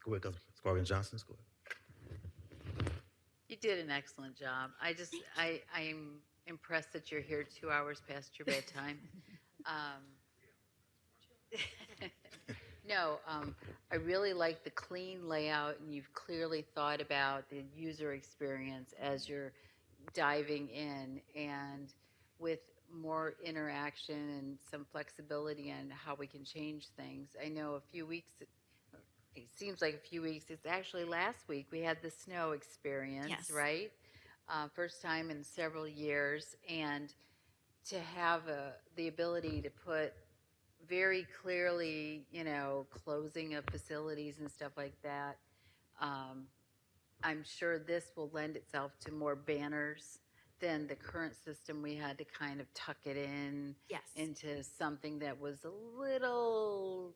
Go ahead, Squadron Johnson. Go ahead. You did an excellent job. I'm impressed that you're here 2 hours past your bedtime. No, I really like the clean layout, and you've clearly thought about the user experience as you're diving in, and with more interaction and some flexibility on how we can change things. I know a few weeks, it seems like a few weeks, it's actually last week, we had the snow experience, Yes. right? First time in several years, and to have the ability to put very clearly, closing of facilities and stuff like that. I'm sure this will lend itself to more banners than the current system. We had to kind of tuck it in into something that was a little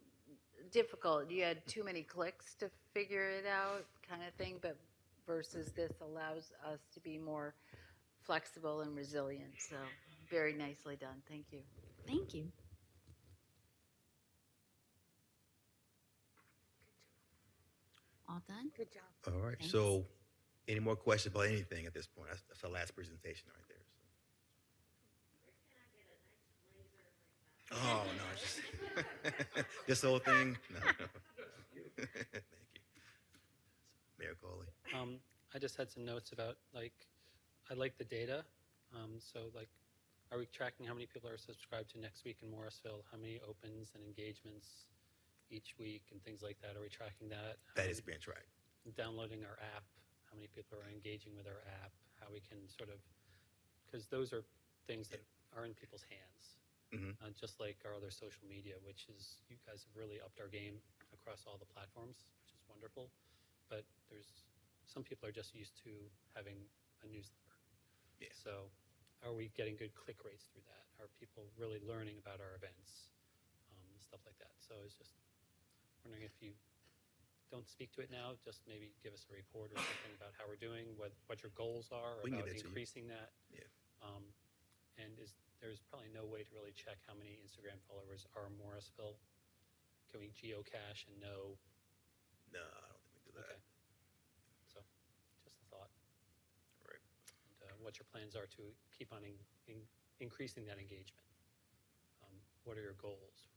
difficult. You had too many clicks to figure it out, kind of thing, but versus this allows us to be more flexible and resilient. So very nicely done. Thank you. Thank you. All done? Good job. All right. Thanks. So, any more questions about anything at this point? That's our last presentation right there. So. Oh no, just the whole thing. No. Thank you, Mayor Coley. I just had some notes about I like the data. Are we tracking how many people are subscribed to Next Week in Morrisville? How many opens and engagements each week and things like that? Are we tracking that? That is being tracked. Downloading our app, how many people are engaging with our app, how we can because those are things that are in people's hands, just like our other social media, which is, you guys have really upped our game across all the platforms, which is wonderful. But some people are just used to having a newsletter. Yeah. So are we getting good click rates through that? Are people really learning about our events? Stuff like that. So I was just wondering if you don't speak to it now, just maybe give us a report or something about how we're doing, what your goals are, or about increasing that. Yeah. And there's probably no way to really check how many Instagram followers are in Morrisville. Can we geocache and know? No, I don't think we do that. Okay. So, just a thought. Right. And what your plans are to keep on increasing that engagement. What are your goals?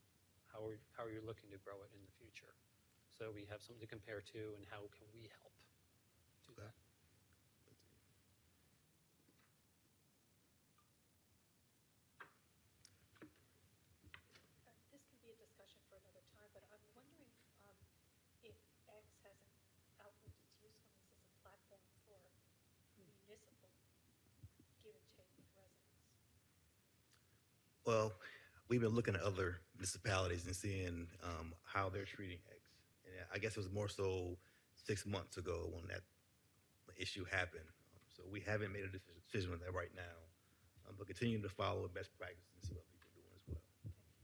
How are you looking to grow it in the future? So we have something to compare to, and how can we help do that? Well, we've been looking at other municipalities and seeing how they're treating eggs. And I guess it was more so 6 months ago when that issue happened. So we haven't made a decision on that right now. But continuing to follow best practices and see what people are doing as well.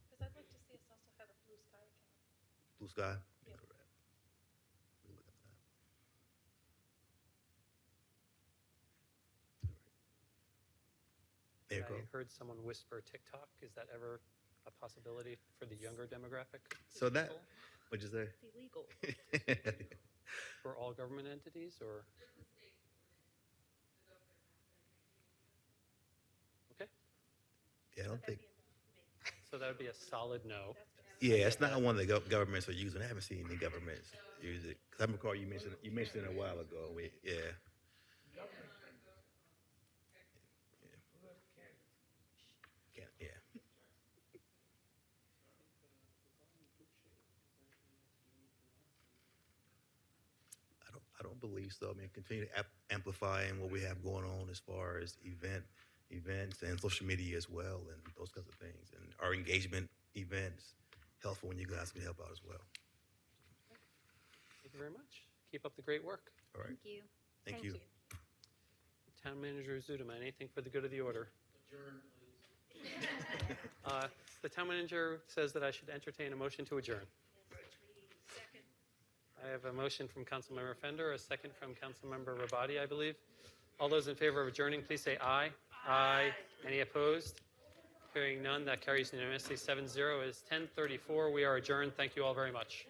Because I'd like to see us also have a Blue Sky account. Blue Sky? Yeah. Correct. We'll look at that. There you go. I heard someone whisper TikTok. Is that ever a possibility for the younger demographic? So that, what'd you say? It's illegal. For all government entities, or? Okay. Yeah, I don't think. So that would be a solid no. Yeah, it's not one of the governments are using. I haven't seen any governments use it. Because I recall you mentioned it a while ago. Yeah. Yeah. I don't believe so. I mean, continue amplifying what we have going on as far as events and social media as well, and those kinds of things, and our engagement events. Helpful when you guys can help out as well. Thank you very much. Keep up the great work. All right. Thank you. Thank you. Town Manager Zudema, anything for the good of the order? Adjourn, please. The town manager says that I should entertain a motion to adjourn. Second. I have a motion from Councilmember Fender, a second from Councilmember Rabadi, I believe. All those in favor of adjourning, please say aye. Aye. Any opposed? Hearing none, that carries unanimously 7-0. It is 10:34. We are adjourned. Thank you all very much.